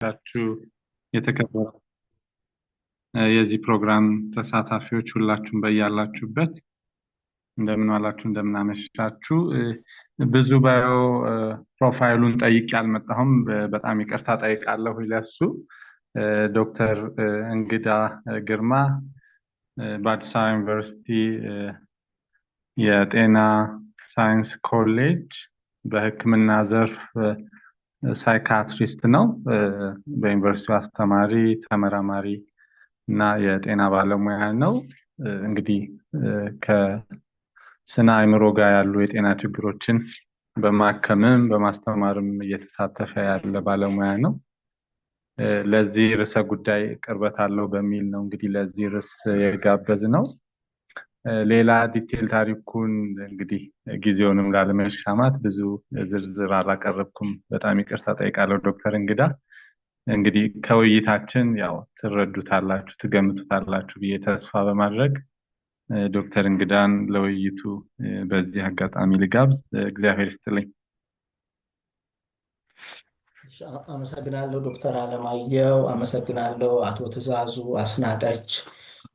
ያችሁ የተከበረ የዚህ ፕሮግራም ተሳታፊዎች ሁላችሁም በያላችሁበት እንደምን ዋላችሁ እንደምን አመሻችሁ። ብዙ ባዮ ፕሮፋይሉን ጠይቄ አልመጣሁም። በጣም ይቅርታ ጠይቃለሁ ለሱ። ዶክተር እንግዳ ግርማ በአዲስ አበባ ዩኒቨርሲቲ የጤና ሳይንስ ኮሌጅ በሕክምና ዘርፍ ሳይካትሪስት ነው። በዩኒቨርሲቲው አስተማሪ ተመራማሪ እና የጤና ባለሙያ ነው። እንግዲህ ከስነ አእምሮ ጋር ያሉ የጤና ችግሮችን በማከምም በማስተማርም እየተሳተፈ ያለ ባለሙያ ነው። ለዚህ ርዕሰ ጉዳይ ቅርበት አለው በሚል ነው እንግዲህ ለዚህ ርዕስ የጋበዝ ነው። ሌላ ዲቴል ታሪኩን እንግዲህ ጊዜውንም ላለመሻማት ብዙ ዝርዝር አላቀረብኩም። በጣም ይቅርታ ጠይቃለሁ ዶክተር እንግዳ። እንግዲህ ከውይይታችን ያው ትረዱታላችሁ ትገምቱታላችሁ ብዬ ተስፋ በማድረግ ዶክተር እንግዳን ለውይይቱ በዚህ አጋጣሚ ልጋብዝ። እግዚአብሔር ይስጥልኝ። አመሰግናለሁ ዶክተር አለማየሁ። አመሰግናለሁ አቶ ትእዛዙ አስናቀች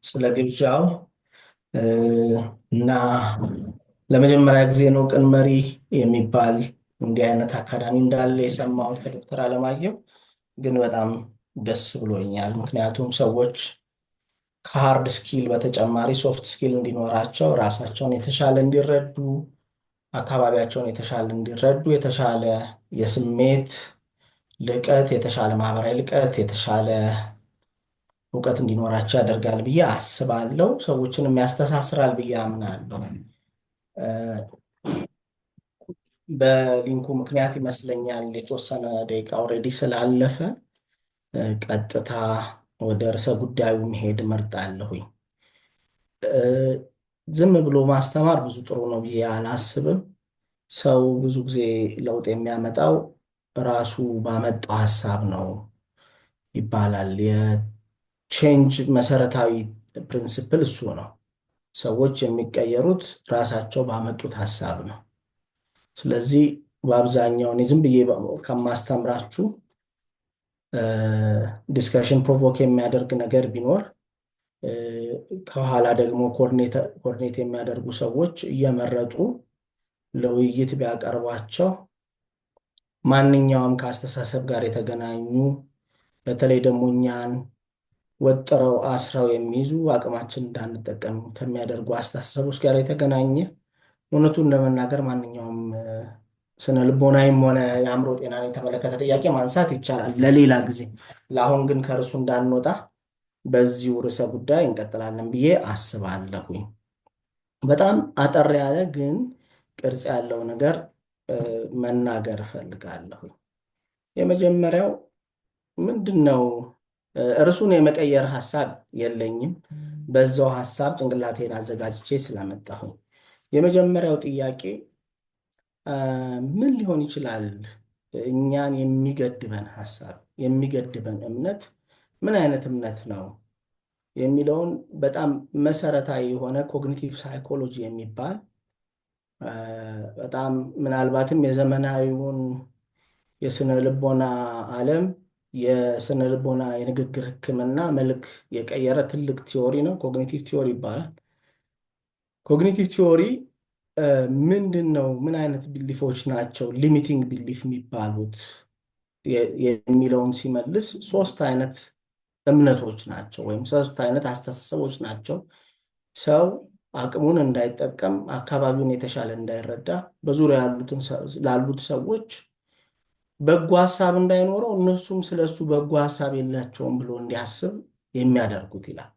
ስለ ግብዣው እና ለመጀመሪያ ጊዜ ነው ቅን መሪ የሚባል እንዲህ አይነት አካዳሚ እንዳለ የሰማሁት ከዶክተር አለማየሁ። ግን በጣም ደስ ብሎኛል። ምክንያቱም ሰዎች ከሃርድ ስኪል በተጨማሪ ሶፍት ስኪል እንዲኖራቸው፣ ራሳቸውን የተሻለ እንዲረዱ፣ አካባቢያቸውን የተሻለ እንዲረዱ፣ የተሻለ የስሜት ልቀት፣ የተሻለ ማህበራዊ ልቀት፣ የተሻለ እውቀት እንዲኖራቸው ያደርጋል ብዬ አስባለሁ። ሰዎችንም ያስተሳስራል ብዬ አምናለሁ። በሊንኩ ምክንያት ይመስለኛል የተወሰነ ደቂቃ ኦልሬዲ ስላለፈ ቀጥታ ወደ ርዕሰ ጉዳዩ መሄድ እመርጣለሁኝ። ዝም ብሎ ማስተማር ብዙ ጥሩ ነው ብዬ አላስብም። ሰው ብዙ ጊዜ ለውጥ የሚያመጣው ራሱ ባመጣው ሀሳብ ነው ይባላል። የቼንጅ መሰረታዊ ፕሪንሲፕል እሱ ነው። ሰዎች የሚቀየሩት ራሳቸው ባመጡት ሀሳብ ነው። ስለዚህ በአብዛኛው እኔ ዝም ብዬ ከማስተምራችሁ ዲስከሽን ፕሮቮክ የሚያደርግ ነገር ቢኖር ከኋላ ደግሞ ኮርኔት የሚያደርጉ ሰዎች እየመረጡ ለውይይት ቢያቀርቧቸው ማንኛውም ከአስተሳሰብ ጋር የተገናኙ በተለይ ደግሞ እኛን ወጥረው አስረው የሚይዙ አቅማችን እንዳንጠቀም ከሚያደርጉ አስተሳሰቦች ጋር የተገናኘ እውነቱን ለመናገር ማንኛውም ስነ ልቦናዊም ሆነ የአእምሮ ጤናን የተመለከተ ጥያቄ ማንሳት ይቻላል ለሌላ ጊዜ። ለአሁን ግን ከእርሱ እንዳንወጣ በዚሁ ርዕሰ ጉዳይ እንቀጥላለን ብዬ አስባለሁኝ። በጣም አጠር ያለ ግን ቅርጽ ያለው ነገር መናገር እፈልጋለሁኝ። የመጀመሪያው ምንድነው? እርሱን የመቀየር ሀሳብ የለኝም። በዛው ሀሳብ ጭንቅላቴን አዘጋጅቼ ስለመጣሁኝ የመጀመሪያው ጥያቄ ምን ሊሆን ይችላል? እኛን የሚገድበን ሀሳብ የሚገድበን እምነት ምን አይነት እምነት ነው የሚለውን በጣም መሰረታዊ የሆነ ኮግኒቲቭ ሳይኮሎጂ የሚባል በጣም ምናልባትም የዘመናዊውን የስነ ልቦና ዓለም የስነ ልቦና የንግግር ሕክምና መልክ የቀየረ ትልቅ ቲዮሪ ነው። ኮግኒቲቭ ቲዮሪ ይባላል። ኮግኒቲቭ ቲዮሪ ምንድን ነው? ምን አይነት ቢሊፎች ናቸው ሊሚቲንግ ቢሊፍ የሚባሉት የሚለውን ሲመልስ ሶስት አይነት እምነቶች ናቸው ወይም ሶስት አይነት አስተሳሰቦች ናቸው። ሰው አቅሙን እንዳይጠቀም፣ አካባቢውን የተሻለ እንዳይረዳ፣ በዙሪያ ላሉት ሰዎች በጎ ሀሳብ እንዳይኖረው፣ እነሱም ስለሱ በጎ ሀሳብ የላቸውም ብሎ እንዲያስብ የሚያደርጉት ይላል።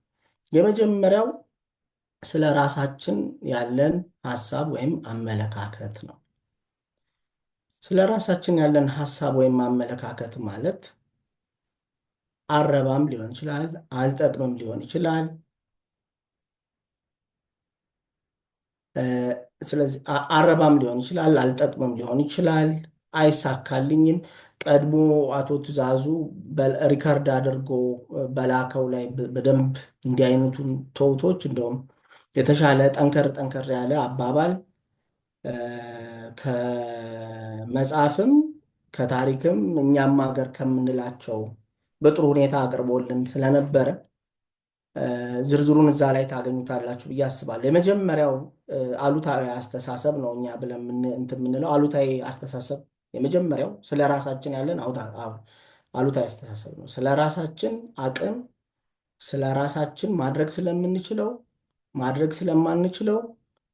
የመጀመሪያው ስለ ራሳችን ያለን ሀሳብ ወይም አመለካከት ነው። ስለ ራሳችን ያለን ሀሳብ ወይም አመለካከት ማለት አረባም ሊሆን ይችላል፣ አልጠቅምም ሊሆን ይችላል። ስለዚህ አረባም ሊሆን ይችላል፣ አልጠቅምም ሊሆን ይችላል፣ አይሳካልኝም። ቀድሞ አቶ ትእዛዙ ሪከርድ አድርጎ በላከው ላይ በደንብ እንዲህ አይነቱን ተውቶች እንደውም የተሻለ ጠንከር ያለ አባባል ከመጽሐፍም ከታሪክም እኛም ሀገር ከምንላቸው በጥሩ ሁኔታ አቅርቦልን ስለነበረ ዝርዝሩን እዛ ላይ ታገኙታላችሁ ብዬ አስባለሁ። የመጀመሪያው አሉታዊ አስተሳሰብ ነው እኛ ብለን እንትን የምንለው አሉታዊ አስተሳሰብ የመጀመሪያው ስለ ራሳችን ያለን አሉታዊ አስተሳሰብ ነው። ስለ ራሳችን አቅም፣ ስለ ራሳችን ማድረግ ስለምንችለው፣ ማድረግ ስለማንችለው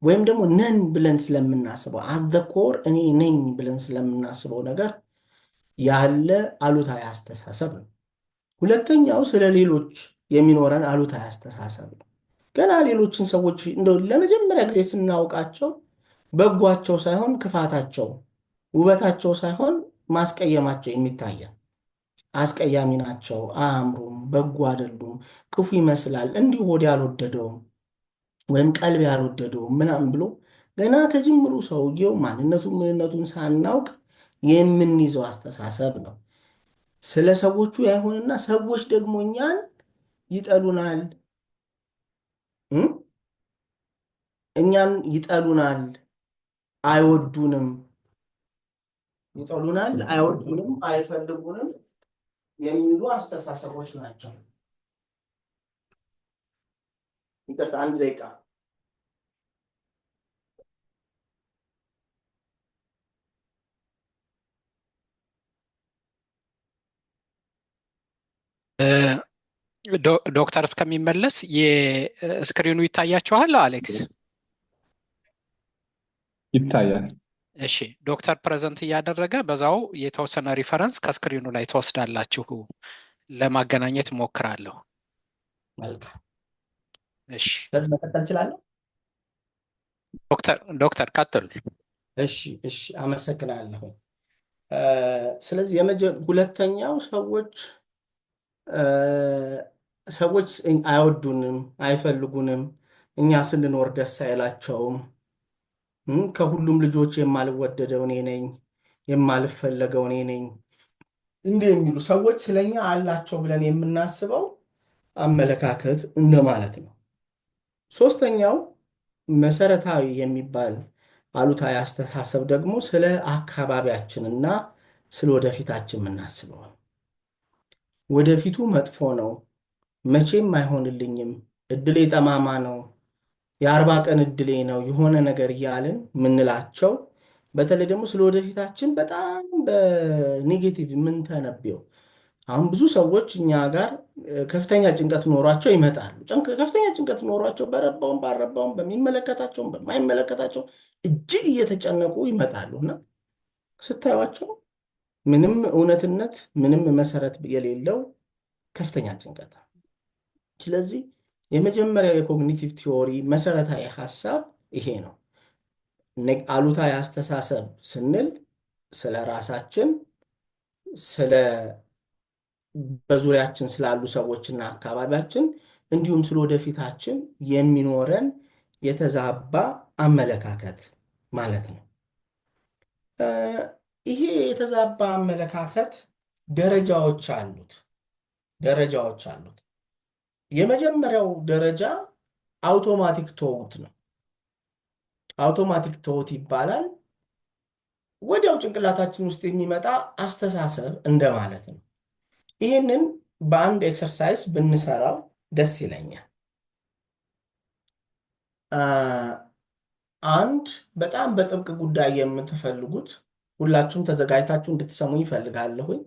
ወይም ደግሞ ነን ብለን ስለምናስበው አዘኮር እኔ ነኝ ብለን ስለምናስበው ነገር ያለ አሉታዊ አስተሳሰብ ነው። ሁለተኛው ስለ ሌሎች የሚኖረን አሉታዊ አስተሳሰብ ነው። ገና ሌሎችን ሰዎች እንደው ለመጀመሪያ ጊዜ ስናውቃቸው በጓቸው ሳይሆን ክፋታቸው፣ ውበታቸው ሳይሆን ማስቀየማቸው የሚታየን አስቀያሚ ናቸው፣ አያምሩም፣ በጎ አይደሉም፣ ክፉ ይመስላል፣ እንዲሁ ሆድ ያልወደደውም ወይም ቀልብ ያልወደደውም ምናምን ብሎ ገና ከጅምሩ ሰውየው ማንነቱን ምንነቱን ሳናውቅ የምንይዘው አስተሳሰብ ነው። ስለ ሰዎቹ ያይሆንና ሰዎች ደግሞ እኛን ይጠሉናል፣ እኛን ይጠሉናል፣ አይወዱንም፣ ይጠሉናል፣ አይወዱንም፣ አይፈልጉንም የሚሉ አስተሳሰቦች ናቸው። ይቅርታ፣ አንድ ደቂቃ። ዶክተር እስከሚመለስ የስክሪኑ ይታያችኋል አሌክስ? ይታያል። እሺ፣ ዶክተር ፕሬዘንት እያደረገ በዛው የተወሰነ ሪፈረንስ ከስክሪኑ ላይ ትወስዳላችሁ። ለማገናኘት ሞክራለሁ። መልካም። እሺ፣ ስለዚህ መቀጠል እችላለሁ? ዶክተር ቀጥሉ። እሺ፣ አመሰግናለሁ። ስለዚህ ሁለተኛው ሰዎች አይወዱንም፣ አይፈልጉንም፣ እኛ ስንኖር ደስ አይላቸውም፣ ከሁሉም ልጆች የማልወደደው እኔ ነኝ፣ የማልፈለገው እኔ ነኝ፣ እንዲህ የሚሉ ሰዎች ስለኛ አላቸው ብለን የምናስበው አመለካከት እንደማለት ነው። ሶስተኛው መሰረታዊ የሚባል አሉታዊ አስተሳሰብ ደግሞ ስለ አካባቢያችንና ስለ ወደፊታችን የምናስበው ነው። ወደፊቱ መጥፎ ነው፣ መቼም አይሆንልኝም፣ እድሌ ጠማማ ነው፣ የ40 ቀን እድሌ ነው፣ የሆነ ነገር እያልን ምንላቸው በተለይ ደግሞ ስለ ወደፊታችን በጣም በኔጌቲቭ የምንተነብየው። አሁን ብዙ ሰዎች እኛ ጋር ከፍተኛ ጭንቀት ኖሯቸው ይመጣሉ። ከፍተኛ ጭንቀት ኖሯቸው በረባውም ባረባውም በሚመለከታቸውም በማይመለከታቸው እጅግ እየተጨነቁ ይመጣሉ እና ስታዩቸው ምንም እውነትነት ምንም መሰረት የሌለው ከፍተኛ ጭንቀት። ስለዚህ የመጀመሪያው የኮግኒቲቭ ቲዎሪ መሰረታዊ ሀሳብ ይሄ ነው። አሉታዊ አስተሳሰብ ስንል ስለ ራሳችን፣ ስለ በዙሪያችን ስላሉ ሰዎችና አካባቢያችን እንዲሁም ስለ ወደፊታችን የሚኖረን የተዛባ አመለካከት ማለት ነው። ይሄ የተዛባ አመለካከት ደረጃዎች አሉት። የመጀመሪያው ደረጃ አውቶማቲክ ቶውት ነው። አውቶማቲክ ቶውት ይባላል። ወዲያው ጭንቅላታችን ውስጥ የሚመጣ አስተሳሰብ እንደማለት ነው። ይህንን በአንድ ኤክሰርሳይዝ ብንሰራው ደስ ይለኛል። አንድ በጣም በጥብቅ ጉዳይ የምትፈልጉት ሁላችሁም ተዘጋጅታችሁ እንድትሰሙ ይፈልጋለሁኝ።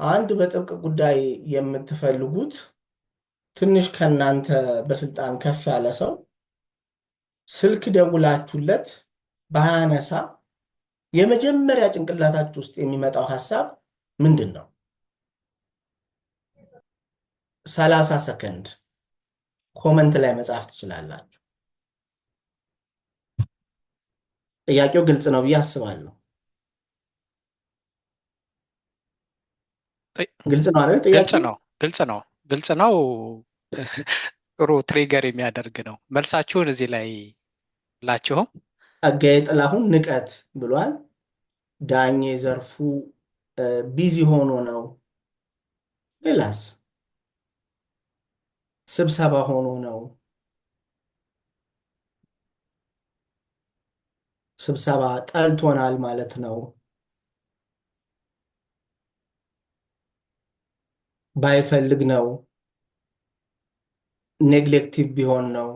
አንድ በጥብቅ ጉዳይ የምትፈልጉት ትንሽ ከእናንተ በስልጣን ከፍ ያለ ሰው ስልክ ደውላችሁለት ባያነሳ የመጀመሪያ ጭንቅላታችሁ ውስጥ የሚመጣው ሀሳብ ምንድን ነው? 30 ሰከንድ ኮመንት ላይ መጻፍ ትችላላችሁ። ጥያቄው ግልጽ ነው ብዬ አስባለሁ። ግልጽ ነው አይደል? ጥያቄው ግልጽ ነው። ጥሩ ትሪገር የሚያደርግ ነው። መልሳችሁን እዚህ ላይ ላችሁም። ጸጋዬ ጥላሁን ንቀት ብሏል። ዳኜ ዘርፉ ቢዚ ሆኖ ነው። ሌላስ? ስብሰባ ሆኖ ነው። ስብሰባ ጠልቶናል ማለት ነው። ባይፈልግ ነው? ኔግሌክቲቭ ቢሆን ነው?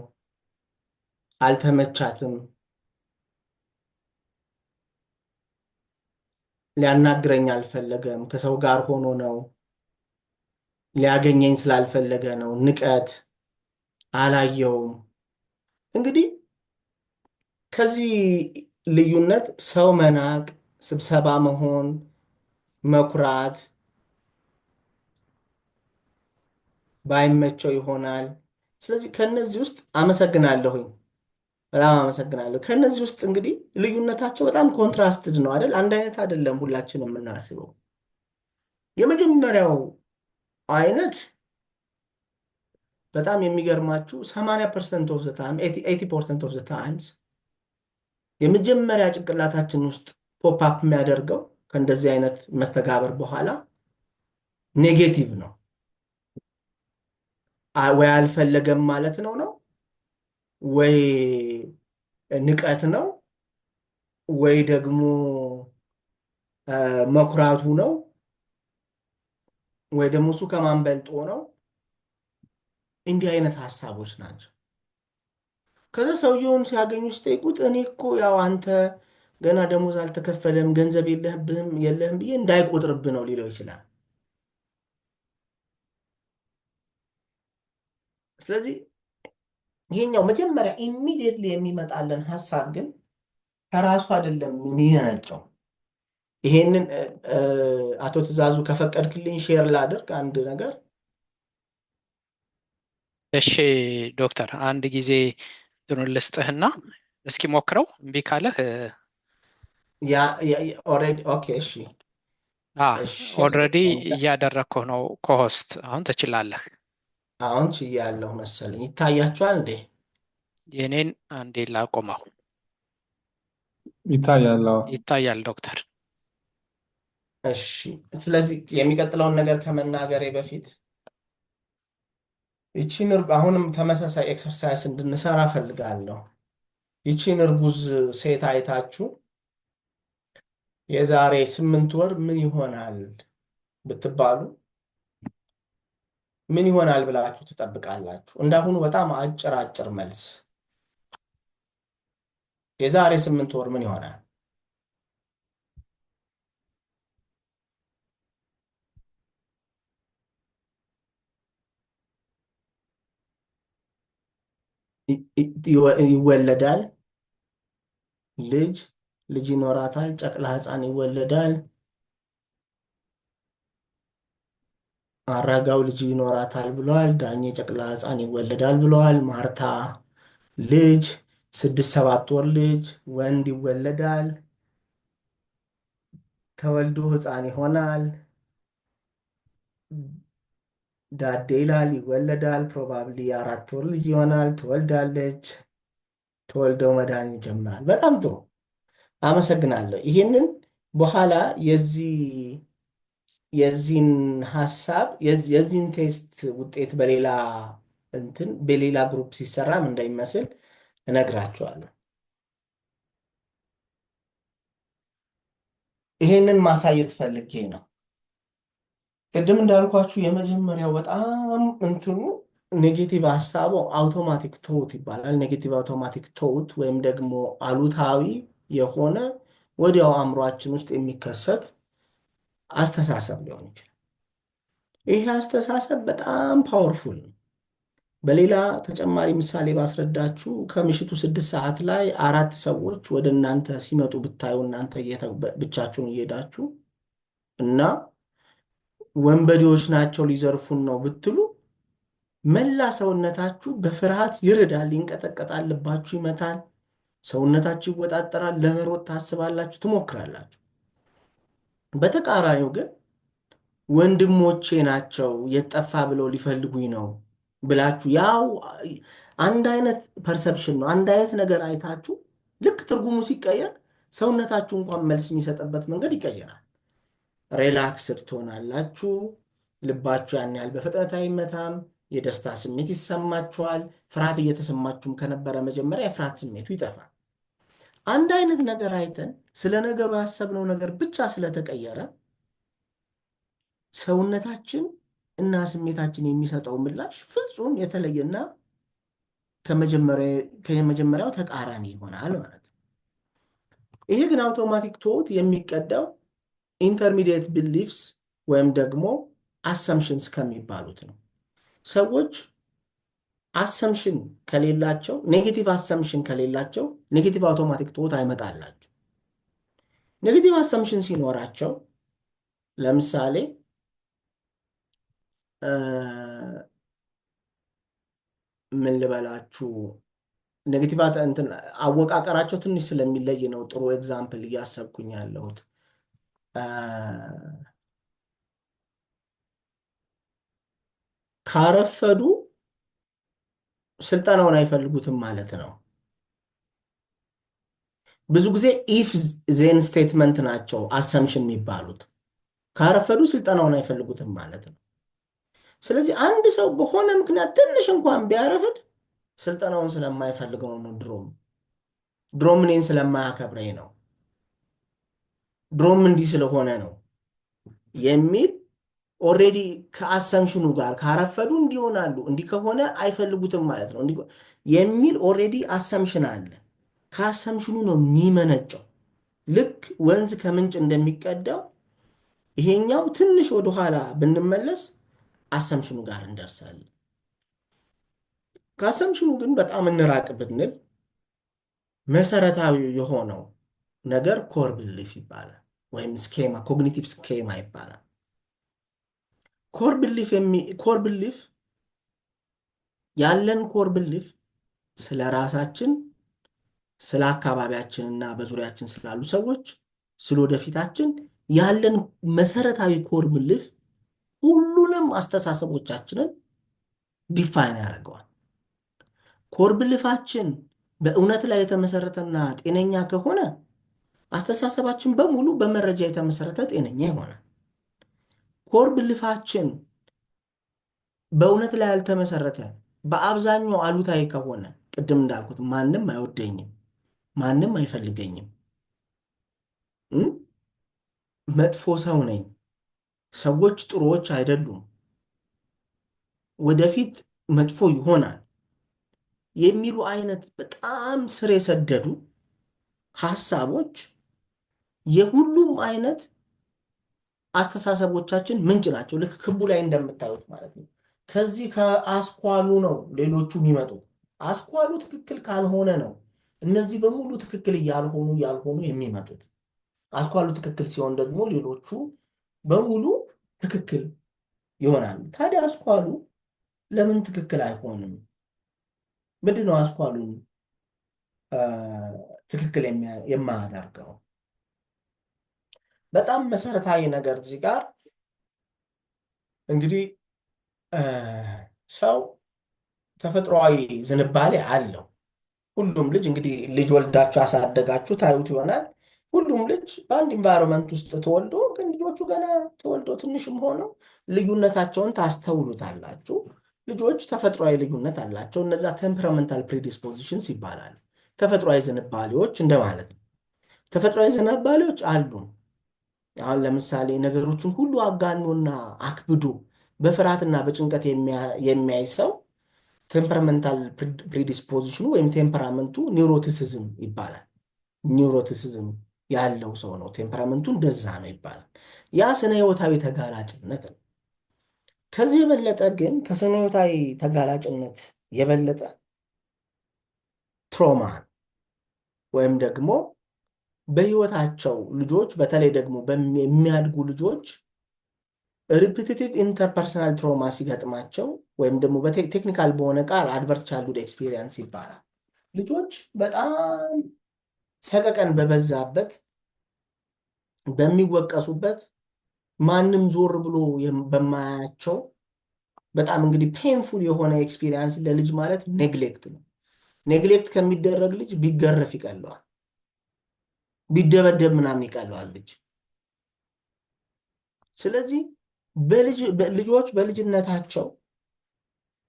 አልተመቻትም? ሊያናግረኝ አልፈለገም? ከሰው ጋር ሆኖ ነው? ሊያገኘኝ ስላልፈለገ ነው? ንቀት? አላየውም? እንግዲህ ከዚህ ልዩነት ሰው መናቅ፣ ስብሰባ መሆን፣ መኩራት ባይመቸው ይሆናል። ስለዚህ ከነዚህ ውስጥ አመሰግናለሁኝ፣ በጣም አመሰግናለሁ። ከነዚህ ውስጥ እንግዲህ ልዩነታቸው በጣም ኮንትራስትድ ነው አይደል? አንድ አይነት አይደለም ሁላችን የምናስበው። የመጀመሪያው አይነት በጣም የሚገርማችሁ 80% ኦፍ ዘ ታይም 80% ኦፍ ዘ ታይምስ የመጀመሪያ ጭንቅላታችን ውስጥ ፖፕ አፕ የሚያደርገው ከእንደዚህ አይነት መስተጋብር በኋላ ኔጌቲቭ ነው። ወይ አልፈለገም ማለት ነው ወይ ንቀት ነው ወይ ደግሞ መኩራቱ ነው ወይ ደግሞ እሱ ከማን በልጦ ነው። እንዲህ አይነት ሀሳቦች ናቸው። ከዛ ሰውየውን ሲያገኙ ሲጠይቁት እኔ እኮ ያው አንተ ገና ደሞዝ አልተከፈለም ገንዘብ የለህም ብዬ እንዳይቆጥርብህ ነው ሊለው ይችላል። ስለዚህ ይሄኛው መጀመሪያ ኢሚዲየትሊ የሚመጣልን ሀሳብ ግን ከራሱ አይደለም የሚመነጨው። ይሄንን አቶ ትእዛዙ ከፈቀድክልኝ ሼር ላድርግ አንድ ነገር። እሺ ዶክተር፣ አንድ ጊዜ እንትኑን ልስጥህና እስኪ ሞክረው። እምቢ ካለህ ኦልሬዲ ኦኬ። እሺ ኦልሬዲ እያደረግኩህ ነው ኮሆስት። አሁን ትችላለህ። አሁን ችያለሁ መሰለኝ። ይታያችኋል እንዴ? የኔን አንዴ ላቆመው። ይታያል። ይታያል ዶክተር። እሺ፣ ስለዚህ የሚቀጥለውን ነገር ከመናገሬ በፊት ይቺን አሁንም ተመሳሳይ ኤክሰርሳይዝ እንድንሰራ ፈልጋለሁ። ይቺን እርጉዝ ሴት አይታችሁ የዛሬ 8 ወር ምን ይሆናል ብትባሉ ምን ይሆናል ብላችሁ ትጠብቃላችሁ? እንዳሁኑ በጣም አጭር አጭር መልስ። የዛሬ 8 ወር ምን ይሆናል? ይወለዳል። ልጅ ይኖራታል። ጨቅላ ሕፃን ይወለዳል። አራጋው ልጅ ይኖራታል ብለዋል። ዳኜ ጨቅላ ሕፃን ይወለዳል ብለዋል። ማርታ ልጅ 6-7 ወር ልጅ ወንድ ይወለዳል። ተወልዶ ሕፃን ይሆናል። ዳዴ ይላል ይወለዳል። ፕሮባብሊ 4 ወር ልጅ ይሆናል። ትወልዳለች። ተወልደው መድኃኒት ይጀምራል። በጣም ጥሩ አመሰግናለሁ። ይህንን በኋላ የዚህን ሀሳብ የዚህን ቴስት ውጤት በሌላ ግሩፕ ሲሰራም እንዳይመስል እነግራችኋለሁ። ይሄንን ማሳየት ፈልጌ ነው። ቅድም እንዳልኳችሁ የመጀመሪያው በጣም እንትኑ ኔጌቲቭ ሀሳቡ አውቶማቲክ ቶት ይባላል። ኔጌቲቭ አውቶማቲክ ቶት ወይም ደግሞ አሉታዊ የሆነ ወዲያው አእምሯችን ውስጥ የሚከሰት አስተሳሰብ ሊሆን ይችላል። ይህ አስተሳሰብ በጣም ፓወርፉል ነው። በሌላ ተጨማሪ ምሳሌ ባስረዳችሁ ከምሽቱ 6 ሰዓት ላይ 4 ሰዎች ወደ እናንተ ሲመጡ ብታዩ እናንተ ብቻችሁን እየሄዳችሁ እና ወንበዴዎች ናቸው ሊዘርፉን ነው ብትሉ መላ ሰውነታችሁ በፍርሃት ይርዳል፣ ይንቀጠቀጣል፣ ልባችሁ ይመታል፣ ሰውነታችሁ ይወጣጠራል፣ ለመሮጥ ታስባላችሁ፣ ትሞክራላችሁ። በተቃራኒው ግን ወንድሞቼ ናቸው የጠፋ ብለው ሊፈልጉኝ ነው ብላችሁ ያው አንድ አይነት ፐርሰፕሽን ነው፣ አንድ አይነት ነገር አይታችሁ ልክ ትርጉሙ ሲቀየር ሰውነታችሁ እንኳን መልስ የሚሰጥበት መንገድ ይቀየራል። ሪላክስድ ትሆናላችሁ። ልባችሁ ያን ያህል በፍጥነት አይመታም። የደስታ ስሜት ይሰማችኋል። ፍርሃት እየተሰማችሁም ከነበረ መጀመሪያ የፍርሃት ስሜቱ ይጠፋል። አንድ አይነት ነገር አይተን ስለ ነገሩ ያሰብነው ነገር ብቻ ስለተቀየረ ሰውነታችን እና ስሜታችን የሚሰጠው ምላሽ ፍጹም የተለየና ከመጀመሪያው ተቃራኒ ይሆናል ማለት ነው። ይሄ ግን አውቶማቲክ ቶት የሚቀዳው ኢንተርሚዲየት ቢሊፍስ ወይም ደግሞ አሰምሽንስ ከሚባሉት ነው። ሰዎች አሰምሽን ከሌላቸው ኔጌቲቭ አሰምሽን ከሌላቸው ኔጌቲቭ አውቶማቲክ ቶት አይመጣላቸው። ኔጌቲቭ አሰምሽን ሲኖራቸው ለምሳሌ ምን ልበላችሁ ኔጌቲቭ እንትን አወቃቀራቸው ትንሽ ስለሚለይ ነው ጥሩ ኤግዛምፕል እያሰብኩኝ ያለሁት። ካረፈዱ ስልጠናውን አይፈልጉትም ማለት ነው። ብዙ ጊዜ ኢፍ ዜን ስቴትመንት ናቸው አሰምሽን የሚባሉት። ካረፈዱ ስልጠናውን አይፈልጉትም ማለት ነው። ስለዚህ አንድ ሰው በሆነ ምክንያት ትንሽ እንኳን ቢያረፍድ ስልጠናውን ስለማይፈልገው ነው። ድሮም እኔን ስለማያከብረኝ ነው፣ ድሮም እንዲህ ስለሆነ ነው የሚል ኦልሬዲ ከአሰምሽኑ ጋር ካረፈዱ እንዲሆናሉ እንዲህ ከሆነ አይፈልጉትም ማለት ነው የሚል ኦልሬዲ አሰምሽን አለ። ከአሰምሽኑ ነው የሚመነጨው። ልክ ወንዝ ከምንጭ እንደሚቀዳው ይሄኛው ትንሽ ወደኋላ ብንመለስ አሰምሽኑ ጋር እንደርሳለን። ከአሰምሽኑ ግን በጣም እንራቅ ብንል መሰረታዊ የሆነው ነገር ኮር ቢሊፍ ይባላል፣ ወይም ስኬማ ኮግኒቲቭ ስኬማ ይባላል። ኮር ቢሊፍ ያለን ኮር ቢሊፍ ስለ ራሳችን፣ ስለ አካባቢያችንና በዙሪያችን ስላሉ ሰዎች፣ ስለ ወደፊታችን ያለን መሰረታዊ ኮር ቢሊፍ ሁሉንም አስተሳሰቦቻችንን ዲፋይን ያደርገዋል። ኮር ቢሊፋችን በእውነት ላይ የተመሰረተና ጤነኛ ከሆነ አስተሳሰባችን በሙሉ በመረጃ የተመሰረተ ጤነኛ ይሆናል። ኮር ቢሊፋችን በእውነት ላይ ያልተመሰረተ በአብዛኛው አሉታዊ ከሆነ ቅድም እንዳልኩት ማንም አይወደኝም፣ ማንም አይፈልገኝም፣ መጥፎ ሰው ነኝ፣ ሰዎች ጥሩዎች አይደሉም፣ ወደፊት መጥፎ ይሆናል የሚሉ አይነት በጣም ስር የሰደዱ ሐሳቦች የሁሉም አይነት አስተሳሰቦቻችን ምንጭ ናቸው። ልክ ክቡ ላይ እንደምታዩት ማለት ነው። ከዚህ ከአስኳሉ ነው ሌሎቹ የሚመጡት። አስኳሉ ትክክል ካልሆነ ነው እነዚህ በሙሉ ትክክል ያልሆኑ የሚመጡት። አስኳሉ ትክክል ሲሆን ደግሞ ሌሎቹ በሙሉ ትክክል ይሆናሉ። ታዲያ አስኳሉ ለምን ትክክል አይሆንም? ምንድነው አስኳሉን ትክክል የማያደርገው? በጣም መሰረታዊ ነገር እዚህ ጋር እንግዲህ ሰው ተፈጥሯዊ ዝንባሌ አለው። ሁሉም ልጅ እንግዲህ ልጅ ወልዳችሁ ያሳደጋችሁ ታዩት ይሆናል። ሁሉም ልጅ በአንድ ኢንቫይሮንመንት ውስጥ ተወልዶ ግን ልጆቹ ገና ተወልዶ ትንሽም ሆነው ልዩነታቸውን ታስተውሉታላችሁ። ልጆች ተፈጥሯዊ ልዩነት አላቸው። እነዛ ቴምፐራመንታል ፕሪዲስፖዚሽንስ ይባላሉ። ተፈጥሯዊ ዝንባሌዎች እንደማለት ነው። ተፈጥሯዊ ዝንባሌዎች አሉ። አሁን ለምሳሌ ነገሮችን ሁሉ አጋኖና አክብዶ በፍርሃትና በጭንቀት የሚያይ ሰው ቴምፐራመንታል ፕሪዲስፖዚሽኑ ወይም ቴምፐራመንቱ ኒውሮቲሲዝም ይባላል። ኒውሮቲሲዝም ያለው ሰው ነው። ቴምፐራመንቱ እንደዛ ነው ይባላል። ያ ስነ ህይወታዊ ተጋላጭነት ነው። ከዚህ የበለጠ ግን ከስነ ህይወታዊ ተጋላጭነት የበለጠ ትሮማ ወይም ደግሞ በህይወታቸው ልጆች በተለይ ደግሞ የሚያድጉ ልጆች ሪፒቲቲቭ ኢንተርፐርሰናል ትሮማ ሲገጥማቸው ወይም ደግሞ በቴክኒካል በሆነ ቃል አድቨርስ ቻይልድሁድ ኤክስፒሪየንስ ይባላል። ልጆች በጣም ሰቀቀን በበዛበት በሚወቀሱበት ማንም ዞር ብሎ በማያቸው በጣም እንግዲህ ፔንፉል የሆነ ኤክስፒሪየንስ ለልጅ ማለት ኔግሌክት ነው። ኔግሌክት ከሚደረግ ልጅ ቢገረፍ ይቀለዋል፣ ቢደበደብ ምናምን ይቀለዋል ልጅ። ስለዚህ ልጆች በልጅነታቸው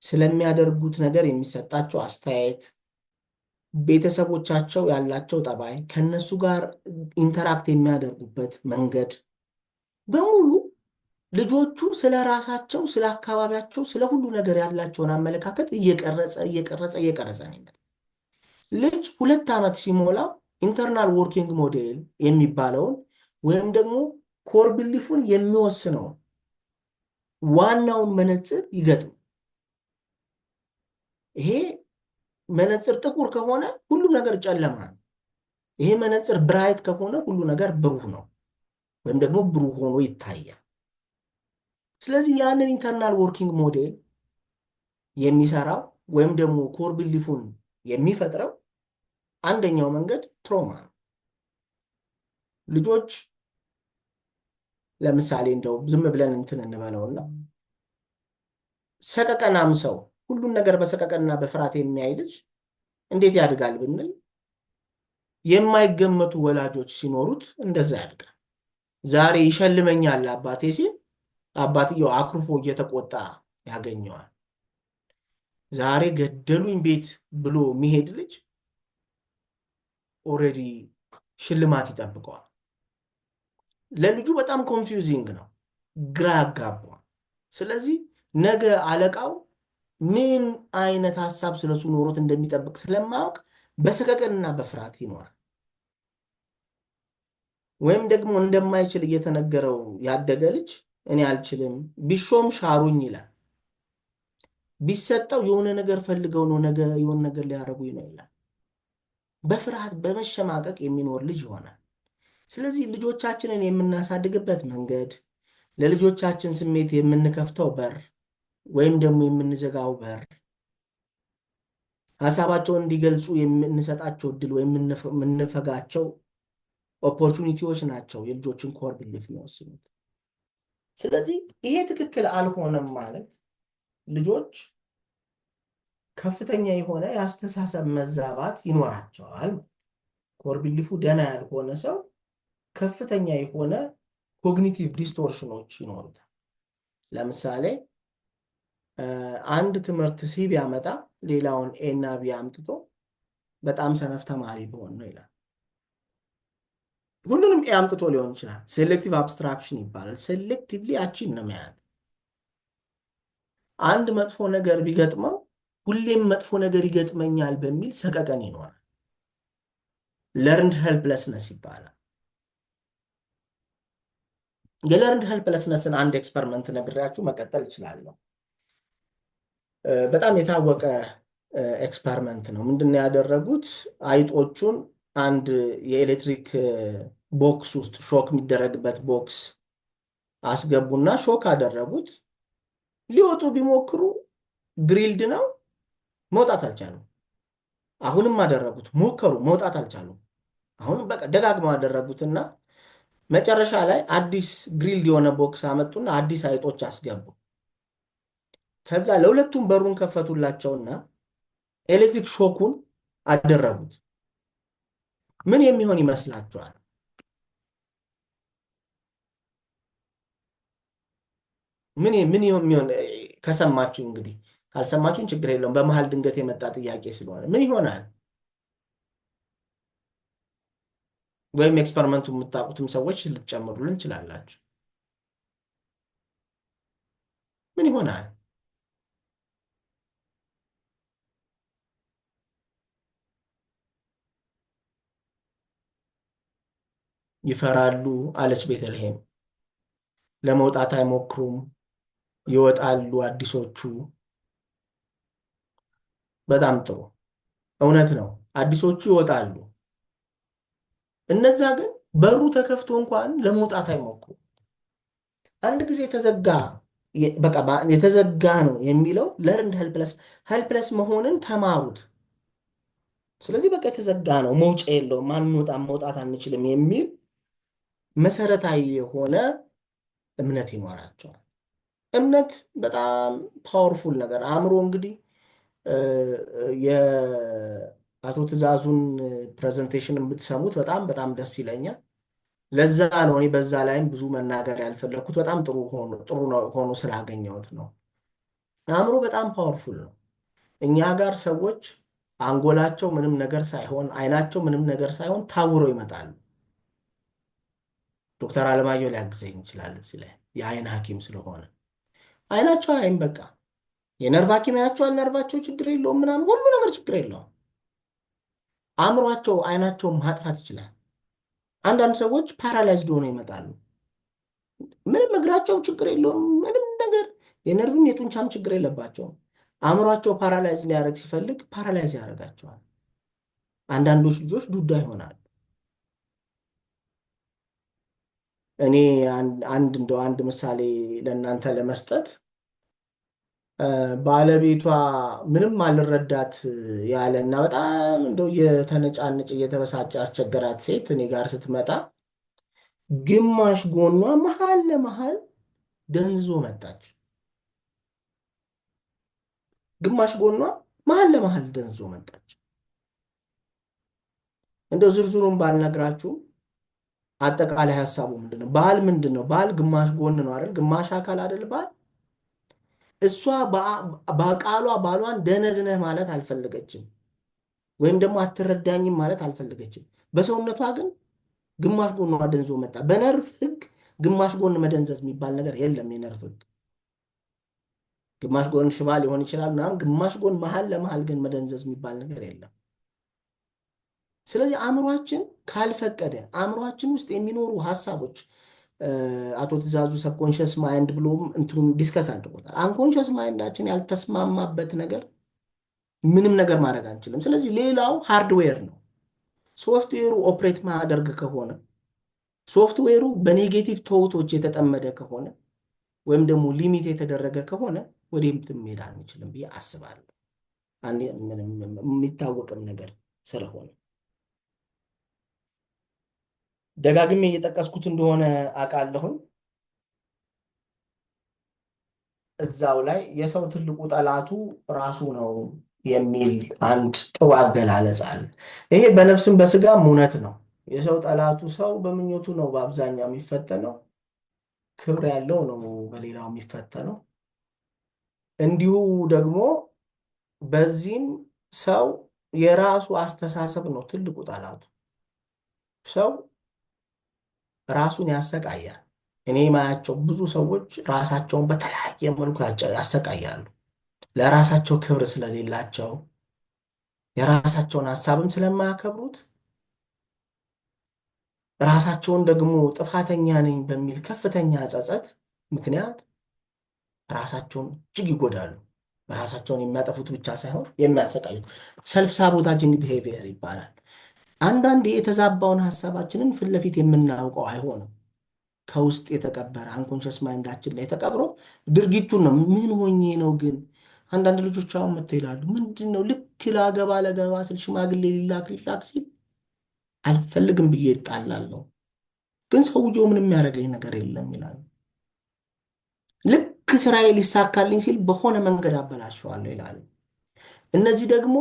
ስለሚያደርጉት ነገር የሚሰጣቸው አስተያየት፣ ቤተሰቦቻቸው ያላቸው ጠባይ፣ ከነሱ ጋር ኢንተራክት የሚያደርጉበት መንገድ በሙሉ ልጆቹ ስለ ራሳቸው፣ ስለ አካባቢያቸው፣ ስለ ሁሉ ነገር ያላቸውን አመለካከት እየቀረጸ ነው የሚመጣው። ልጅ 2 ዓመት ሲሞላው ኢንተርናል ወርኪንግ ሞዴል የሚባለውን ወይም ደግሞ ኮር ቢሊፉን የሚወስነውን ዋናውን መነጽር ይገጥም። ይሄ መነጽር ጥቁር ከሆነ ሁሉም ነገር ጨለማ ነው። ይሄ መነጽር ብራይት ከሆነ ሁሉ ነገር ብሩህ ነው ወይም ደግሞ ብሩህ ሆኖ ይታያል። ስለዚህ ያንን ኢንተርናል ወርኪንግ ሞዴል የሚሰራው ወይም ደግሞ ኮር ቢሊፉን የሚፈጥረው አንደኛው መንገድ ትሮማ ነው። ልጆች ለምሳሌ እንደው ዝም ብለን እንትን እንበለውና ሰቀቀናም ሰው ሁሉን ነገር በሰቀቀንና በፍርሃት የሚያይ ልጅ እንዴት ያድጋል ብንል የማይገመቱ ወላጆች ሲኖሩት እንደዛ ያድጋል። ዛሬ ይሸልመኛል አባቴ ሲል አባትየው አኩርፎ እየተቆጣ ያገኘዋል። ዛሬ ገደሉኝ ቤት ብሎ የሚሄድ ልጅ ኦልሬዲ ሽልማት ይጠብቀዋል። ለልጁ በጣም ኮንፊውዚንግ ነው፣ ግራ ያጋባዋል። ስለዚህ ነገ አለቃው ምን አይነት ሀሳብ ስለሱ ኖሮት እንደሚጠብቅ ስለማያውቅ በሰቀቀንና በፍርሃት ይኖራል። ወይም ደግሞ እንደማይችል እየተነገረው ያደገ ልጅ እኔ አልችልም፣ ቢሾም ሻሩኝ ይላል። ቢሰጠው የሆነ ነገር ፈልገው ነው ነገ የሆነ ነገር ሊያደርጉኝ ነው ይላል። በፍርሃት በመሸማቀቅ የሚኖር ልጅ ይሆናል። ስለዚህ ልጆቻችንን የምናሳድግበት መንገድ፣ ለልጆቻችን ስሜት የምንከፍተው በር ወይም ደግሞ የምንዘጋው በር፣ ሀሳባቸውን እንዲገልጹ የምንሰጣቸው እድል ወይም የምንፈጋቸው ኦፖርቹኒቲዎች ናቸው የልጆችን ኮር ቢሊፍ የሚወስኑት። ስለዚህ ይሄ ትክክል አልሆነም ማለት ልጆች ከፍተኛ የሆነ የአስተሳሰብ መዛባት ይኖራቸዋል። ኮር ቢሊፉ ደህና ያልሆነ ሰው ከፍተኛ የሆነ ኮግኒቲቭ ዲስቶርሽኖች ይኖሩታል። ለምሳሌ አንድ ትምህርት ሲ ቢያመጣ ሌላውን ኤ እና ቢ አምጥቶ በጣም ሰነፍ ተማሪ ቢሆን ነው ይላል። ሁሉንም ኤ አምጥቶ ሊሆን ይችላል። ሴሌክቲቭ አብስትራክሽን ይባላል። ሴሌክቲቭሊ ያቺን ነው መያዝ። አንድ መጥፎ ነገር ቢገጥመው ሁሌም መጥፎ ነገር ይገጥመኛል በሚል ሰቀቀን ይኖራል። ለርንድ ሄልፕለስነስ ይባላል። የለርንድ ሄልፕለስነስን አንድ ኤክስፐሪመንት ነግሬያችሁ መቀጠል እችላለሁ። በጣም የታወቀ ኤክስፐሪመንት ነው። ምንድን ነው ያደረጉት? አይጦቹን አንድ የኤሌክትሪክ ቦክስ ውስጥ ሾክ የሚደረግበት ቦክስ አስገቡና ሾክ አደረጉት። ሊወጡ ቢሞክሩ ድሪልድ ነው፣ መውጣት አልቻሉም። አሁንም አደረጉት፣ ሞከሩ፣ መውጣት አልቻሉም። አሁንም በቃ ደጋግመው አደረጉትና መጨረሻ ላይ አዲስ ግሪልድ የሆነ ቦክስ አመጡና አዲስ አይጦች አስገቡ። ከዛ ለሁለቱም በሩን ከፈቱላቸውና ኤሌክትሪክ ሾኩን አደረጉት። ምን የሚሆን ይመስላችኋል? ምን የሚሆን ከሰማችሁ እንግዲህ፣ ካልሰማችሁን ችግር የለውም። በመሃል ድንገት የመጣ ጥያቄ ስለሆነ ምን ይሆናል? ወይም ኤክስፐሪመንቱ የምታውቁትም ሰዎች ልትጨምሩልን እንችላላችሁ። ምን ይሆናል? ይፈራሉ አለች ቤተልሔም። ለመውጣት አይሞክሩም፣ ይወጣሉ አዲሶቹ። በጣም ጥሩ፣ እውነት ነው። አዲሶቹ ይወጣሉ። እነዛ ግን በሩ ተከፍቶ እንኳን ለመውጣት አይሞክሩም። አንድ ጊዜ የተዘጋ በቃ የተዘጋ ነው የሚለው ለርንድ ሄልፕለስ መሆንን ተማሩት። ስለዚህ በቃ የተዘጋ ነው፣ መውጫ የለውም፣ አንወጣም፣ መውጣት አንችልም የሚል መሰረታዊ የሆነ እምነት ይኖራቸዋል። እምነት በጣም ፓወርፉል ነገር። አእምሮ እንግዲህ የአቶ ትእዛዙን ፕሬዘንቴሽን ብትሰሙት በጣም በጣም ደስ ይለኛል። ለዛ ነው እኔ በዛ ላይም ብዙ መናገር ያልፈለግኩት። በጣም ጥሩ ሆኖ ስላገኘሁት ነው። አእምሮ በጣም ፓወርፉል ነው። እኛ ጋር ሰዎች አንጎላቸው ምንም ነገር ሳይሆን፣ አይናቸው ምንም ነገር ሳይሆን ታውረው ይመጣሉ። ዶክተር አለማየሁ ሊያግዘኝ ይችላል እዚህ ላይ። የአይን ሐኪም ስለሆነ አይናቸው አይን በቃ የነርቭ ሐኪም ያያቸዋል። ነርቫቸው ችግር የለውም ምናምን ሁሉ ነገር ችግር የለውም። አእምሯቸው አይናቸውን ማጥፋት ይችላል። አንዳንድ ሰዎች ፓራላይዝድ ሆነው ይመጣሉ። ምንም እግራቸው ችግር የለውም ምንም ነገር የነርቭም የጡንቻም ችግር የለባቸውም። አእምሯቸው ፓራላይዝ ሊያደርግ ሲፈልግ ፓራላይዝ ያደርጋቸዋል። አንዳንዶች ልጆች ዱዳ ይሆናሉ። እኔ አንድ ምሳሌ ለእናንተ ለመስጠት ባለቤቷ ምንም አልረዳት ያለ እና በጣም እንደው የተነጫነጭ እየተበሳጨ አስቸገራት ሴት እኔ ጋር ስትመጣ ግማሽ ጎኗ መሀል ለመሀል ደንዝዞ መጣች። ግማሽ ጎኗ መሀል ለመሀል ደንዝዞ መጣች። እንደው ዝርዝሩን ባልነግራችሁ አጠቃላይ ሀሳቡ ምንድነው? ባል ምንድነው? ባል ግማሽ ጎን ነው አይደል? ግማሽ አካል አይደል ባል? እሷ በቃሏ ባሏን ደነዝነህ ማለት አልፈለገችም፣ ወይም ደግሞ አትረዳኝም ማለት አልፈለገችም። በሰውነቷ ግን ግማሽ ጎኗ ደንዝዞ መጣ። በነርቭ ህግ ግማሽ ጎን መደንዘዝ የሚባል ነገር የለም። የነርቭ ህግ ግማሽ ጎን ሽባ ሊሆን ይችላል ምናምን፣ ግማሽ ጎን መሀል ለመሀል ግን መደንዘዝ የሚባል ነገር የለም። ስለዚህ አእምሯችን ካልፈቀደ አእምሯችን ውስጥ የሚኖሩ ሀሳቦች አቶ ትእዛዙ ሰብኮንሽስ ማይንድ ብሎም እንትኑም ዲስከስ አድርጎታል። አንኮንሽስ ማይንዳችን ያልተስማማበት ነገር ምንም ነገር ማድረግ አንችልም። ስለዚህ ሌላው ሃርድዌር ነው። ሶፍትዌሩ ኦፕሬት ማያደርግ ከሆነ ሶፍትዌሩ በኔጌቲቭ ቶቶች የተጠመደ ከሆነ ወይም ደግሞ ሊሚት የተደረገ ከሆነ ወዴትም መሄድ አንችልም ብዬ አስባለሁ። የሚታወቅም ነገር ስለሆነ ደጋግሜ እየጠቀስኩት እንደሆነ አውቃለሁኝ። እዛው ላይ የሰው ትልቁ ጠላቱ ራሱ ነው የሚል አንድ ጥሩ አገላለጽ አለ። ይሄ በነፍስም በስጋም እውነት ነው። የሰው ጠላቱ ሰው በምኞቱ ነው በአብዛኛው የሚፈተነው። ክብር ያለው ነው በሌላው የሚፈተነው። እንዲሁ ደግሞ በዚህም ሰው የራሱ አስተሳሰብ ነው ትልቁ ጠላቱ። ሰው ራሱን ያሰቃያል። እኔ ማያቸው ብዙ ሰዎች ራሳቸውን በተለያየ መልኩ ያሰቃያሉ። ለራሳቸው ክብር ስለሌላቸው የራሳቸውን ሀሳብም ስለማያከብሩት ራሳቸውን ደግሞ ጥፋተኛ ነኝ በሚል ከፍተኛ ጸጸት ምክንያት ራሳቸውን እጅግ ይጎዳሉ። ራሳቸውን የሚያጠፉት ብቻ ሳይሆን የሚያሰቃዩት ሰልፍ ሳቦታጂንግ ቢሄቪየር ይባላል። አንዳንዴ የተዛባውን ሀሳባችንን ፊት ለፊት የምናውቀው አይሆንም። ከውስጥ የተቀበረ አንኮንሽስ ማይንዳችን ላይ ተቀብሮ ድርጊቱን ነው። ምን ሆኜ ነው ግን? አንዳንድ ልጆች አሁን መጥተው ይላሉ ምንድን ነው ልክ ላገባ ስል ሽማግሌ ሊላክ ሲል አልፈልግም ብዬ እጣላለሁ፣ ግን ሰውየው ምንም የሚያደርገኝ ነገር የለም ይላሉ። ልክ ስራዬ ሊሳካልኝ ሲል በሆነ መንገድ አበላሸዋለሁ ይላሉ። እነዚህ ደግሞ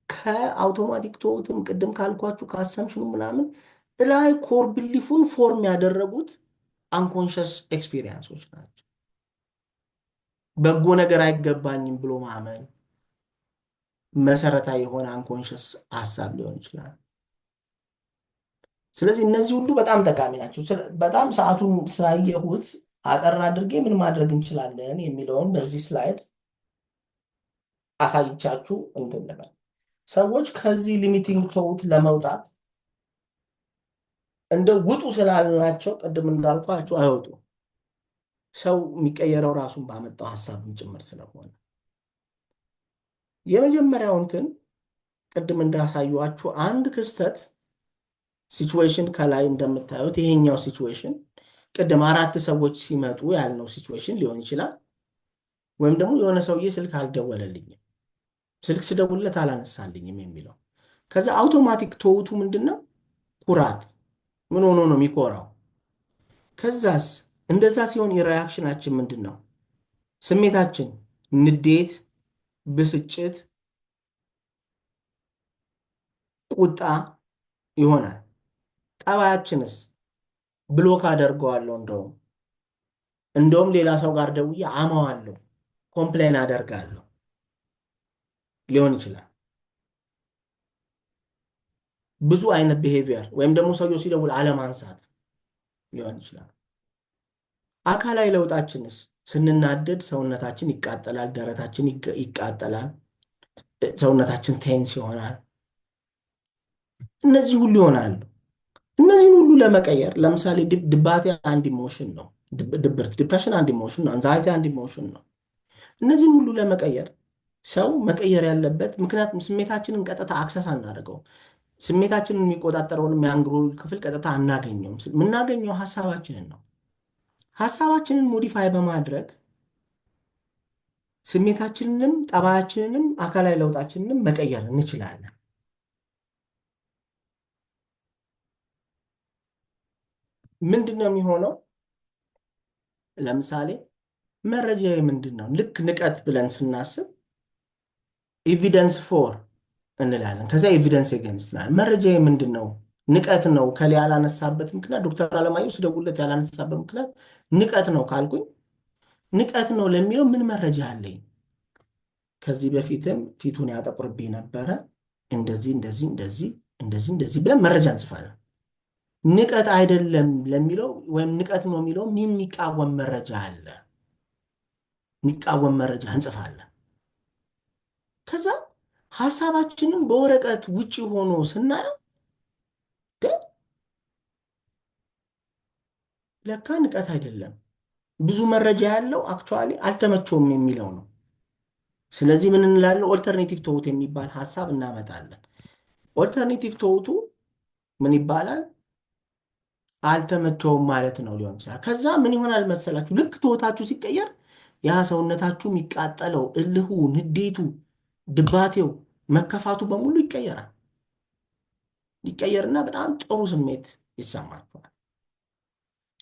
ከአውቶማቲክ ቶትም ቅድም ካልኳችሁ ከአሰምሽኑ ምናምን ላይ ኮር ብሊፉን ፎርም ያደረጉት አንኮንሽስ ኤክስፒሪየንሶች ናቸው። በጎ ነገር አይገባኝም ብሎ ማመን መሰረታዊ የሆነ አንኮንሽስ ሀሳብ ሊሆን ይችላል። ስለዚህ እነዚህ ሁሉ በጣም ጠቃሚ ናቸው። በጣም ሰዓቱን ስላየሁት አጠር አድርጌ ምን ማድረግ እንችላለን የሚለውን በዚህ ስላይድ አሳይቻችሁ እንትን ልበል። ሰዎች ከዚህ ሊሚቲንግ ቶት ለመውጣት እንደ ውጡ ስላልናቸው ቅድም እንዳልኳችሁ አይወጡ። ሰው የሚቀየረው ራሱን ባመጣው ሀሳብም ጭምር ስለሆነ የመጀመሪያው እንትን ቅድም እንዳሳዩአችሁ አንድ ክስተት ሲቹዌሽን ከላይ እንደምታዩት ይሄኛው ሲቹዌሽን ቅድም 4 ሰዎች ሲመጡ ያልነው ሲቹዌሽን ሊሆን ይችላል። ወይም ደግሞ የሆነ ሰውዬ ስልክ አልደወለልኝም፣ ስልክ ስደውልለት አላነሳልኝም የሚለው። ከዛ አውቶማቲክ ቶቱ ምንድነው? ኩራት። ምን ሆኖ ነው የሚኮራው? ከዛስ እንደዛ ሲሆን የሪአክሽናችን ምንድነው? ስሜታችን ንዴት፣ ብስጭት፣ ቁጣ ይሆናል። ጠባያችንስ ብሎክ አደርገዋለሁ፣ እንደውም ሌላ ሰው ጋር ደውዬ አማዋለሁ፣ ኮምፕሌን አደርጋለሁ ሊሆን ይችላል። ብዙ አይነት ቢሄቪየር ወይም ደግሞ ሰውየው ሲደውል አለማንሳት ሊሆን ይችላል። አካላዊ ለውጣችንስ ስንናደድ ሰውነታችን ይቃጠላል፣ ደረታችን ይቃጠላል፣ ሰውነታችን ቴንስ ይሆናል። እነዚህ ሁሉ ይሆናሉ። እነዚህን ሁሉ ለመቀየር ለምሳሌ ድባቴ አንድ ኢሞሽን ነው። ድብርት ዲፕሬሽን አንድ ኢሞሽን ነው። አንዛይቲ አንድ ኢሞሽን ነው። እነዚህን ሁሉ ለመቀየር ሰው መቀየር ያለበት፣ ምክንያቱም ስሜታችንን ቀጥታ አክሰስ አናደርገው። ስሜታችንን የሚቆጣጠረውን የአንጎል ክፍል ቀጥታ አናገኘውም። የምናገኘው ሀሳባችንን ነው። ሀሳባችንን ሞዲፋይ በማድረግ ስሜታችንንም ጠባያችንንም አካላዊ ለውጣችንንም መቀየር እንችላለን። ምንድን ነው የሚሆነው? ለምሳሌ መረጃ ምንድን ነው? ልክ ንቀት ብለን ስናስብ ኤቪደንስ ፎር እንላለን። ከዚያ ኤቪደንስ ኤገንስት እንላለን። መረጃ ምንድን ነው? ንቀት ነው። ከላይ ያላነሳበት ምክንያት ዶክተር አለማየሁ ስደውልለት ያላነሳበት ምክንያት ንቀት ነው ካልኩኝ፣ ንቀት ነው ለሚለው ምን መረጃ አለኝ? ከዚህ በፊትም ፊቱን ያጠቁርብኝ ነበረ፣ እንደዚህ እንደዚህ እንደዚህ እንደዚህ እንደዚህ ብለን መረጃ እንጽፋለን። ንቀት አይደለም ለሚለው ወይም ንቀት ነው የሚለው ምን የሚቃወም መረጃ አለ? የሚቃወም መረጃ እንጽፋለን። ከዛ ሀሳባችንን በወረቀት ውጭ ሆኖ ስናየው ለካ ንቀት አይደለም፣ ብዙ መረጃ ያለው አክቹዋሊ አልተመቸውም የሚለው ነው። ስለዚህ ምን እንላለን? ኦልተርኔቲቭ ቶት የሚባል ሀሳብ እናመጣለን። ኦልተርኔቲቭ ቶቱ ምን ይባላል? አልተመቸውም ማለት ነው ሊሆን ይችላል። ከዛ ምን ይሆናል መሰላችሁ? ልክ ቶታችሁ ሲቀየር ያ ሰውነታችሁ የሚቃጠለው እልሁ፣ ንዴቱ፣ ድባቴው፣ መከፋቱ በሙሉ ይቀየራል። ይቀየርና በጣም ጥሩ ስሜት ይሰማችኋል።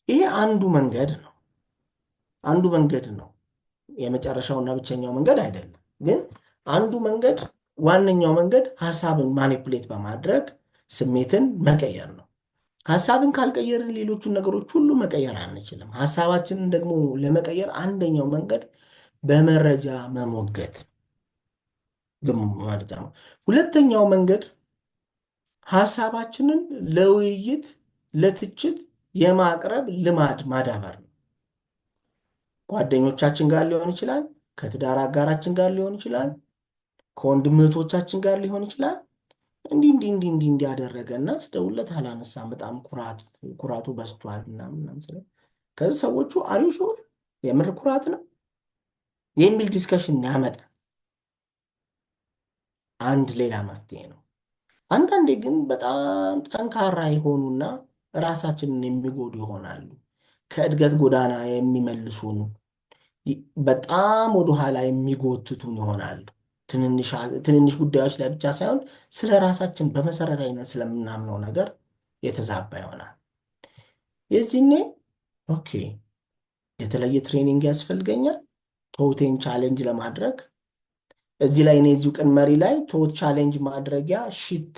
ይሄ አንዱ መንገድ ነው። አንዱ መንገድ ነው። የመጨረሻውና ብቸኛው መንገድ አይደለም፣ ግን አንዱ መንገድ፣ ዋነኛው መንገድ ሀሳብን ማኒፕሌት በማድረግ ስሜትን መቀየር ነው። ሀሳብን ካልቀየርን ሌሎቹን ነገሮች ሁሉ መቀየር አንችልም። ሀሳባችንን ደግሞ ለመቀየር አንደኛው መንገድ በመረጃ መሞገት ማለት ነው። ሁለተኛው መንገድ ሀሳባችንን ለውይይት ለትችት የማቅረብ ልማድ ማዳበር ነው። ጓደኞቻችን ጋር ሊሆን ይችላል፣ ከትዳር አጋራችን ጋር ሊሆን ይችላል፣ ከወንድም እህቶቻችን ጋር ሊሆን ይችላል። እንዲህ ያደረገና ስደውልለት አላነሳም፣ በጣም ኩራቱ በዝቷል ምናምን ስለ ከዚህ ሰዎቹ አሪሹ የምር ኩራት ነው የሚል ዲስከሽን ያመጣል። አንድ ሌላ መፍትሄ ነው። አንዳንዴ ግን በጣም ጠንካራ የሆኑና ራሳችንን የሚጎዱ ይሆናሉ። ከእድገት ጎዳና የሚመልሱን፣ በጣም ወደኋላ የሚጎትቱን ይሆናሉ። ትንንሽ ጉዳዮች ላይ ብቻ ሳይሆን ስለ ራሳችን በመሰረታዊነት ስለምናምነው ነገር የተዛባ ይሆናል። የዚህኔ ኦኬ የተለየ ትሬኒንግ ያስፈልገኛል ቶቴን ቻሌንጅ ለማድረግ። እዚህ ላይ እኔ እዚሁ ቀን መሪ ላይ ቶት ቻሌንጅ ማድረጊያ ሽት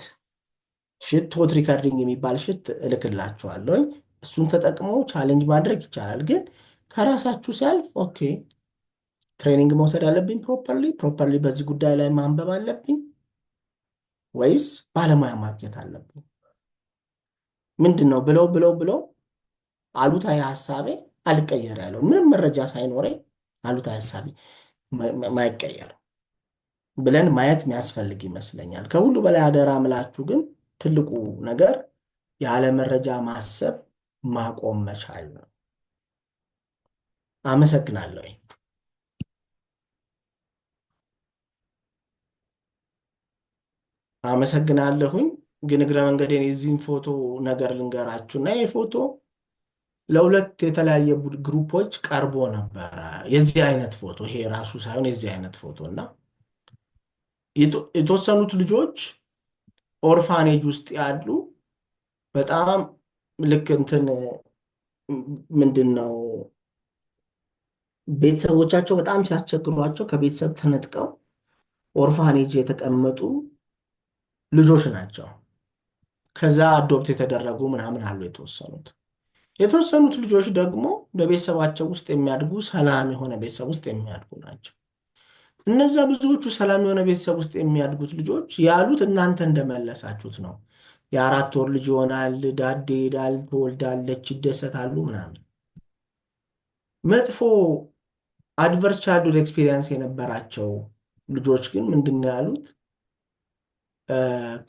ቶት ሪከርዲንግ የሚባል ሽት እልክላችኋለሁ። እሱን ተጠቅሞ ቻሌንጅ ማድረግ ይቻላል። ግን ከራሳችሁ ሲያልፍ ኦኬ ትሬኒንግ መውሰድ አለብኝ ፕሮፐርሊ በዚህ ጉዳይ ላይ ማንበብ አለብኝ ወይስ ባለሙያ ማግኘት አለብኝ? ምንድን ነው ብለው አሉታዊ ሀሳቤ አልቀየር ያለው ምንም መረጃ ሳይኖረኝ አሉታዊ ሀሳቤ ማይቀየር ብለን ማየት የሚያስፈልግ ይመስለኛል። ከሁሉ በላይ አደራ ምላችሁ ግን ትልቁ ነገር ያለ መረጃ ማሰብ ማቆም መቻል ነው። አመሰግናለሁ። አመሰግናለሁኝ። ግን እግረ መንገዴን የዚህን ፎቶ ነገር ልንገራችሁና ይህ ፎቶ ለሁለት የተለያየ ግሩፖች ቀርቦ ነበረ። የዚህ አይነት ፎቶ ይሄ ራሱ ሳይሆን የዚህ አይነት ፎቶ እና የተወሰኑት ልጆች ኦርፋኔጅ ውስጥ ያሉ በጣም ልክ እንትን ምንድን ነው ቤተሰቦቻቸው በጣም ሲያስቸግሯቸው ከቤተሰብ ተነጥቀው ኦርፋኔጅ የተቀመጡ ልጆች ናቸው። ከዛ አዶፕት የተደረጉ ምናምን አሉ የተወሰኑት ልጆች ደግሞ በቤተሰባቸው ውስጥ የሚያድጉ ሰላም የሆነ ቤተሰብ ውስጥ የሚያድጉ ናቸው። እነዛ ብዙዎቹ ሰላም የሆነ ቤተሰብ ውስጥ የሚያድጉት ልጆች ያሉት እናንተ እንደመለሳችሁት ነው። የ4 ወር ልጅ ይሆናል፣ ዳዴ ዳል ትወልዳለች፣ ይደሰታሉ ምናምን። መጥፎ አድቨርስ ቻይልድሁድ ኤክስፒሪየንስ የነበራቸው ልጆች ግን ምንድን ነው ያሉት?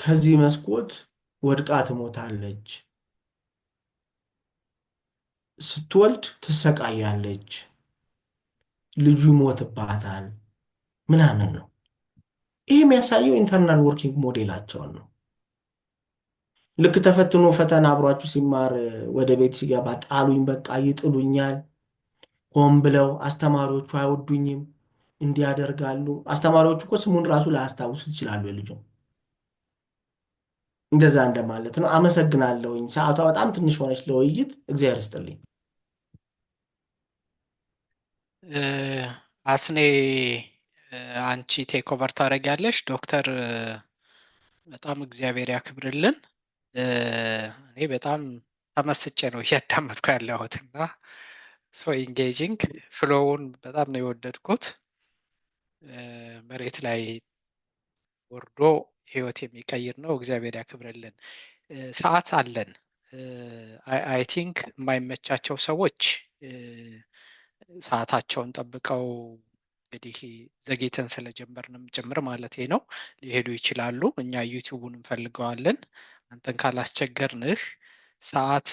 ከዚህ መስኮት ወድቃ ትሞታለች፣ ስትወልድ ትሰቃያለች፣ ልጁ ይሞትባታል ምናምን ነው። ይህ የሚያሳየው ኢንተርናል ወርኪንግ ሞዴላቸውን ነው። ልክ ተፈትኖ ፈተና አብሯችሁ ሲማር ወደ ቤት ሲገባ ጣሉኝ፣ በቃ ይጥሉኛል፣ ሆን ብለው አስተማሪዎቹ አይወዱኝም፣ እንዲያደርጋሉ። አስተማሪዎቹ እኮ ስሙን ራሱ ላያስታውሱ ይችላሉ የልጁ። እንደዛ እንደማለት ነው። አመሰግናለሁኝ። ሰዓቷ በጣም ትንሽ ሆነች ለውይይት። እግዚአብሔር ይስጥልኝ። አስኔ አንቺ ቴክ ኦቨር ታደርጊያለሽ። ዶክተር በጣም እግዚአብሔር ያክብርልን። እኔ በጣም ተመስጬ ነው እያዳመጥኩ ያለሁት እና ሶ ኢንጌጂንግ ፍሎውን በጣም ነው የወደድኩት። መሬት ላይ ወርዶ ህይወት የሚቀይር ነው። እግዚአብሔር ያክብርልን። ሰዓት አለን። አይ ቲንክ የማይመቻቸው ሰዎች ሰዓታቸውን ጠብቀው እንግዲህ ዘግይተን ስለጀመርንም ጭምር ማለት ነው ሊሄዱ ይችላሉ። እኛ ዩቲዩቡን እንፈልገዋለን። አንተን ካላስቸገርንህ ሰዓት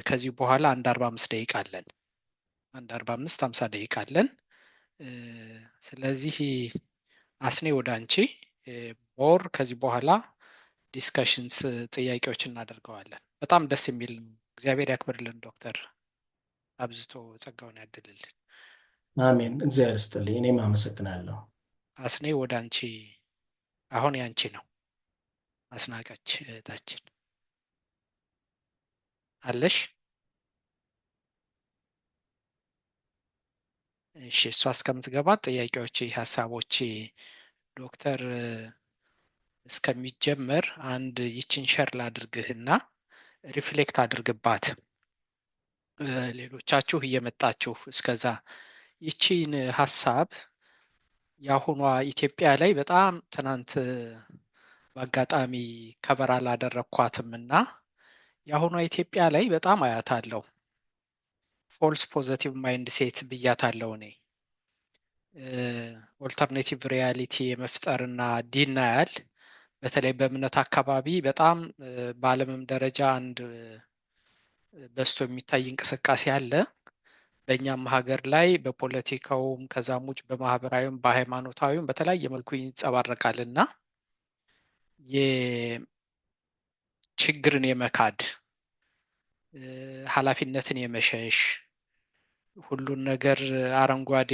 ከዚህ በኋላ 1:45 ደቂቃ አለን። 1:45 50 ደቂቃ አለን። ስለዚህ አስኔ ወደ አንቺ ሞር ከዚህ በኋላ ዲስከሽንስ ጥያቄዎች እናደርገዋለን። በጣም ደስ የሚል ነው። እግዚአብሔር ያክብርልን ዶክተር፣ አብዝቶ ጸጋውን ያድልልን። አሜን። እግዚአብሔር ይስጥልኝ። እኔም አመሰግናለሁ። አስኔ ወደ አንቺ አሁን ያንቺ ነው። አስናቀች እህታችን አለሽ? እሺ፣ እሷ እስከምትገባ ጥያቄዎች፣ ሀሳቦች ዶክተር እስከሚጀመር አንድ ይችን ሸር ላድርግህና ሪፍሌክት አድርግባት። ሌሎቻችሁ እየመጣችሁ እስከዛ ይቺን ሀሳብ የአሁኗ ኢትዮጵያ ላይ በጣም ትናንት በአጋጣሚ ከበራ አላደረኳትም እና የአሁኗ ኢትዮጵያ ላይ በጣም አያታለሁ። ፎልስ ፖዘቲቭ ማይንድ ሴት ብያታለሁ እኔ። ኦልተርኔቲቭ ሪያሊቲ የመፍጠርና ዲናያል በተለይ በእምነት አካባቢ በጣም በዓለምም ደረጃ አንድ በስቶ የሚታይ እንቅስቃሴ አለ። በእኛም ሀገር ላይ በፖለቲካውም ከዛም ውጭ በማህበራዊም በሃይማኖታዊም በተለያየ መልኩ ይንጸባረቃል እና የችግርን የመካድ ኃላፊነትን የመሸሽ ሁሉን ነገር አረንጓዴ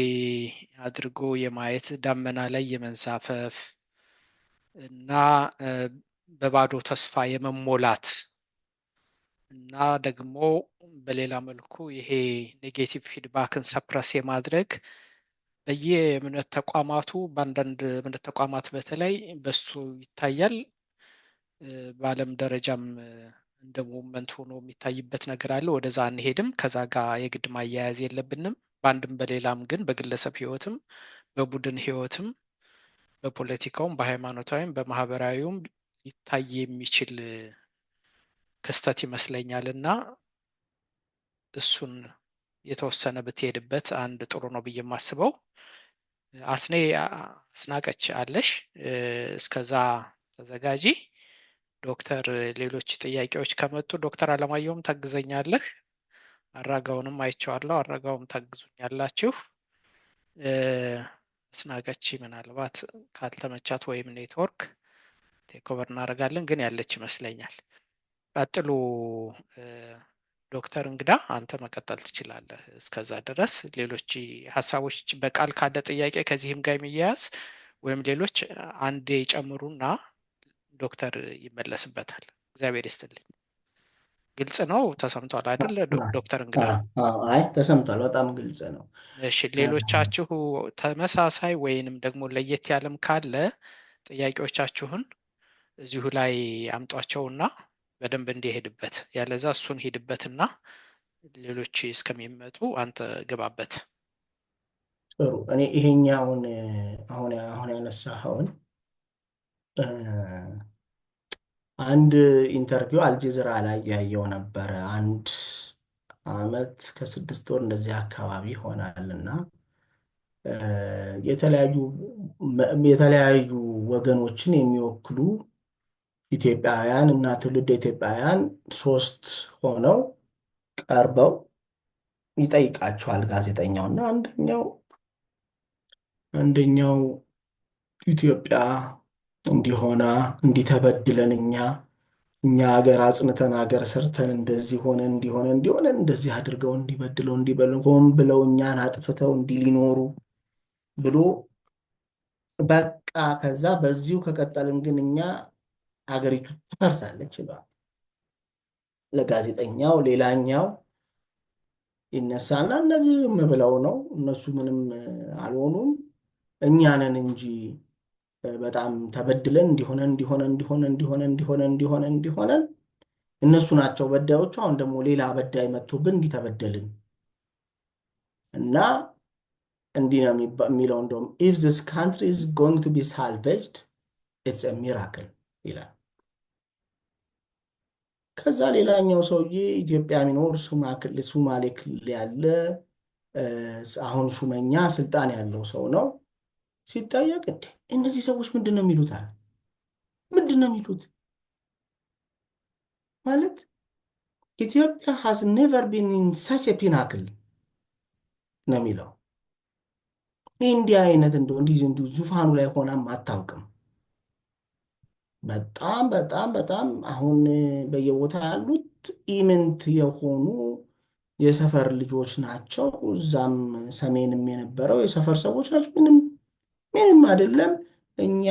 አድርጎ የማየት ዳመና ላይ የመንሳፈፍ እና በባዶ ተስፋ የመሞላት እና ደግሞ በሌላ መልኩ ይሄ ኔጌቲቭ ፊድባክን ሰፕረስ የማድረግ በየእምነት ተቋማቱ በአንዳንድ እምነት ተቋማት በተለይ በሱ ይታያል። በዓለም ደረጃም እንደ ሙቭመንት ሆኖ የሚታይበት ነገር አለ። ወደዛ አንሄድም። ከዛ ጋር የግድ ማያያዝ የለብንም። በአንድም በሌላም ግን በግለሰብ ህይወትም በቡድን ህይወትም በፖለቲካውም በሃይማኖታዊም በማህበራዊውም ሊታይ የሚችል ክስተት ይመስለኛል እና እሱን የተወሰነ ብትሄድበት አንድ ጥሩ ነው ብዬ የማስበው። አስናቀች አለሽ? እስከዛ ተዘጋጂ። ዶክተር ሌሎች ጥያቄዎች ከመጡ ዶክተር አለማየሁም ታግዘኛለህ። አራጋውንም አይቼዋለሁ። አራጋውም ታግዙኛላችሁ። አስናቀች ምናልባት ካልተመቻት ወይም ኔትወርክ ቴክኦቨር እናደርጋለን፣ ግን ያለች ይመስለኛል። ቀጥሉ ዶክተር እንግዳ፣ አንተ መቀጠል ትችላለህ። እስከዛ ድረስ ሌሎች ሀሳቦች በቃል ካለ ጥያቄ ከዚህም ጋር የሚያያዝ ወይም ሌሎች አንዴ ጨምሩና ዶክተር ይመለስበታል። እግዚአብሔር ይስጥልኝ። ግልጽ ነው? ተሰምቷል አይደል ዶክተር እንግዳ? አይ ተሰምቷል። በጣም ግልጽ ነው። እሺ፣ ሌሎቻችሁ ተመሳሳይ ወይንም ደግሞ ለየት ያለም ካለ ጥያቄዎቻችሁን እዚሁ ላይ አምጧቸውና በደንብ እንዲሄድበት፣ ያለዛ እሱን ሂድበትና ሌሎች እስከሚመጡ አንተ ግባበት። ጥሩ። እኔ ይሄኛውን አሁን ያነሳኸውን አንድ ኢንተርቪው አልጀዚራ ላይ ያየው ነበረ። አንድ ዓመት ከ6 ወር እንደዚህ አካባቢ ይሆናልና የተለያዩ ወገኖችን የሚወክሉ ኢትዮጵያውያን እና ትውልድ ኢትዮጵያውያን 3 ሆነው ቀርበው ይጠይቃቸዋል ጋዜጠኛው። እና አንደኛው ኢትዮጵያ እንዲሆና እንዲተበድለን እኛ ሀገር አጽንተን ሀገር ሰርተን እንደዚህ ሆነ እንዲሆነ እንደዚህ አድርገው እንዲበድለው እንዲበሉ ሆን ብለው እኛን አጥፍተው እንዲህ ሊኖሩ ብሎ በቃ ከዛ በዚሁ ከቀጠልን ግን እኛ ሀገሪቱ ትፈርሳለች ይለዋል ለጋዜጠኛው። ሌላኛው ይነሳና እነዚህ ዝም ብለው ነው እነሱ ምንም አልሆኑም እኛ ነን እንጂ በጣም ተበድለን እንዲሆነ እነሱ ናቸው በዳዮቹ። አሁን ደግሞ ሌላ በዳይ መጥቶብን እንዲተበደልን እና እንዲህ ነው የሚለው። እንደውም if this country is going to be salvaged it's a miracle ይላል። ከዛ ሌላኛው ሰውዬ ኢትዮጵያ የሚኖር ሱማሌ ክልል ያለ አሁን ሹመኛ ስልጣን ያለው ሰው ነው። ሲጠየቅ እነዚህ ሰዎች ምንድን ነው የሚሉታል? ምንድን ነው የሚሉት ማለት ኢትዮጵያ has never been in such a pinnacle ነው የሚለው። እንዲህ አይነት እንዲሁ ዙፋኑ ላይ ሆናም አታውቅም። በጣም በጣም በጣም አሁን በየቦታ ያሉት ኢምንት የሆኑ የሰፈር ልጆች ናቸው። እዛም ሰሜንም የነበረው የሰፈር ሰዎች ናቸው። ምንም አይደለም። እኛ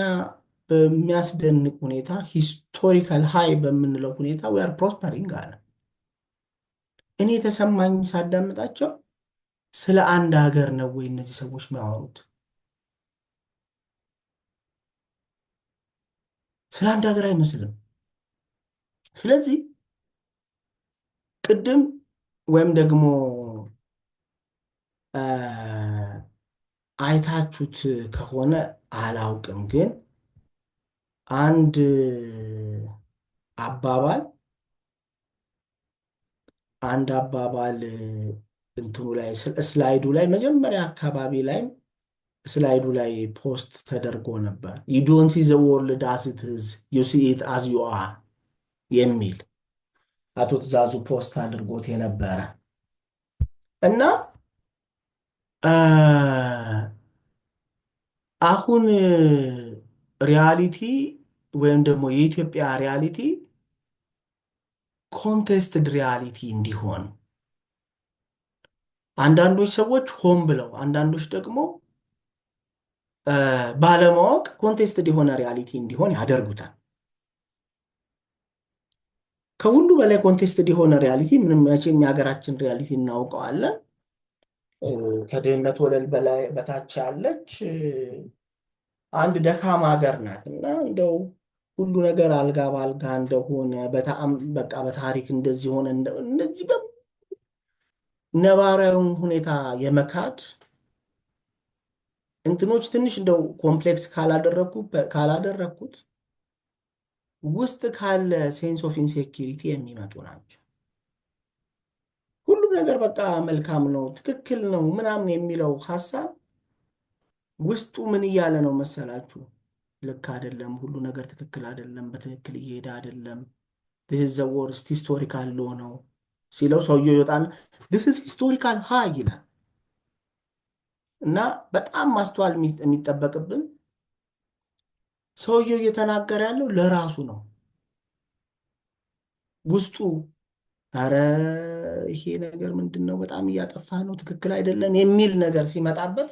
በሚያስደንቅ ሁኔታ ሂስቶሪካል ሃይ በምንለው ሁኔታ we are prospering አለ። እኔ የተሰማኝ ሳዳምጣቸው ስለ አንድ ሀገር ነው ወይ እነዚህ ሰዎች የሚያወሩት? ስለ አንድ ሀገር አይመስልም። ስለዚህ ቅድም ወይም ደግሞ አይታችሁት ከሆነ አላውቅም፣ ግን አንድ አባባል እንትኑ ላይ ስላይዱ ላይ መጀመሪያ አካባቢ ላይ ስላይዱ ላይ ፖስት ተደርጎ ነበር። you don't see the world as it is you see it as you are የሚል አቶ ትእዛዙ ፖስት አድርጎት የነበረ እና አሁን ሪያሊቲ ወይም ደግሞ የኢትዮጵያ ሪያሊቲ ኮንቴስትድ ሪያሊቲ እንዲሆን አንዳንዶች ሰዎች ሆን ብለው አንዳንዶች ደግሞ ባለማወቅ ኮንቴስትድ የሆነ ሪያሊቲ እንዲሆን ያደርጉታል። ከሁሉ በላይ ኮንቴስትድ የሆነ ሪያሊቲ ምንም መቼም የሀገራችን ሪያሊቲ እናውቀዋለን። ከድህነት ወለል በላይ በታች ያለች አንድ ደካማ ሀገር ናት እና እንደው ሁሉ ነገር አልጋ ባልጋ እንደሆነ በቃ በታሪክ እንደዚህ ሆነ እንደዚህ ነባራዊውን ሁኔታ የመካድ እንትኖች ትንሽ እንደው ኮምፕሌክስ ካላደረኩት ውስጥ ካለ ሴንስ ኦፍ ኢንሴኪሪቲ የሚመጡ ናቸው። ሁሉም ነገር በቃ መልካም ነው፣ ትክክል ነው ምናምን የሚለው ሀሳብ ውስጡ ምን እያለ ነው መሰላችሁ? ልክ አይደለም፣ ሁሉ ነገር ትክክል አይደለም፣ በትክክል እየሄደ አይደለም፣ this is the worst historical law ነው ሲለው ሰውየው ይወጣል this is historical high ይላል። እና በጣም ማስተዋል የሚጠበቅብን ሰውየው እየተናገረ ያለው ለራሱ ነው። ውስጡ አረ ይሄ ነገር ምንድነው በጣም እያጠፋ ነው፣ ትክክል አይደለም የሚል ነገር ሲመጣበት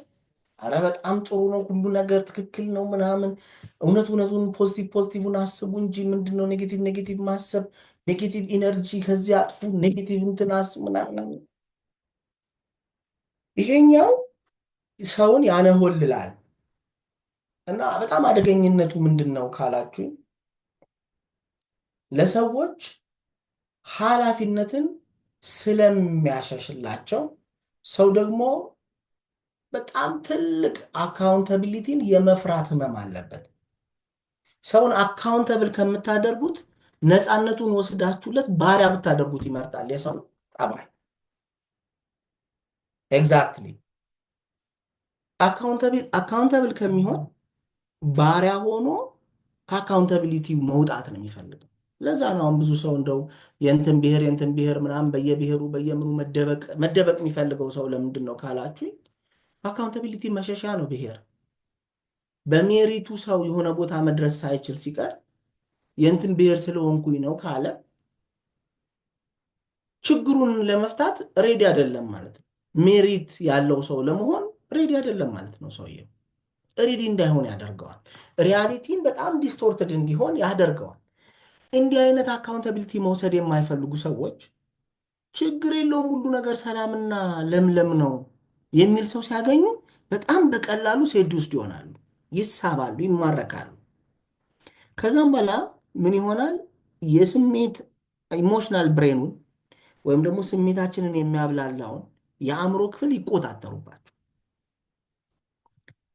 አረ በጣም ጥሩ ነው፣ ሁሉ ነገር ትክክል ነው ምናምን፣ እውነቱን ፖዚቲቭን አስቡ እንጂ ምንድነው ኔጌቲቭ ማሰብ፣ ኔጌቲቭ ኢነርጂ ከዚህ አጥፉ፣ ኔጌቲቭ እንትን አስቡ ምናምን። ይሄኛው ሰውን ያነሆልላል። እና በጣም አደገኝነቱ ምንድነው ካላችሁ ለሰዎች ኃላፊነትን ስለሚያሸሽላቸው ሰው ደግሞ በጣም ትልቅ አካውንታቢሊቲን የመፍራት ህመም አለበት። ሰውን አካውንታብል ከምታደርጉት ነፃነቱን ወስዳችሁለት ባሪያ ብታደርጉት ይመርጣል የሰው ጠባይ። ኤግዛክትሊ አካውንተብል ከሚሆን ባሪያ ሆኖ ከአካውንታቢሊቲ መውጣት ነው የሚፈልገው። ለዛ ነው አሁን ብዙ ሰው እንደው የእንትን ብሔር ምናምን በየብሔሩ በየምኑ መደበቅ የሚፈልገው ሰው ለምንድን ነው ካላችሁኝ፣ አካውንታቢሊቲ መሸሻ ነው ብሔር። በሜሪቱ ሰው የሆነ ቦታ መድረስ ሳይችል ሲቀር የእንትን ብሔር ስለሆንኩኝ ነው ካለ ችግሩን ለመፍታት ሬዲ አይደለም ማለት ነው። ሜሪት ያለው ሰው ለመሆን ሬዲ አይደለም ማለት ነው። ሰውየው ሬዲ እንዳይሆን ያደርገዋል። ሪያሊቲን በጣም ዲስቶርትድ እንዲሆን ያደርገዋል። እንዲህ አይነት አካውንታቢሊቲ መውሰድ የማይፈልጉ ሰዎች ችግር የለውም ሁሉ ነገር ሰላምና ለምለም ነው የሚል ሰው ሲያገኙ በጣም በቀላሉ ሴዱስድ ይሆናሉ፣ ይሳባሉ፣ ይማረካሉ። ከዛም በኋላ ምን ይሆናል? የስሜት ኢሞሽናል ብሬኑን ወይም ደግሞ ስሜታችንን የሚያብላላውን የአእምሮ ክፍል ይቆጣጠሩባቸው።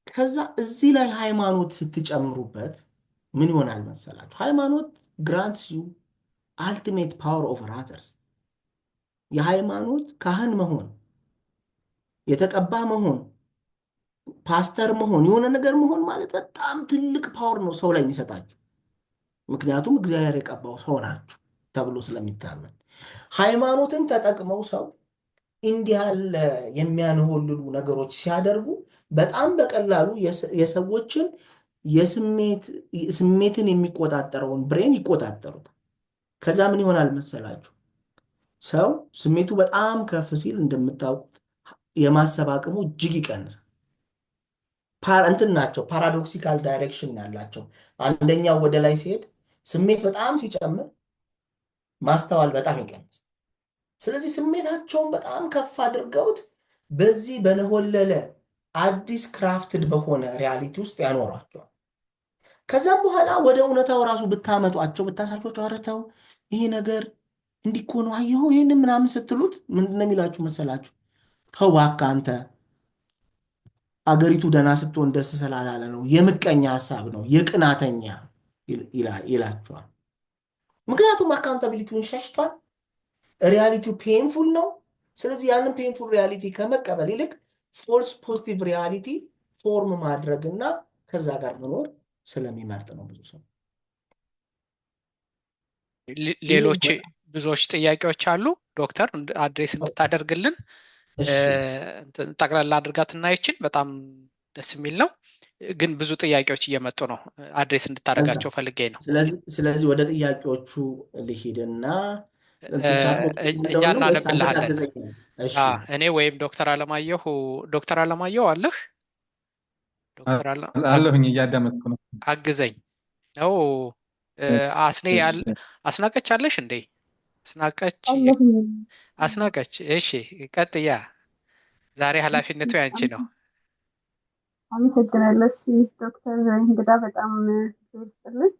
ከዛ እዚህ ላይ ሃይማኖት ስትጨምሩበት ምን ይሆናል መሰላችሁ? ሃይማኖት ግራንትስ ዩ አልቲሜት ፓወር ኦቨር አዘርስ። የሃይማኖት ካህን መሆን፣ የተቀባ መሆን፣ ፓስተር መሆን፣ የሆነ ነገር መሆን ማለት በጣም ትልቅ ፓወር ነው ሰው ላይ የሚሰጣችሁ። ምክንያቱም እግዚአብሔር የቀባው ሰው ናችሁ ተብሎ ስለሚታመን። ሃይማኖትን ተጠቅመው ሰው እንዲህ ያለ የሚያንሆልሉ ነገሮች ሲያደርጉ በጣም በቀላሉ የሰዎችን ስሜትን የሚቆጣጠረውን ብሬን ይቆጣጠሩታል። ከዛ ምን ይሆናል መሰላችሁ? ሰው ስሜቱ በጣም ከፍ ሲል እንደምታውቁት የማሰብ አቅሙ እጅግ ይቀንሳል። እንትን ናቸው፣ ፓራዶክሲካል ዳይሬክሽን ያላቸው። አንደኛው ወደ ላይ ሲሄድ ስሜት በጣም ሲጨምር ማስተዋል በጣም ይቀንስ። ስለዚህ ስሜታቸውን በጣም ከፍ አድርገውት በዚህ በነሆለለ አዲስ ክራፍትድ በሆነ ሪያሊቲ ውስጥ ያኖሯቸዋል። ከዛም በኋላ ወደ እውነታው ራሱ ብታመጧቸው ብታሳቿቸው፣ አረተው ይሄ ነገር እንዲህ እኮ ነው አየኸው ይህን ምናምን ስትሉት ምንድን ነው የሚላችሁ መሰላችሁ? ተው እባክህ አንተ አገሪቱ ደህና ስትሆን ደስ ስላላለ ነው፣ የምቀኛ ሀሳብ ነው፣ የቅናተኛ ይላችኋል። ምክንያቱም አካውንታቢሊቲውን ሸሽቷል። ሪያሊቲው ፔንፉል ነው። ስለዚህ ያንን ፔንፉል ሪያሊቲ ከመቀበል ይልቅ ፎልስ ፖዚቲቭ ሪያሊቲ ፎርም ማድረግ እና ከዛ ጋር መኖር ስለሚመርጥ ነው ብዙ ሰው። ሌሎች ብዙዎች ጥያቄዎች አሉ ዶክተር አድሬስ እንድታደርግልን ጠቅላላ አድርጋትና ይችን በጣም ደስ የሚል ነው። ግን ብዙ ጥያቄዎች እየመጡ ነው፣ አድሬስ እንድታደርጋቸው ፈልጌ ነው። ስለዚህ ወደ ጥያቄዎቹ ልሂድና እኛ እናነብልሃለን። እኔ ወይም ዶክተር አለማየሁ አለህ? ዶክተር አለሁኝ፣ እያዳመጥኩ ነው። አግዘኝ ነው። አስናቀች አለሽ እንዴ? አስናቀች። እሺ ቀጥያ። ዛሬ ኃላፊነቱ ያንቺ ነው። አመሰግናለሁ። እሺ ዶክተር እንግዳ በጣም ይስጥልኝ።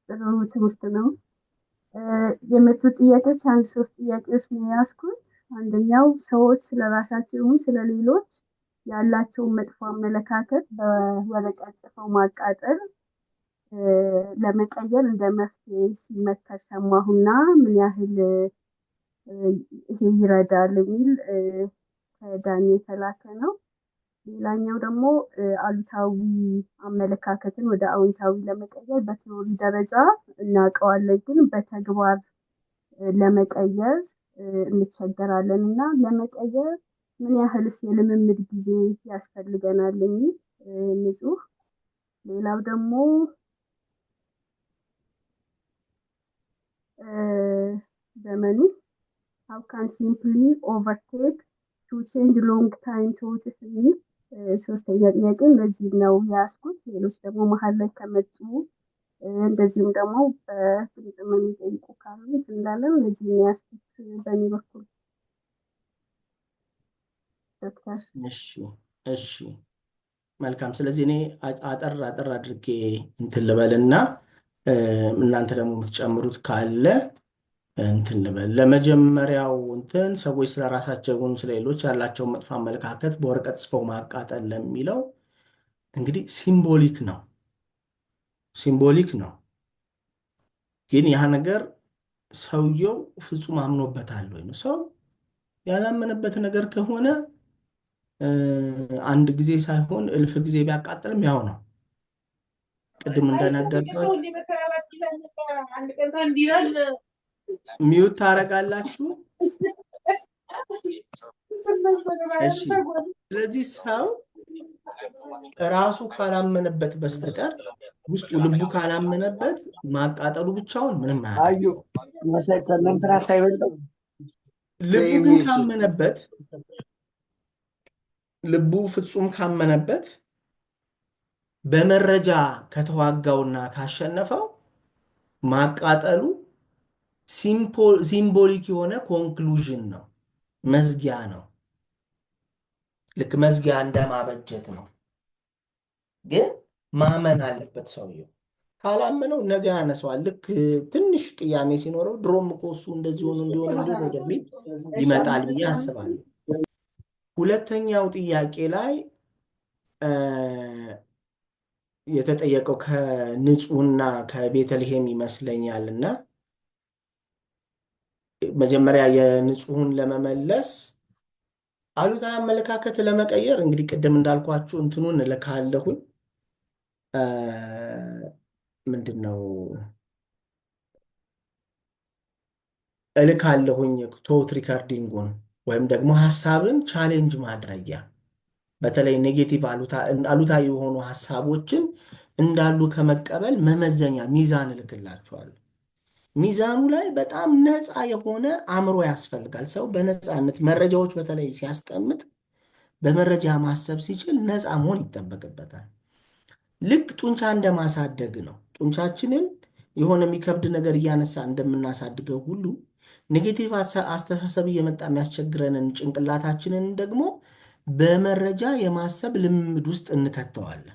ጥሩ ትምህርት ነው። የመጡ ጥያቄዎች አንድ 3 ጥያቄዎች ነው ያስኩት። አንደኛው ሰዎች ስለራሳቸው ይሁን ስለሌሎች ያላቸውን መጥፎ አመለካከት በወረቀት ጽፈው ማቃጠል ለመቀየር እንደ መፍትሄ ሲመከር ሰማሁና ምን ያህል ይሄ ይረዳል የሚል ከዳኒ የተላከ ነው። ሌላኛው ደግሞ አሉታዊ አመለካከትን ወደ አዎንታዊ ለመቀየር በቲዎሪ ደረጃ እናውቀዋለን፣ ግን በተግባር ለመቀየር እንቸገራለን እና ለመቀየር ምን ያህልስ የልምምድ ጊዜ ያስፈልገናል የሚል ንጹህ። ሌላው ደግሞ ዘመኑ how can simply overtake to change long time thoughts የሚል ሶስተኛ ጥያቄ እንደዚህ ነው ያስኩት። ሌሎች ደግሞ መሀል ላይ ከመጡ እንደዚሁም ደግሞ በድምጽ የሚጠይቁ ካሉ እንዳለን እነዚህ ያስኩት በእኔ በኩል ዶክተር። እሺ መልካም። ስለዚህ እኔ አጠር አድርጌ እንትን ልበልና እናንተ ደግሞ የምትጨምሩት ካለ እንትን ልበል። ለመጀመሪያው እንትን ሰዎች ስለራሳቸው ይሁን ስለሌሎች ያላቸውን መጥፎ አመለካከት በወረቀት ጽፈው ማቃጠል ለሚለው እንግዲህ ሲምቦሊክ ነው። ግን ያ ነገር ሰውየው ፍጹም አምኖበታል ወይ ነው? ሰው ያላመነበት ነገር ከሆነ አንድ ጊዜ ሳይሆን እልፍ ጊዜ ቢያቃጥልም ያው ነው። ቅድም እንደነገርኳችሁ ሚዩት ታረጋላችሁ። እሺ። ስለዚህ ሰው ራሱ ካላመነበት በስተቀር ውስጡ ልቡ ካላመነበት ማቃጠሉ ብቻውን ምንም አያደርግም። ልቡ ግን ካመነበት፣ ልቡ ፍጹም ካመነበት በመረጃ ከተዋጋውና ካሸነፈው ማቃጠሉ ሲምቦሊክ የሆነ ኮንክሉዥን ነው፣ መዝጊያ ነው። ልክ መዝጊያ እንደማበጀት ነው። ግን ማመን አለበት ሰውየው። ካላመነው ነገ ያነሰዋል። ልክ ትንሽ ቅያሜ ሲኖረው ድሮም እኮ እሱ እንደዚህ ሆኖ እንዲሆን ወደሚል ይመጣል ብዬ አስባለሁ። ሁለተኛው ጥያቄ ላይ የተጠየቀው ከንጹሕና ከቤተልሔም ይመስለኛል እና መጀመሪያ የንጹሕን ለመመለስ አሉታዊ አመለካከት ለመቀየር እንግዲህ ቅድም እንዳልኳችሁ እንትኑን እልካለሁኝ። ምንድን ነው እልካለሁኝ ቶት ሪካርዲንጉን ወይም ደግሞ ሀሳብን ቻሌንጅ ማድረጊያ በተለይ ኔጌቲቭ አሉታዊ የሆኑ ሀሳቦችን እንዳሉ ከመቀበል መመዘኛ ሚዛን እልክላችኋለሁ። ሚዛኑ ላይ በጣም ነፃ የሆነ አእምሮ ያስፈልጋል። ሰው በነፃነት መረጃዎች በተለይ ሲያስቀምጥ በመረጃ ማሰብ ሲችል ነፃ መሆን ይጠበቅበታል። ልክ ጡንቻ እንደማሳደግ ነው። ጡንቻችንን የሆነ የሚከብድ ነገር እያነሳ እንደምናሳድገው ሁሉ ኔጌቲቭ አስተሳሰብ እየመጣ የሚያስቸግረንን ጭንቅላታችንን ደግሞ በመረጃ የማሰብ ልምምድ ውስጥ እንከተዋለን።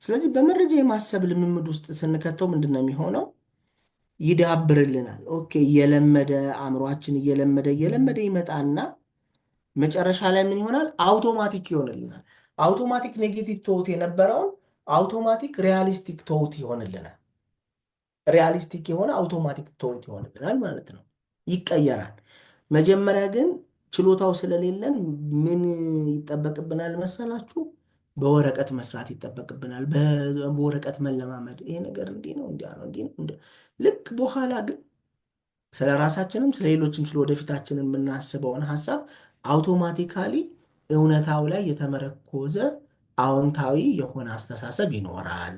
ስለዚህ በመረጃ የማሰብ ልምምድ ውስጥ ስንከተው ምንድን ነው የሚሆነው? ይዳብርልናል። ኦኬ፣ እየለመደ አእምሯችን እየለመደ ይመጣና መጨረሻ ላይ ምን ይሆናል? አውቶማቲክ ይሆንልናል። አውቶማቲክ ኔጌቲቭ ቶት የነበረውን አውቶማቲክ ሪያሊስቲክ ቶት ይሆንልናል። ሪያሊስቲክ የሆነ አውቶማቲክ ቶት ይሆንልናል ማለት ነው። ይቀየራል። መጀመሪያ ግን ችሎታው ስለሌለን ምን ይጠበቅብናል መሰላችሁ? በወረቀት መስራት ይጠበቅብናል። በወረቀት መለማመድ። ይሄ ነገር እንዲህ ነው፣ እንዲያ ነው፣ እንዲህ ነው። ልክ በኋላ ግን ስለ ራሳችንም ስለ ሌሎችም ስለ ወደፊታችን የምናስበውን ሀሳብ አውቶማቲካሊ እውነታው ላይ የተመረኮዘ አዎንታዊ የሆነ አስተሳሰብ ይኖራል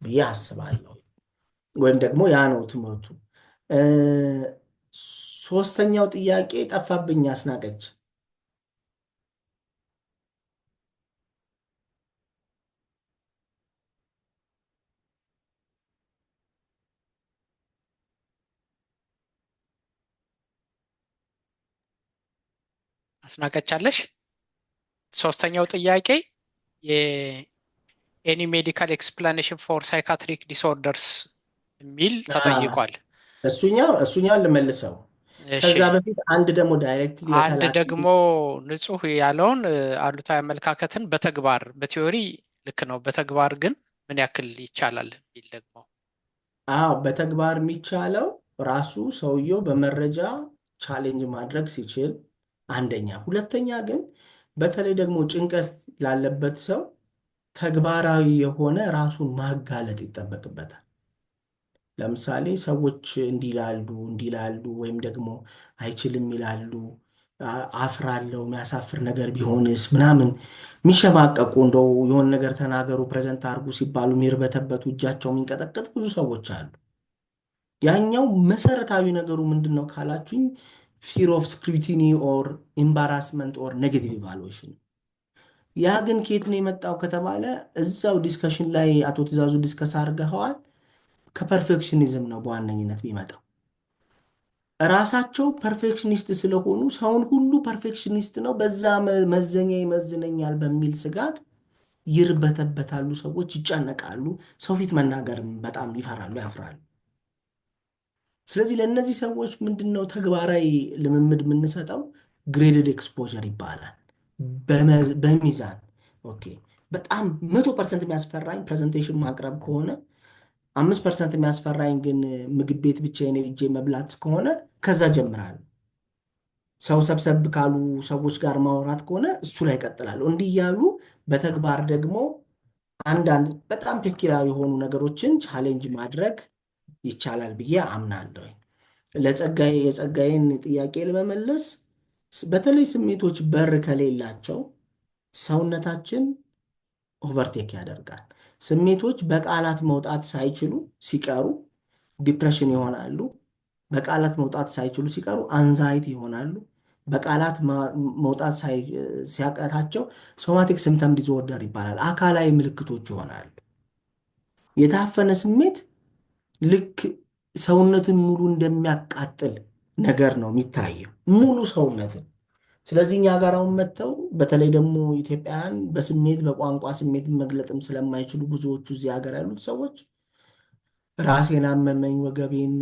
ብዬ አስባለሁ። ወይም ደግሞ ያ ነው ትምህርቱ። ሶስተኛው ጥያቄ ጠፋብኝ። አስናቀች አስናቀቻለሽ። ሶስተኛው ጥያቄ የኤኒ ሜዲካል ኤክስፕላኔሽን ፎር ሳይካትሪክ ዲስኦርደርስ የሚል ተጠይቋል። እሱኛውን ልመልሰው። ከዛ በፊት አንድ ደግሞ ዳይሬክትሊ አንድ ደግሞ ንጹህ ያለውን አሉታዊ አመለካከትን በተግባር በቲዮሪ ልክ ነው፣ በተግባር ግን ምን ያክል ይቻላል የሚል ደግሞ። በተግባር የሚቻለው ራሱ ሰውየው በመረጃ ቻሌንጅ ማድረግ ሲችል አንደኛ። ሁለተኛ ግን በተለይ ደግሞ ጭንቀት ላለበት ሰው ተግባራዊ የሆነ ራሱን ማጋለጥ ይጠበቅበታል። ለምሳሌ ሰዎች እንዲላሉ ወይም ደግሞ አይችልም ይላሉ፣ አፍራለሁ፣ የሚያሳፍር ነገር ቢሆንስ ምናምን የሚሸማቀቁ እንደው የሆነ ነገር ተናገሩ ፕሬዘንት አድርጉ ሲባሉ የሚርበተበቱ እጃቸው የሚንቀጠቀጥ ብዙ ሰዎች አሉ። ያኛው መሰረታዊ ነገሩ ምንድን ነው ካላችሁኝ ፊር ኦፍ ስክሩቲኒ ኦር ኤምባራስመንት ኦር ኔጌቲቭ ኢቫሉዌሽን። ያ ግን ከየት ነው የመጣው ከተባለ እዛው ዲስከሽን ላይ አቶ ትእዛዙ ዲስከስ አድርገዋል። ከፐርፌክሽኒዝም ነው በዋነኝነት የሚመጣው። ራሳቸው ፐርፌክሽኒስት ስለሆኑ ሰውን ሁሉ ፐርፌክሽኒስት ነው በዛ መዘኛ ይመዝነኛል በሚል ስጋት ይርበተበታሉ። ሰዎች ይጨነቃሉ። ሰው ፊት መናገርም በጣም ይፈራሉ፣ ያፍራሉ። ስለዚህ ለእነዚህ ሰዎች ምንድነው ተግባራዊ ልምምድ የምንሰጠው? ግሬድድ ኤክስፖዠር ይባላል። በሚዛን ኦኬ፣ በጣም 100% የሚያስፈራኝ ፕሬዘንቴሽን ማቅረብ ከሆነ 5% የሚያስፈራኝ ግን ምግብ ቤት ብቻዬን ሄጄ መብላት ከሆነ ከዛ ጀምራለሁ። ሰው ሰብሰብ ካሉ ሰዎች ጋር ማውራት ከሆነ እሱ ላይ እቀጥላለሁ። እንዲህ እያሉ በተግባር ደግሞ አንዳንድ በጣም ፔኪላር የሆኑ ነገሮችን ቻሌንጅ ማድረግ ይቻላል ብዬ አምናለሁ። የጸጋዬን ጥያቄ ለመመለስ በተለይ ስሜቶች በር ከሌላቸው ሰውነታችን ኦቨርቴክ ያደርጋል። ስሜቶች በቃላት መውጣት ሳይችሉ ሲቀሩ ዲፕሬሽን ይሆናሉ። በቃላት መውጣት ሳይችሉ ሲቀሩ አንዛይቲ ይሆናሉ። በቃላት መውጣት ሲያቀታቸው ሶማቲክ ሲምፕተም ዲስኦርደር ይባላል። አካላዊ ምልክቶች ይሆናሉ። የታፈነ ስሜት ልክ ሰውነትን ሙሉ እንደሚያቃጥል ነገር ነው የሚታየው፣ ሙሉ ሰውነትን። ስለዚህ እኛ ጋር አሁን መጥተው በተለይ ደግሞ ኢትዮጵያውያን በስሜት በቋንቋ ስሜትን መግለጥም ስለማይችሉ ብዙዎቹ እዚህ ሀገር ያሉት ሰዎች ራሴን አመመኝ፣ ወገቤን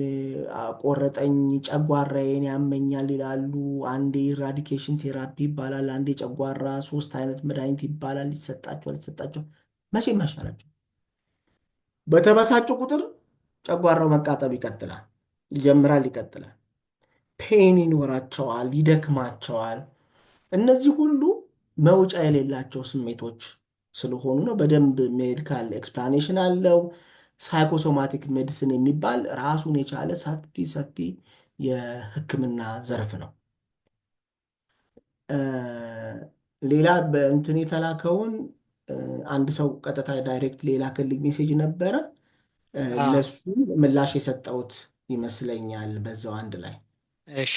ቆረጠኝ፣ ጨጓራዬን ያመኛል ይላሉ። አንዴ ኢራዲኬሽን ቴራፒ ይባላል፣ አንዴ ጨጓራ፣ 3 አይነት መድኃኒት ይባላል። ሊሰጣቸው መቼም አይሻላቸው። በተበሳጩ ቁጥር ጨጓራው መቃጠሉ ይቀጥላል፣ ይቀጥላል። ፔን ይኖራቸዋል፣ ይደክማቸዋል። እነዚህ ሁሉ መውጫ የሌላቸው ስሜቶች ስለሆኑ ነው። በደንብ ሜዲካል ኤክስፕላኔሽን አለው። ሳይኮሶማቲክ ሜዲሲን የሚባል ራሱን የቻለ ሰፊ የሕክምና ዘርፍ ነው። ሌላ በእንትን የተላከውን አንድ ሰው ቀጥታ ዳይሬክት ሌላ ክልል ሜሴጅ ነበረ። ለሱ ምላሽ የሰጠሁት ይመስለኛል በዛው አንድ ላይ። እሺ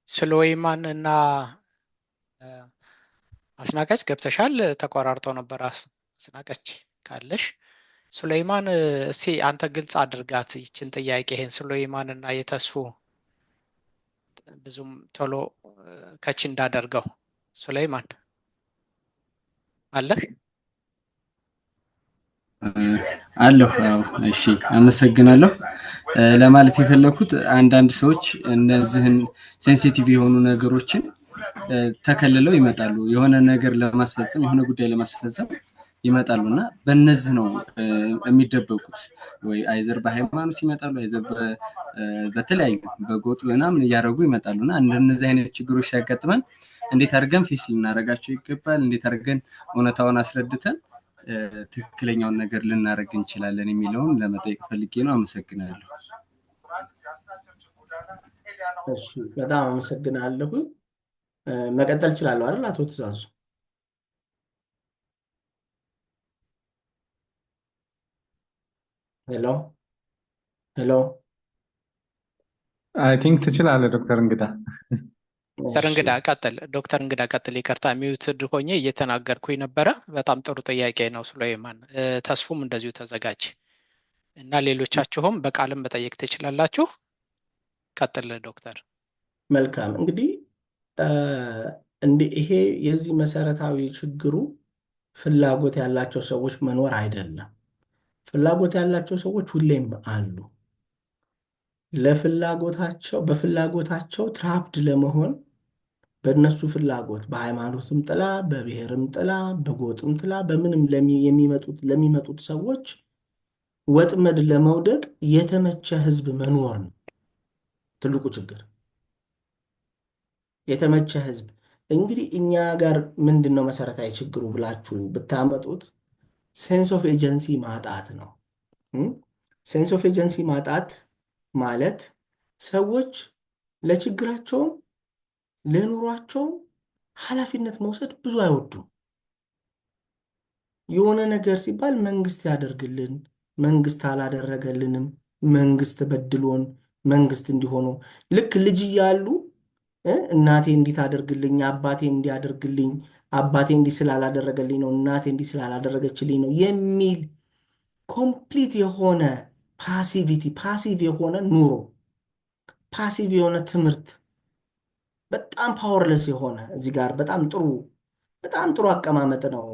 ስሎይማን እና አስናቀች ገብተሻል? ተቆራርጦ ነበር። አስናቀች ካለሽ ሱሌይማን እስኪ አንተ ግልጽ አድርጋት ይችን ጥያቄ። ይሄን ሱሌይማን እና የተስፉ ብዙም ቶሎ ከች እንዳደርገው። ሱሌይማን አለህ? አለሁ። እሺ አመሰግናለሁ። ለማለት የፈለኩት አንዳንድ ሰዎች እነዚህን ሴንሲቲቭ የሆኑ ነገሮችን ተከልለው ይመጣሉ። የሆነ ነገር ለማስፈጸም የሆነ ጉዳይ ለማስፈጸም ይመጣሉና በእነዚህ ነው የሚደበቁት። ወይ አይዘር በሃይማኖት ይመጣሉ፣ አይዘር በተለያዩ በጎጥ ምናምን እያደረጉ ይመጣሉና እንደነዚህ አይነት ችግሮች ሲያጋጥመን እንዴት አድርገን ፌስ ልናደርጋቸው ይገባል? እንዴት አድርገን እውነታውን አስረድተን ትክክለኛውን ነገር ልናደርግ እንችላለን የሚለውን ለመጠየቅ ፈልጌ ነው። አመሰግናለሁ። በጣም አመሰግናለሁ። መቀጠል እችላለሁ አይደል አቶ ትእዛዙ? ሄሎ አይ ቲንክ ትችላለህ ዶክተር እንግዳ። ዶክተር እንግዳ ቀጥል። ይቅርታ ሚውትድ ሆኜ እየተናገርኩኝ ነበረ። በጣም ጥሩ ጥያቄ ነው ሱሌይማን። ተስፉም እንደዚሁ ተዘጋጅ እና ሌሎቻችሁም በቃልም መጠየቅ ትችላላችሁ። ቀጥል ዶክተር። መልካም። እንግዲህ ይሄ የዚህ መሰረታዊ ችግሩ ፍላጎት ያላቸው ሰዎች መኖር አይደለም። ፍላጎት ያላቸው ሰዎች ሁሌም አሉ። በፍላጎታቸው ትራፕድ ለመሆን በእነሱ ፍላጎት በሃይማኖትም ጥላ፣ በብሔርም ጥላ፣ በጎጥም ጥላ፣ በምንም ለሚመጡት ሰዎች ወጥመድ ለመውደቅ የተመቸ ህዝብ መኖር ነው ትልቁ ችግር። የተመቸ ህዝብ እንግዲህ እኛ ጋር ምንድን ነው መሰረታዊ ችግሩ ብላችሁ ብታመጡት ሴንስ ኦፍ ኤጀንሲ ማጣት ነው። ሴንስ ኦፍ ኤጀንሲ ማጣት ማለት ሰዎች ለችግራቸውም ለኑሯቸውም ኃላፊነት መውሰድ ብዙ አይወዱም። የሆነ ነገር ሲባል መንግስት ያደርግልን፣ መንግስት አላደረገልንም፣ መንግስት በድሎን፣ መንግስት እንዲሆኑ ልክ ልጅ እያሉ እናቴ እንዲህ ታደርግልኝ፣ አባቴ እንዲያደርግልኝ፣ አባቴ እንዲህ ስላላደረገልኝ ነው፣ እናቴ እንዲህ ስላላደረገችልኝ ነው የሚል ኮምፕሊት የሆነ ፓሲቭ የሆነ ኑሮ፣ ፓሲቭ የሆነ ትምህርት፣ በጣም ፓወርለስ የሆነ እዚህ ጋር በጣም ጥሩ አቀማመጥ ነው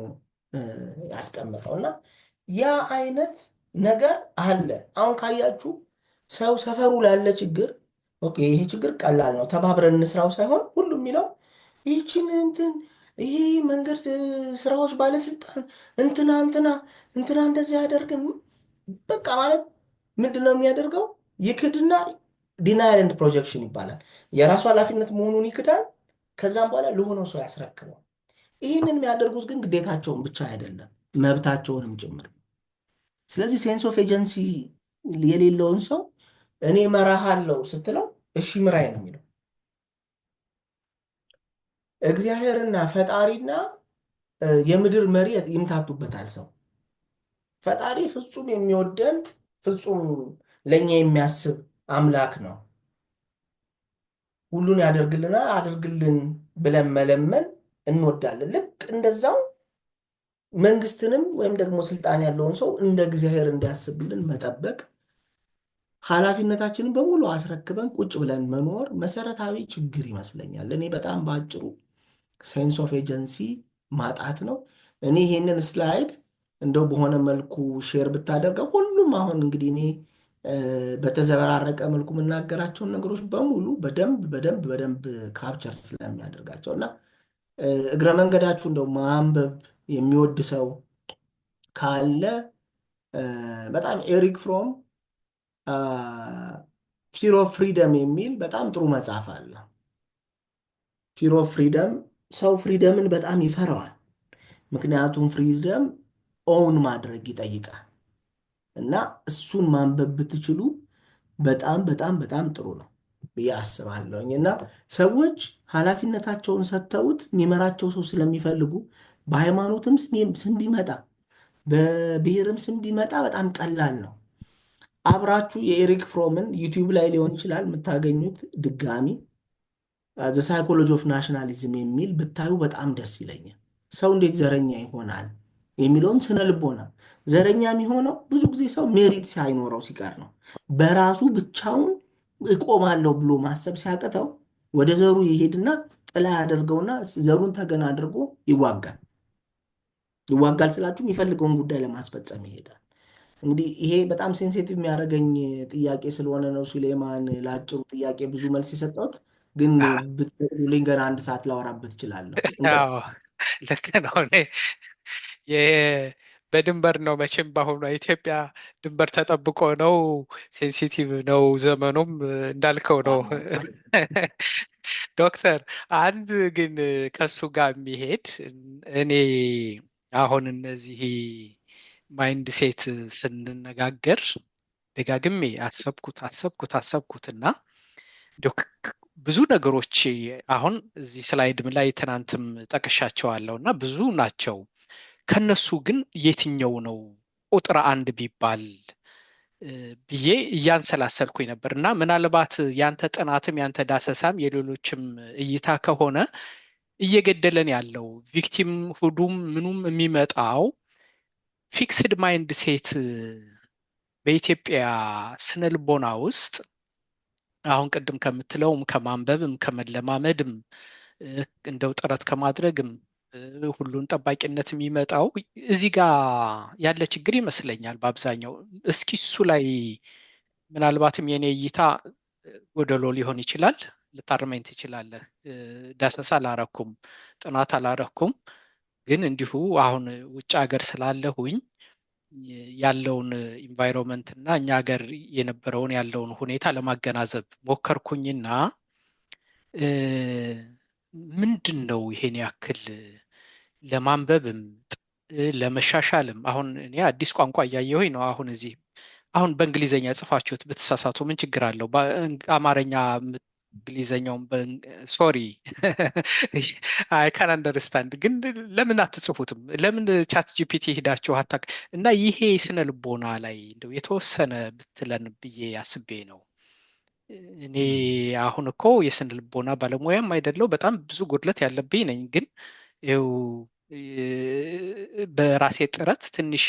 ያስቀመጠው እና ያ አይነት ነገር አለ። አሁን ካያችሁ ሰው ሰፈሩ ላለ ችግር ኦኬ ይሄ ችግር ቀላል ነው ተባብረን እንስራው ሳይሆን ሁሉም የሚለው ይህችን ይሄ መንገድ ስራዎች ባለስልጣን እንትና እንደዚህ አያደርግም በቃ ማለት ምንድን ነው የሚያደርገው? ይክድና ዲናይል ኤንድ ፕሮጀክሽን ይባላል። የራሱ ኃላፊነት መሆኑን ይክዳል። ከዛም በኋላ ለሆነው ሰው ያስረክበው። ይህንን የሚያደርጉት ግን ግዴታቸውን ብቻ አይደለም መብታቸውንም ጭምር። ስለዚህ ሴንስ ኦፍ ኤጀንሲ የሌለውን ሰው እኔ መራሃለው ስትለው እሺ ምራይ ነው የሚለው። እግዚአብሔርና ፈጣሪና የምድር መሪ ይምታቱበታል። ሰው ፈጣሪ ፍጹም የሚወደን ፍጹም ለእኛ የሚያስብ አምላክ ነው። ሁሉን ያደርግልና አድርግልን ብለን መለመን እንወዳለን። ልክ እንደዛው መንግስትንም ወይም ደግሞ ስልጣን ያለውን ሰው እንደ እግዚአብሔር እንዲያስብልን መጠበቅ፣ ኃላፊነታችንን በሙሉ አስረክበን ቁጭ ብለን መኖር መሰረታዊ ችግር ይመስለኛል። እኔ በጣም በአጭሩ ሴንስ ኦፍ ኤጀንሲ ማጣት ነው። እኔ ይሄንን ስላይድ እንደው በሆነ መልኩ ሼር ብታደርገው ሁሉም አሁን እንግዲህ እኔ በተዘበራረቀ መልኩ የምናገራቸውን ነገሮች በሙሉ በደንብ ካፕቸር ስለሚያደርጋቸው እና እግረ መንገዳችሁ እንደው ማንበብ የሚወድ ሰው ካለ በጣም ኤሪክ ፍሮም ፊር ኦፍ ፍሪደም የሚል በጣም ጥሩ መጽሐፍ አለ። ፊር ኦፍ ፍሪደም፣ ሰው ፍሪደምን በጣም ይፈራዋል። ምክንያቱም ፍሪደም ኦውን ማድረግ ይጠይቃል እና እሱን ማንበብ ብትችሉ በጣም ጥሩ ነው ብዬ አስባለሁኝ። እና ሰዎች ኃላፊነታቸውን ሰጥተውት የሚመራቸው ሰው ስለሚፈልጉ በሃይማኖትም ስም ቢመጣ በብሔርም ስም ቢመጣ በጣም ቀላል ነው። አብራችሁ የኤሪክ ፍሮምን ዩቲዩብ ላይ ሊሆን ይችላል የምታገኙት ድጋሚ ዘ ሳይኮሎጂ ኦፍ ናሽናሊዝም የሚል ብታዩ በጣም ደስ ይለኛል። ሰው እንዴት ዘረኛ ይሆናል የሚለውን ስነ ልቦና። ዘረኛ የሚሆነው ብዙ ጊዜ ሰው ሜሪት ሳይኖረው ሲቀር ነው። በራሱ ብቻውን እቆማለሁ ብሎ ማሰብ ሲያቅተው ወደ ዘሩ ይሄድና ጥላ ያደርገውና ዘሩን ተገና አድርጎ ይዋጋል ስላችሁ የሚፈልገውን ጉዳይ ለማስፈጸም ይሄዳል። እንግዲህ ይሄ በጣም ሴንሲቲቭ የሚያደርገኝ ጥያቄ ስለሆነ ነው ሱሌማን ለአጭሩ ጥያቄ ብዙ መልስ የሰጠሁት። ግን ብትሉኝ ገና 1 ሰዓት ላወራበት እችላለሁ። ልክ ነው። በድንበር ነው መቼም በአሁኑ ኢትዮጵያ ድንበር ተጠብቆ ነው፣ ሴንሲቲቭ ነው ዘመኑም እንዳልከው ነው። ዶክተር አንድ ግን ከሱ ጋር የሚሄድ እኔ አሁን እነዚህ ማይንድ ሴት ስንነጋገር ደጋግሜ አሰብኩትና ብዙ ነገሮች አሁን እዚህ ስላይድም ላይ ትናንትም ጠቅሻቸዋለሁ እና ብዙ ናቸው። ከነሱ ግን የትኛው ነው ቁጥር 1 ቢባል ብዬ እያንሰላሰልኩኝ ነበር እና ምናልባት ያንተ ጥናትም ያንተ ዳሰሳም የሌሎችም እይታ ከሆነ እየገደለን ያለው ቪክቲም ሁዱም ምኑም የሚመጣው ፊክስድ ማይንድ ሴት በኢትዮጵያ ስነልቦና ውስጥ አሁን ቅድም ከምትለውም ከማንበብም ከመለማመድም እንደው ጥረት ከማድረግም ሁሉን ጠባቂነት የሚመጣው እዚህ ጋር ያለ ችግር ይመስለኛል በአብዛኛው። እስኪ እሱ ላይ ምናልባትም የኔ እይታ ጎደሎ ሊሆን ይችላል፣ ልታርመኝ ትችላለህ። ዳሰሳ አላረኩም፣ ጥናት አላረኩም፣ ግን እንዲሁ አሁን ውጭ ሀገር ስላለሁኝ ያለውን ኢንቫይሮንመንት እና እኛ ሀገር የነበረውን ያለውን ሁኔታ ለማገናዘብ ሞከርኩኝና ምንድን ነው ይሄን ያክል ለማንበብም ለመሻሻልም አሁን እኔ አዲስ ቋንቋ እያየሁኝ ነው። አሁን በእንግሊዘኛ ጽፋችሁት ብትሳሳቱ ምን ችግር አለው? በአማርኛ እንግሊዘኛውን ሶሪ አይ ካን አንደርስታንድ፣ ግን ለምን አትጽፉትም? ለምን ቻት ጂፒቲ ሄዳችሁ አታቅ? እና ይሄ ስነ ልቦና ላይ እንደው የተወሰነ ብትለን ብዬ አስቤ ነው። እኔ አሁን እኮ የስነ ልቦና ባለሙያም አይደለው፣ በጣም ብዙ ጉድለት ያለብኝ ነኝ። ግን ይኸው በራሴ ጥረት ትንሽ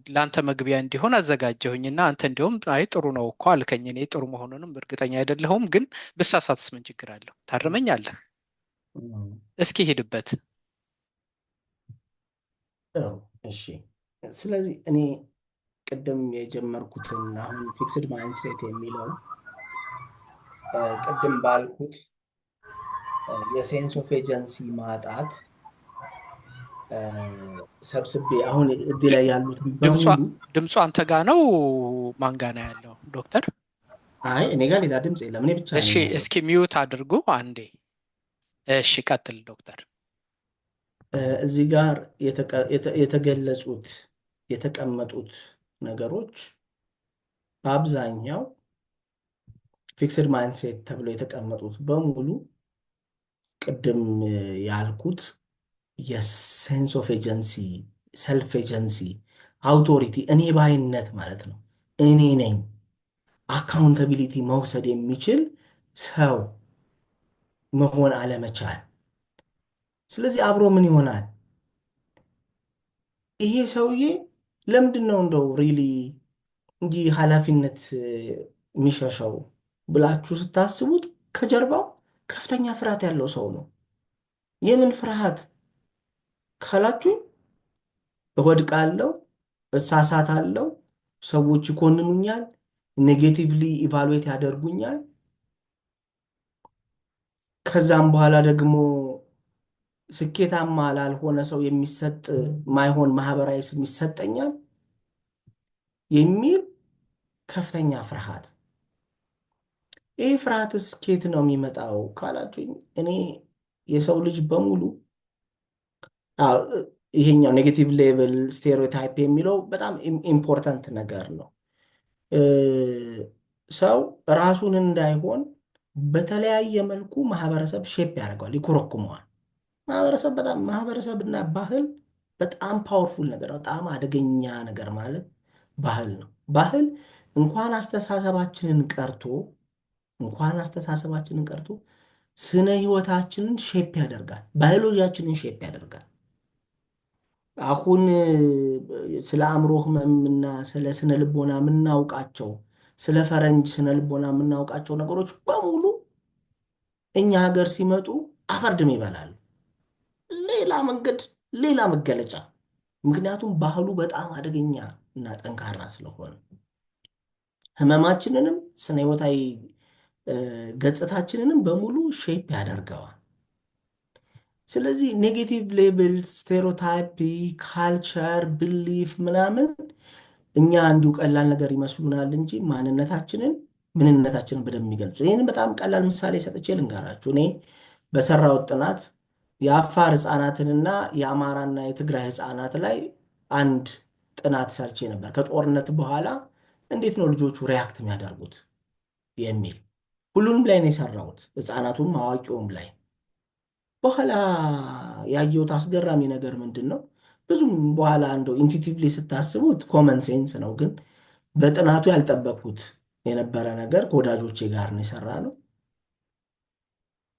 ለአንተ መግቢያ እንዲሆን አዘጋጀሁኝና አንተ እንዲሁም አይ ጥሩ ነው እኮ አልከኝ። እኔ ጥሩ መሆኑንም እርግጠኛ አይደለሁም፣ ግን ብሳሳትስ ምን ችግር አለው? ታርመኛለህ። እስኪ ሄድበት። እሺ፣ ስለዚህ እኔ ቅድም የጀመርኩትን አሁን ፊክስድ ማይንድሴት የሚለው ቅድም ባልኩት የሴንስ ኦፍ ኤጀንሲ ማጣት ሰብስቤ አሁን እዚህ ላይ ያሉት ድምፁ አንተ ጋ ነው ማን ጋ ነው ያለው ዶክተር? አይ እኔ ጋር ሌላ ድምፅ የለም፣ እኔ ብቻ ነኝ። እሺ እስኪ ሚዩት አድርጉ አንዴ። እሺ ቀጥል ዶክተር። እዚህ ጋር የተገለጹት የተቀመጡት ነገሮች በአብዛኛው ፊክስድ ማይንድሴት ተብሎ የተቀመጡት በሙሉ ቅድም ያልኩት የሴንስ ኦፍ ኤጀንሲ፣ ሰልፍ ኤጀንሲ፣ አውቶሪቲ፣ እኔ ባይነት ማለት ነው። እኔ ነኝ አካውንታቢሊቲ መውሰድ የሚችል ሰው መሆን አለመቻል። ስለዚህ አብሮ ምን ይሆናል? ይሄ ሰውዬ ለምንድን ነው እንደው ሪሊ እንዲህ ኃላፊነት የሚሸሸው ብላችሁ ስታስቡት ከጀርባው ከፍተኛ ፍርሃት ያለው ሰው ነው። የምን ፍርሃት ካላችሁ እወድቃለሁ፣ እሳሳታለሁ፣ ሰዎች ይኮንኑኛል፣ ኔጌቲቭሊ ኢቫሉዌት ያደርጉኛል፣ ከዛም በኋላ ደግሞ ስኬታማ ላልሆነ ሰው የሚሰጥ ማይሆን ማህበራዊ ስም ይሰጠኛል የሚል ከፍተኛ ፍርሃት። ይህ ፍርሃትስ ከየት ነው የሚመጣው ካላችሁኝ እኔ የሰው ልጅ በሙሉ ይሄኛው ኔጌቲቭ ሌቭል ስቴሪዮታይፕ የሚለው በጣም ኢምፖርታንት ነገር ነው። ሰው ራሱን እንዳይሆን በተለያየ መልኩ ማህበረሰብ ሼፕ ያደርገዋል፣ ይኮረኩመዋል። ማህበረሰብና ባህል በጣም ፓወርፉል ነገር ነው። በጣም አደገኛ ነገር ማለት ባህል ነው። ባህል እንኳን አስተሳሰባችንን ቀርቶ ስነ ህይወታችንን ሼፕ ያደርጋል፣ ባዮሎጂያችንን ሼፕ ያደርጋል። አሁን ስለ አእምሮ ህመምና ስለ ስነ ልቦና የምናውቃቸው ስለ ፈረንጅ ስነ ልቦና የምናውቃቸው ነገሮች በሙሉ እኛ ሀገር ሲመጡ አፈርድም ይበላሉ። ሌላ መንገድ፣ ሌላ መገለጫ። ምክንያቱም ባህሉ በጣም አደገኛ እና ጠንካራ ስለሆነ ህመማችንንም ስነ ህይወታዊ ገጽታችንንም በሙሉ ሼፕ ያደርገዋል። ስለዚህ ኔጌቲቭ ሌብል፣ ስቴሪዮታይፕ፣ ካልቸር፣ ብሊፍ ምናምን እኛ እንዲሁ ቀላል ነገር ይመስሉናል እንጂ ምንነታችንን በደንብ የሚገልጹ። ይህንን በጣም ቀላል ምሳሌ ሰጥቼ ልንገራችሁ። እኔ በሰራሁት ጥናት የአፋር ህፃናትንና የአማራና የትግራይ ህፃናት ላይ አንድ ጥናት ሰርቼ ነበር። ከጦርነት በኋላ እንዴት ነው ልጆቹ ሪያክት የሚያደርጉት የሚል ሁሉንም ላይ ነው የሰራሁት፣ ህፃናቱም አዋቂውም ላይ። በኋላ ያየሁት አስገራሚ ነገር ምንድን ነው? ብዙም በኋላ እንደው ኢንቱቲቭሊ ስታስቡት ኮመን ሴንስ ነው፣ ግን በጥናቱ ያልጠበቅኩት የነበረ ነገር ከወዳጆቼ ጋር ነው የሰራ ነው።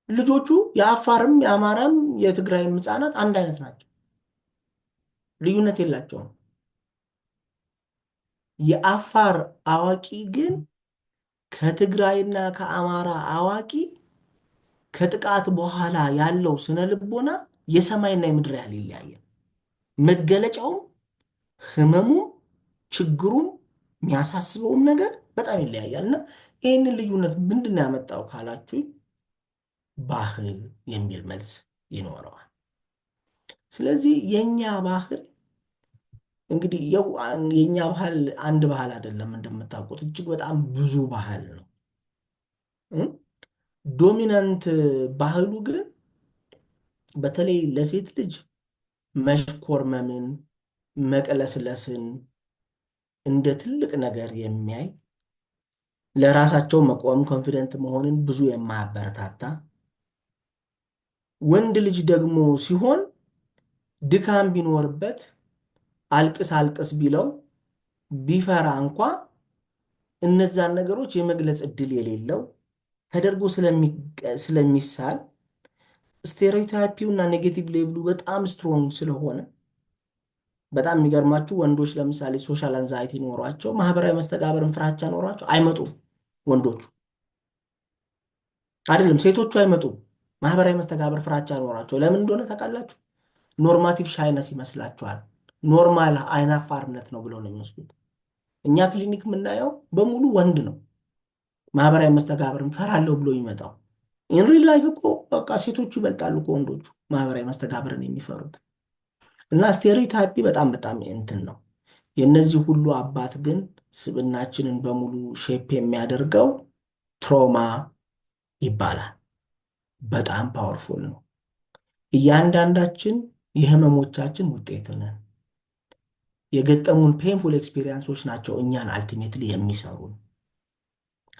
ልጆቹ የአፋርም የአማራም የትግራይም ህፃናት አንድ አይነት ናቸው፣ ልዩነት የላቸውም። የአፋር አዋቂ ግን ከትግራይና ከአማራ አዋቂ ከጥቃት በኋላ ያለው ስነ ልቦና የሰማይና የምድር ያህል ይለያያል። መገለጫውም፣ ህመሙም፣ ችግሩም፣ የሚያሳስበውም ነገር በጣም ይለያያል። እና ይህንን ልዩነት ምንድን ነው ያመጣው ካላችሁ ባህል የሚል መልስ ይኖረዋል። ስለዚህ የኛ ባህል እንግዲህ የኛ ባህል አንድ ባህል አይደለም፣ እንደምታውቁት እጅግ በጣም ብዙ ባህል ነው። ዶሚናንት ባህሉ ግን በተለይ ለሴት ልጅ መሽኮርመምን፣ መቅለስለስን እንደ ትልቅ ነገር የሚያይ፣ ለራሳቸው መቆም ኮንፊደንት መሆንን ብዙ የማያበረታታ፣ ወንድ ልጅ ደግሞ ሲሆን ድካም ቢኖርበት አልቅስ አልቅስ ቢለው ቢፈራ እንኳ እነዛን ነገሮች የመግለጽ እድል የሌለው ተደርጎ ስለሚሳል ስቴሪዮታይፒው እና ኔጌቲቭ ሌቭሉ በጣም ስትሮንግ ስለሆነ በጣም የሚገርማችሁ ወንዶች ለምሳሌ ሶሻል አንዛይቲ ኖሯቸው ማህበራዊ መስተጋብርን ፍራቻ ኖሯቸው አይመጡም። ወንዶቹ አይደለም ሴቶቹ አይመጡም። ማህበራዊ መስተጋብር ፍራቻ ኖሯቸው ለምን እንደሆነ ታውቃላችሁ? ኖርማቲቭ ሻይነስ ይመስላችኋል። ኖርማል አይናፋርነት ነው ብለው ነው የሚወስዱት። እኛ ክሊኒክ የምናየው በሙሉ ወንድ ነው ማህበራዊ መስተጋብርን ፈራለሁ ብሎ ይመጣው። ኢን ሪል ላይፍ እኮ በቃ ሴቶቹ ይበልጣሉ ከወንዶቹ ማህበራዊ መስተጋብርን የሚፈሩት። እና ስቴሪዮታይፕ በጣም እንትን ነው። የነዚህ ሁሉ አባት ግን ስብናችንን በሙሉ ሼፕ የሚያደርገው ትሮማ ይባላል። በጣም ፓወርፉል ነው። እያንዳንዳችን የህመሞቻችን ውጤት ነን። የገጠሙን ፔንፉል ኤክስፒሪየንሶች ናቸው እኛን አልቲሜትሊ የሚሰሩን፣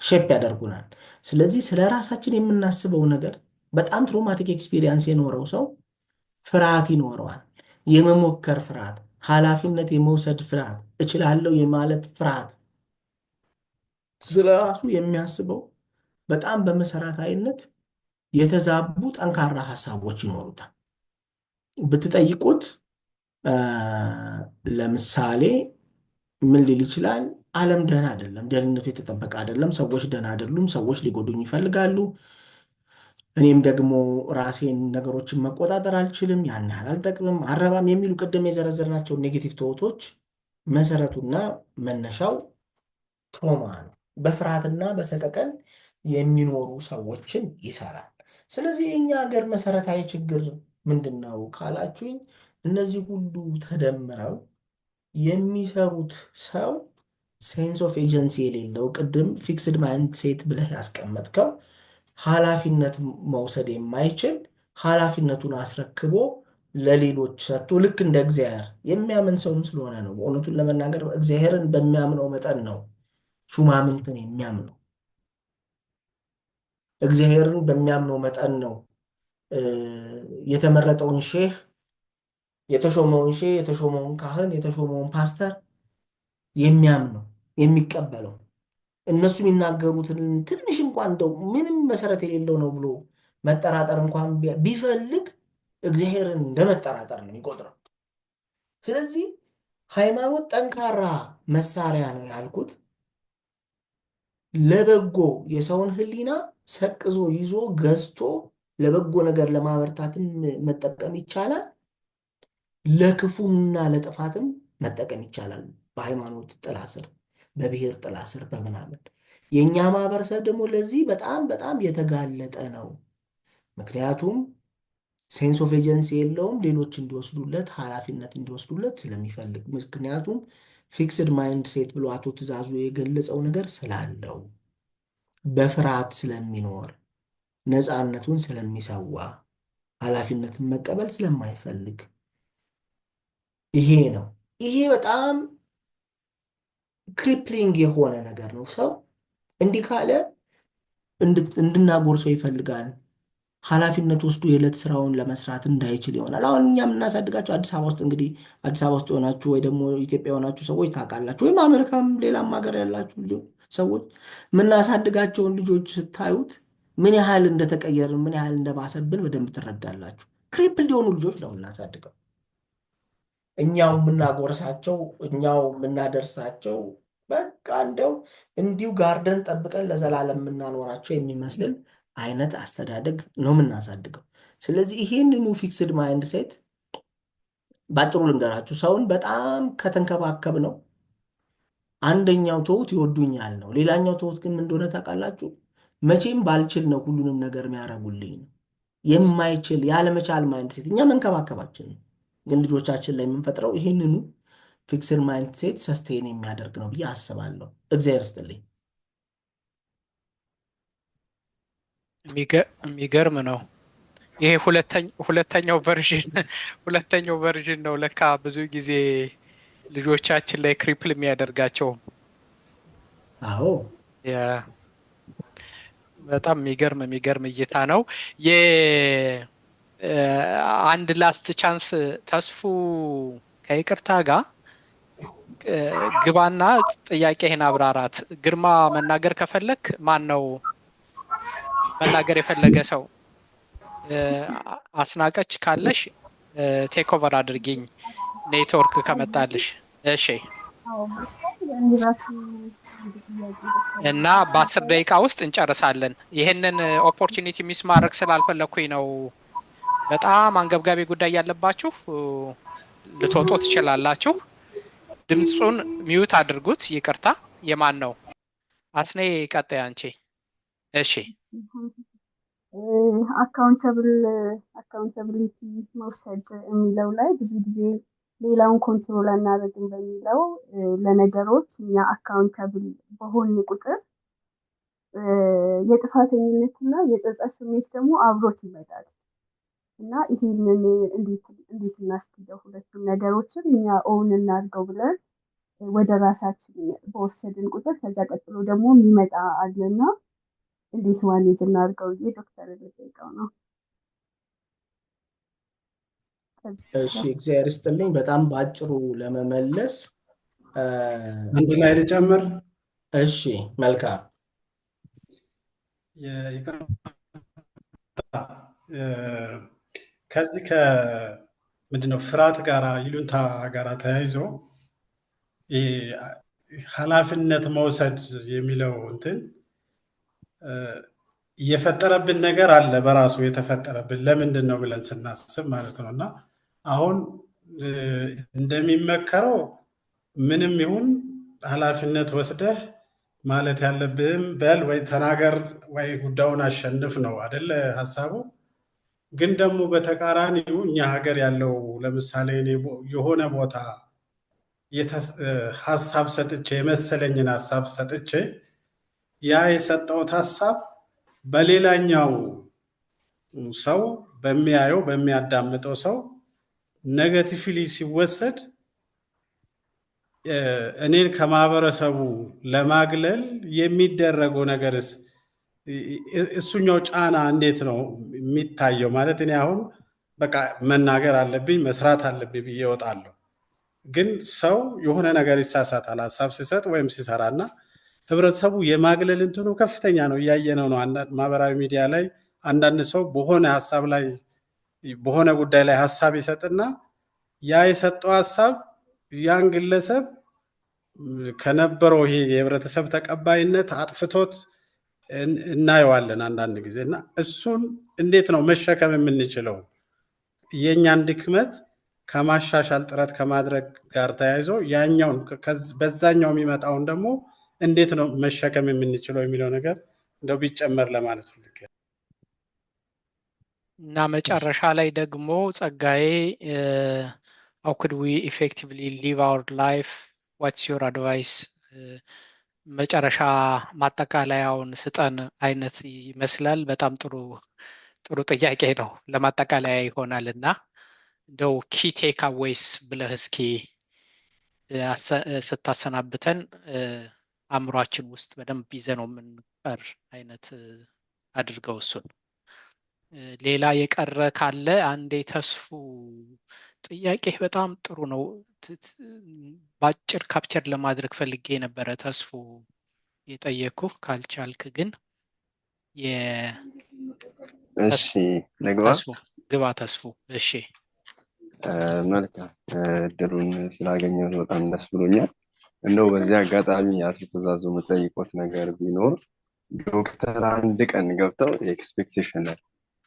ሼፕ ያደርጉናል። ስለዚህ ስለ ራሳችን የምናስበው ነገር በጣም ትሮማቲክ ኤክስፒሪየንስ የኖረው ሰው ፍርሃት ይኖረዋል። የመሞከር ፍርሃት፣ ኃላፊነት የመውሰድ ፍርሃት፣ እችላለሁ የማለት ፍርሃት፣ ስለ ራሱ የሚያስበው በጣም በመሰረታዊነት የተዛቡ ጠንካራ ሀሳቦች ይኖሩታል። ብትጠይቁት ለምሳሌ ምን ሊል ይችላል? ዓለም ደህና አይደለም፣ ደህንነቱ የተጠበቀ አይደለም፣ ሰዎች ደህና አይደሉም፣ ሰዎች ሊጎዱኝ ይፈልጋሉ፣ እኔም ደግሞ ራሴን ነገሮችን መቆጣጠር አልችልም፣ ያን ያህል አልጠቅምም፣ አረባም የሚሉ ቅድም የዘረዘርናቸው ኔጌቲቭ ቶቶች መሰረቱና መነሻው ትሮማ ነው። በፍርሃትና በሰቀቀን የሚኖሩ ሰዎችን ይሰራል። ስለዚህ የእኛ ሀገር መሰረታዊ ችግር ምንድን ነው ካላችሁኝ፣ እነዚህ ሁሉ ተደምረው የሚሰሩት ሰው ሴንስ ኦፍ ኤጀንሲ የሌለው፣ ቅድም ፊክስድ ማይንድ ሴት ብለህ ያስቀመጥከው ኃላፊነት መውሰድ የማይችል፣ ኃላፊነቱን አስረክቦ ለሌሎች ሰጥቶ ልክ እንደ እግዚአብሔር የሚያምን ሰውም ስለሆነ ነው። እውነቱን ለመናገር እግዚአብሔርን በሚያምነው መጠን ነው ሹማምንትን የሚያምነው። እግዚአብሔርን በሚያምነው መጠን ነው የተመረጠውን ሼህ፣ የተሾመውን ሼህ፣ የተሾመውን ካህን፣ የተሾመውን ፓስተር የሚያምነው የሚቀበለው። እነሱ የሚናገሩትን ትንሽ እንኳን እንደው ምንም መሰረት የሌለው ነው ብሎ መጠራጠር እንኳን ቢፈልግ እግዚአብሔርን እንደመጠራጠር ነው የሚቆጥረው። ስለዚህ ሃይማኖት ጠንካራ መሳሪያ ነው ያልኩት ለበጎ የሰውን ሕሊና ሰቅዞ ይዞ ገዝቶ ለበጎ ነገር ለማበርታትም መጠቀም ይቻላል፣ ለክፉና ለጥፋትም መጠቀም ይቻላል። በሃይማኖት ጥላ ስር፣ በብሔር ጥላ ስር፣ በምናምን የእኛ ማህበረሰብ ደግሞ ለዚህ በጣም በጣም የተጋለጠ ነው። ምክንያቱም ሴንስ ኦፍ ኤጀንሲ የለውም፣ ሌሎች እንዲወስዱለት ኃላፊነት እንዲወስዱለት ስለሚፈልግ። ምክንያቱም ፊክስድ ማይንድ ሴት ብሎ አቶ ትእዛዙ የገለጸው ነገር ስላለው፣ በፍርሃት ስለሚኖር፣ ነፃነቱን ስለሚሰዋ፣ ኃላፊነትን መቀበል ስለማይፈልግ ይሄ ነው። ይሄ በጣም ክሪፕሊንግ የሆነ ነገር ነው። ሰው እንዲህ ካለ እንድናጎርሰው ይፈልጋል። ኃላፊነት ወስዶ የዕለት ስራውን ለመስራት እንዳይችል ይሆናል። አሁን እኛ የምናሳድጋቸው አዲስ አበባ ውስጥ እንግዲህ አዲስ አበባ ውስጥ የሆናችሁ ወይ ደግሞ ኢትዮጵያ የሆናችሁ ሰዎች ታውቃላችሁ፣ ወይም አሜሪካም ሌላም ሀገር ያላችሁ ልጆች ሰዎች የምናሳድጋቸውን ልጆች ስታዩት ምን ያህል እንደተቀየርን ምን ያህል እንደባሰብን በደንብ ትረዳላችሁ። ክሪፕል የሆኑ ልጆች ነው የምናሳድገው። እኛው የምናጎርሳቸው እኛው የምናደርሳቸው በቃ እንደው እንዲሁ ጋርደን ጠብቀን ለዘላለም የምናኖራቸው የሚመስል አይነት አስተዳደግ ነው የምናሳድገው። ስለዚህ ይሄንኑ ፊክስድ ማይንድ ሴት ባጭሩ ልንገራችሁ፣ ሰውን በጣም ከተንከባከብ ነው አንደኛው ተውት ይወዱኛል ነው። ሌላኛው ተውት ግን ምን እንደሆነ ታውቃላችሁ? መቼም ባልችል ነው ሁሉንም ነገር የሚያደርጉልኝ ነው። የማይችል ያለመቻል ማይንድ ሴት እኛ መንከባከባችን ነው። ግን ልጆቻችን ላይ የምንፈጥረው ይህንኑ ፊክስድ ማይንድ ሴት ሰስቴን የሚያደርግ ነው ብዬ አስባለሁ። እግዚአብሔር ይስጥልኝ። የሚገርም ነው። ይሄ ሁለተኛው ቨርዥን ነው ለካ ብዙ ጊዜ ልጆቻችን ላይ ክሪፕል የሚያደርጋቸው። አዎ በጣም የሚገርም እይታ ነው። አንድ ላስት ቻንስ ተስፉ ከይቅርታ ጋር ግባና ጥያቄህን አብራራት። ግርማ መናገር ከፈለክ ማን ነው መናገር የፈለገ ሰው? አስናቀች ካለሽ ቴክ ኦቨር አድርጊኝ ኔትወርክ ከመጣልሽ። እሺ እና በ10 ደቂቃ ውስጥ እንጨርሳለን። ይሄንን ኦፖርቹኒቲ ሚስ ማድረግ ስላልፈለኩኝ ነው። በጣም አንገብጋቢ ጉዳይ ያለባችሁ ልትወጡ ትችላላችሁ። ድምጹን ሚዩት አድርጉት። ይቅርታ። የማን ነው? አስኔ ቀጣይ አንቺ። እሺ አካውንታብሊቲ መውሰድ የሚለው ላይ ብዙ ጊዜ ሌላውን ኮንትሮል አናደርግም በሚለው ለነገሮች እኛ አካውንታብል በሆን ቁጥር የጥፋተኝነትና የጸጸት ስሜት ደግሞ አብሮት ይመጣል እና ይሄንን እንዴት እናስኪደው ሁለቱም ነገሮችን እኛ ኦውን እናድርገው ብለን ወደ ራሳችን በወሰድን ቁጥር ከዛ ቀጥሎ ደግሞ የሚመጣ አለና እንዴት ማኔጅ እናድርገው ዶክተር ልጠይቀው ነው። እሺ እግዚአብሔር ይስጥልኝ። በጣም በአጭሩ ለመመለስ አንድ ላይ ልጨምር። እሺ መልካም። ከዚህ ከምንድነው ፍርሃት ጋራ ይሉንታ ጋራ ተያይዞ ኃላፊነት መውሰድ የሚለው እንትን የፈጠረብን ነገር አለ በራሱ የተፈጠረብን ለምንድን ነው ብለን ስናስብ ማለት ነውና አሁን እንደሚመከረው ምንም ይሁን ኃላፊነት ወስደህ ማለት ያለብህም በል ወይ ተናገር ወይ ጉዳዩን አሸንፍ ነው አይደለ ሐሳቡ። ግን ደግሞ በተቃራኒው እኛ ሀገር ያለው ለምሳሌ የሆነ ቦታ ሐሳብ ሰጥቼ የመሰለኝን ሐሳብ ሰጥቼ ያ የሰጠሁት ሐሳብ በሌላኛው ሰው በሚያየው በሚያዳምጠው ሰው ኔጌቲቭሊ ሲወሰድ እኔን ከማህበረሰቡ ለማግለል የሚደረገው ነገርስ እሱኛው ጫና እንዴት ነው የሚታየው? ማለት እኔ አሁን በቃ መናገር አለብኝ መስራት አለብኝ ብዬ እወጣለሁ። ግን ሰው የሆነ ነገር ይሳሳታል ሐሳብ ሲሰጥ ወይም ሲሰራና ህብረተሰቡ የማግለል እንትኑ ከፍተኛ ነው። እያየነው ነው። ማህበራዊ ሚዲያ ላይ አንዳንድ ሰው በሆነ ሐሳብ ላይ በሆነ ጉዳይ ላይ ሐሳብ ይሰጥና ያ የሰጠው ሐሳብ ያን ግለሰብ ከነበረው ይሄ የህብረተሰብ ተቀባይነት አጥፍቶት እናየዋለን አንዳንድ ጊዜ እና እሱን እንዴት ነው መሸከም የምንችለው? የኛን ድክመት ከማሻሻል ጥረት ከማድረግ ጋር ተያይዞ ያኛውን በዛኛው የሚመጣውን ደግሞ እንዴት ነው መሸከም የምንችለው የሚለው ነገር እንደው ቢጨመር ለማለት ፈልጌ እና መጨረሻ ላይ ደግሞ ጸጋዬ how could we effectively live our life? What's your advice? መጨረሻ ማጠቃለያውን ስጠን አይነት ይመስላል። በጣም ጥሩ ጥያቄ ነው። ለማጠቃለያ ይሆናልና እንደው ኪ ቴክ አዌይስ ብለህ እስኪ ስታሰናብተን አእምሯችን ውስጥ በደንብ ይዘነው የምንቀር አይነት አድርገው እሱን። ሌላ የቀረ ካለ አንዴ ተስፉ ጥያቄ በጣም ጥሩ ነው። ባጭር ካፕቸር ለማድረግ ፈልጌ ነበረ ተስፉ የጠየኩ ካልቻልክ ግን እሺ ነግባ ግባ ተስፉ። እሺ መልካም እድሉን ስላገኘሁት በጣም ደስ ብሎኛል። እንደው በዚህ አጋጣሚ አቶ ትእዛዙ የምጠይቆት ነገር ቢኖር ዶክተር አንድ ቀን ገብተው ኤክስፔክቴሽን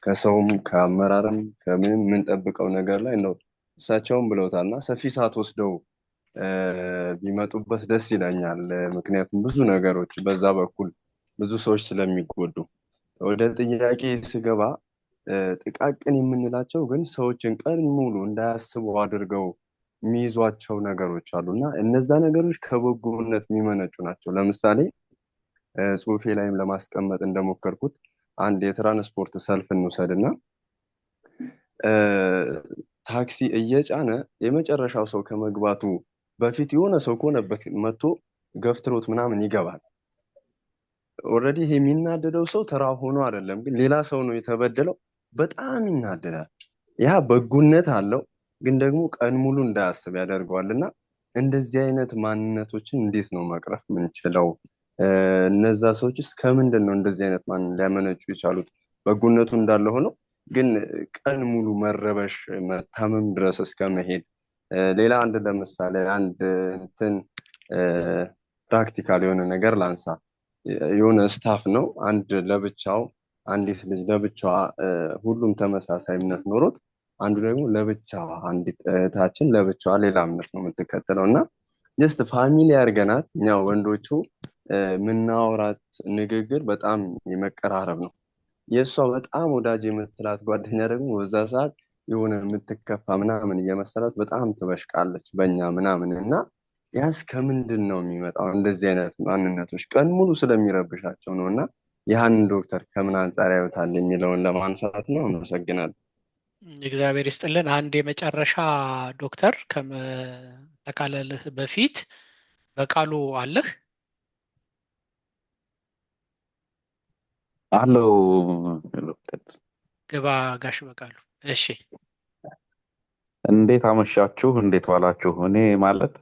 ከሰውም ከአመራርም ከምንም የምንጠብቀው ነገር ላይ ነው እሳቸውም ብለውታልና ሰፊ ሰዓት ወስደው ቢመጡበት ደስ ይለኛል። ምክንያቱም ብዙ ነገሮች በዛ በኩል ብዙ ሰዎች ስለሚጎዱ። ወደ ጥያቄ ስገባ ጥቃቅን የምንላቸው ግን ሰዎችን ቀን ሙሉ እንዳያስቡ አድርገው የሚይዟቸው ነገሮች አሉና እነዛ ነገሮች ከበጎነት የሚመነጩ ናቸው። ለምሳሌ ጽሁፌ ላይም ለማስቀመጥ እንደሞከርኩት አንድ የትራንስፖርት ሰልፍ እንውሰድና ታክሲ እየጫነ የመጨረሻው ሰው ከመግባቱ በፊት የሆነ ሰው ከሆነበት መጥቶ ገፍትሮት ምናምን ይገባል። ኦልሬዲ ይሄ የሚናደደው ሰው ተራ ሆኖ አይደለም፣ ግን ሌላ ሰው ነው የተበደለው። በጣም ይናደዳል። ያ በጎነት አለው፣ ግን ደግሞ ቀን ሙሉ እንዳያስብ ያደርገዋልና እንደዚህ አይነት ማንነቶችን እንዴት ነው መቅረፍ የምንችለው? እነዛ ሰዎችስ ከምንድን ነው እንደዚህ አይነት ማንነት ሊያመነጩ የቻሉት? በጎነቱ እንዳለ ሆነው ግን ቀን ሙሉ መረበሽ መታመም ድረስ እስከመሄድ። ሌላ አንድ ለምሳሌ አንድ እንትን ፕራክቲካል የሆነ ነገር ላንሳ። የሆነ ስታፍ ነው አንድ ለብቻው አንዲት ልጅ ለብቻዋ ሁሉም ተመሳሳይ እምነት ኖሮት አንዱ ደግሞ ለብቻዋ አንዲት እህታችን ለብቻዋ ሌላ እምነት ነው የምትከተለው እና ጀስት ፋሚሊ አድርገናት እኛው ወንዶቹ ምናወራት ንግግር በጣም የመቀራረብ ነው። የእሷ በጣም ወዳጅ የምትላት ጓደኛ ደግሞ በዛ ሰዓት የሆነ የምትከፋ ምናምን እየመሰላት በጣም ትበሽቃለች በእኛ ምናምን እና ያስ ከምንድን ነው የሚመጣው? እንደዚህ አይነት ማንነቶች ቀን ሙሉ ስለሚረብሻቸው ነው። እና ያንን ዶክተር ከምን አንጻር ያዩታል የሚለውን ለማንሳት ነው። አመሰግናለሁ። እግዚአብሔር ይስጥልን። አንድ የመጨረሻ ዶክተር ከመጠቃለልህ በፊት በቃሉ አለህ? አለው ዶክተር ግባ ጋሽ በቃሉ። እሺ እንዴት አመሻችሁ? እንዴት ዋላችሁ? እኔ ማለት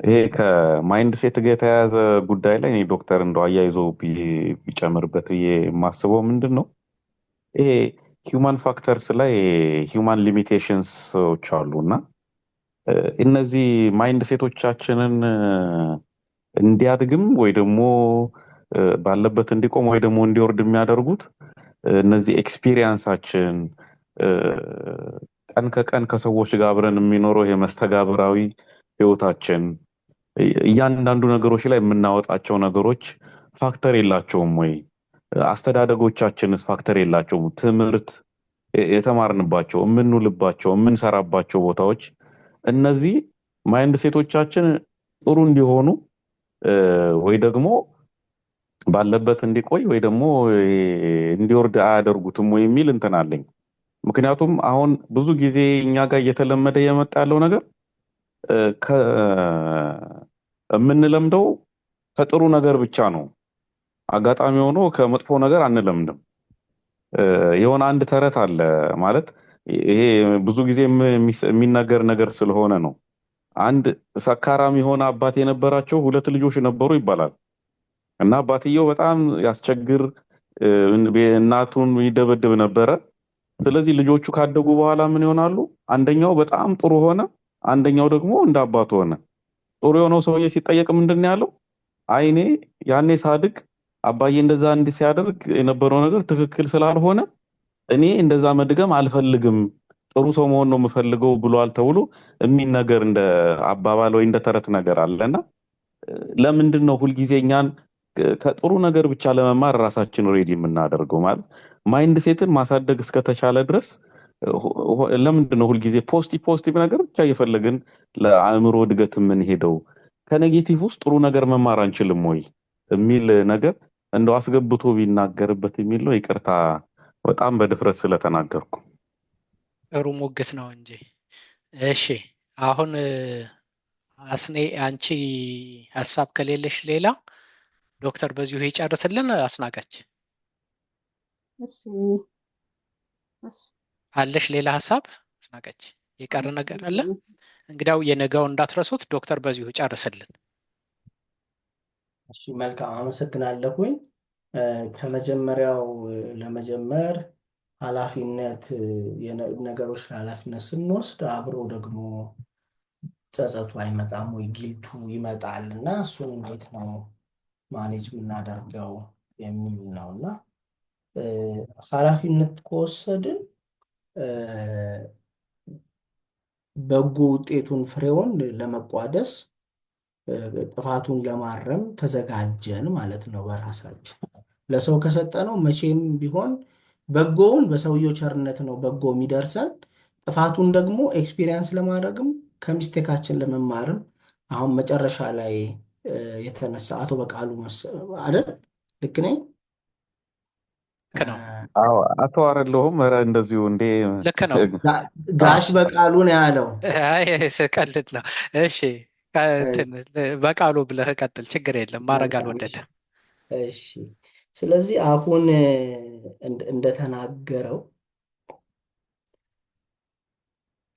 ይሄ ከማይንድ ሴት ጋር የተያያዘ ጉዳይ ላይ እኔ ዶክተር እንደው አያይዞ ቢጨምርበት ብዬ የማስበው ምንድን ነው ይሄ ሂውማን ፋክተርስ ላይ ሂውማን ሊሚቴሽንሶች አሉ እና እነዚህ ማይንድ ሴቶቻችንን እንዲያድግም ወይ ደግሞ ባለበት እንዲቆም ወይ ደግሞ እንዲወርድ የሚያደርጉት እነዚህ ኤክስፒሪየንሳችን ቀን ከቀን ከሰዎች ጋር አብረን የሚኖረው ይሄ መስተጋብራዊ ህይወታችን እያንዳንዱ ነገሮች ላይ የምናወጣቸው ነገሮች ፋክተር የላቸውም ወይ? አስተዳደጎቻችንስ ፋክተር የላቸውም? ትምህርት የተማርንባቸው፣ የምንውልባቸው፣ የምንሰራባቸው ቦታዎች እነዚህ ማይንድ ሴቶቻችን ጥሩ እንዲሆኑ ወይ ደግሞ ባለበት እንዲቆይ ወይ ደግሞ እንዲወርድ አያደርጉትም ወይ የሚል እንትን አለኝ። ምክንያቱም አሁን ብዙ ጊዜ እኛ ጋር እየተለመደ የመጣ ያለው ነገር የምንለምደው ከጥሩ ነገር ብቻ ነው። አጋጣሚ ሆኖ ከመጥፎ ነገር አንለምድም። የሆነ አንድ ተረት አለ ማለት ይሄ ብዙ ጊዜ የሚነገር ነገር ስለሆነ ነው። አንድ ሰካራም የሆነ አባት የነበራቸው 2 ልጆች ነበሩ ይባላል እና አባትየው በጣም ያስቸግር እናቱን ይደበድብ ነበረ። ስለዚህ ልጆቹ ካደጉ በኋላ ምን ይሆናሉ? አንደኛው በጣም ጥሩ ሆነ፣ አንደኛው ደግሞ እንደ አባቱ ሆነ። ጥሩ የሆነው ሰውዬ ሲጠየቅ ምንድነው ያለው? አይኔ ያኔ ሳድግ አባዬ እንደዛ እንዲህ ሲያደርግ የነበረው ነገር ትክክል ስላልሆነ እኔ እንደዛ መድገም አልፈልግም፣ ጥሩ ሰው መሆን ነው የምፈልገው ብሏል ተብሎ የሚነገር እንደ አባባል ወይ እንደ ተረት ነገር አለና ለምንድን ነው ሁልጊዜ እኛን ከጥሩ ነገር ብቻ ለመማር ራሳችን ሬዲ የምናደርገው? ማለት ማይንድ ሴትን ማሳደግ እስከተቻለ ድረስ ለምንድን ነው ሁልጊዜ ፖዚቲቭ ነገር ብቻ እየፈለግን ለአእምሮ እድገት የምንሄደው? ከኔጌቲቭ ውስጥ ጥሩ ነገር መማር አንችልም ወይ የሚል ነገር እንደው አስገብቶ ቢናገርበት የሚል ነው። ይቅርታ በጣም በድፍረት ስለተናገርኩ። ጥሩ ሙግት ነው እንጂ። እሺ አሁን አስኔ አንቺ ሀሳብ ከሌለሽ ሌላ ዶክተር በዚሁ ይጨርስልን። አስናቀች እሺ እሺ አለሽ ሌላ ሀሳብ? አስናቀች የቀረ ነገር አለ? እንግዲያው የነገው እንዳትረሱት። ዶክተር በዚሁ ጨርስልን። እሺ መልካም አመሰግናለሁኝ። ከመጀመሪያው ለመጀመር ኃላፊነት ነገሮች ኃላፊነት ስንወስድ አብሮ ደግሞ ጸጸቱ አይመጣም ወይ ጊልቱ ይመጣል እና እሱን እንዴት ነው ማኔጅ የምናደርገው የሚል ነው እና ኃላፊነት ከወሰድን በጎ ውጤቱን ፍሬውን ለመቋደስ ጥፋቱን ለማረም ተዘጋጀን ማለት ነው። በራሳችን ለሰው ከሰጠነው መቼም ቢሆን በጎውን በሰውየው ቸርነት ነው በጎ የሚደርሰን። ጥፋቱን ደግሞ ኤክስፒሪየንስ ለማድረግም ከሚስቴካችን ለመማርም አሁን መጨረሻ ላይ የተነሳ አቶ በቃሉ አይደል? ልክ ነኝ? አዎ አቶ አይደለሁም። እንደዚሁ እንዴ ልክ ነው። ጋሽ በቃሉ ነው ያለው። አይ ስቀልድ ነው። እሺ በቃሉ ብለህ ቀጥል፣ ችግር የለም። ማድረግ አልወደደም። እሺ ስለዚህ አሁን እንደተናገረው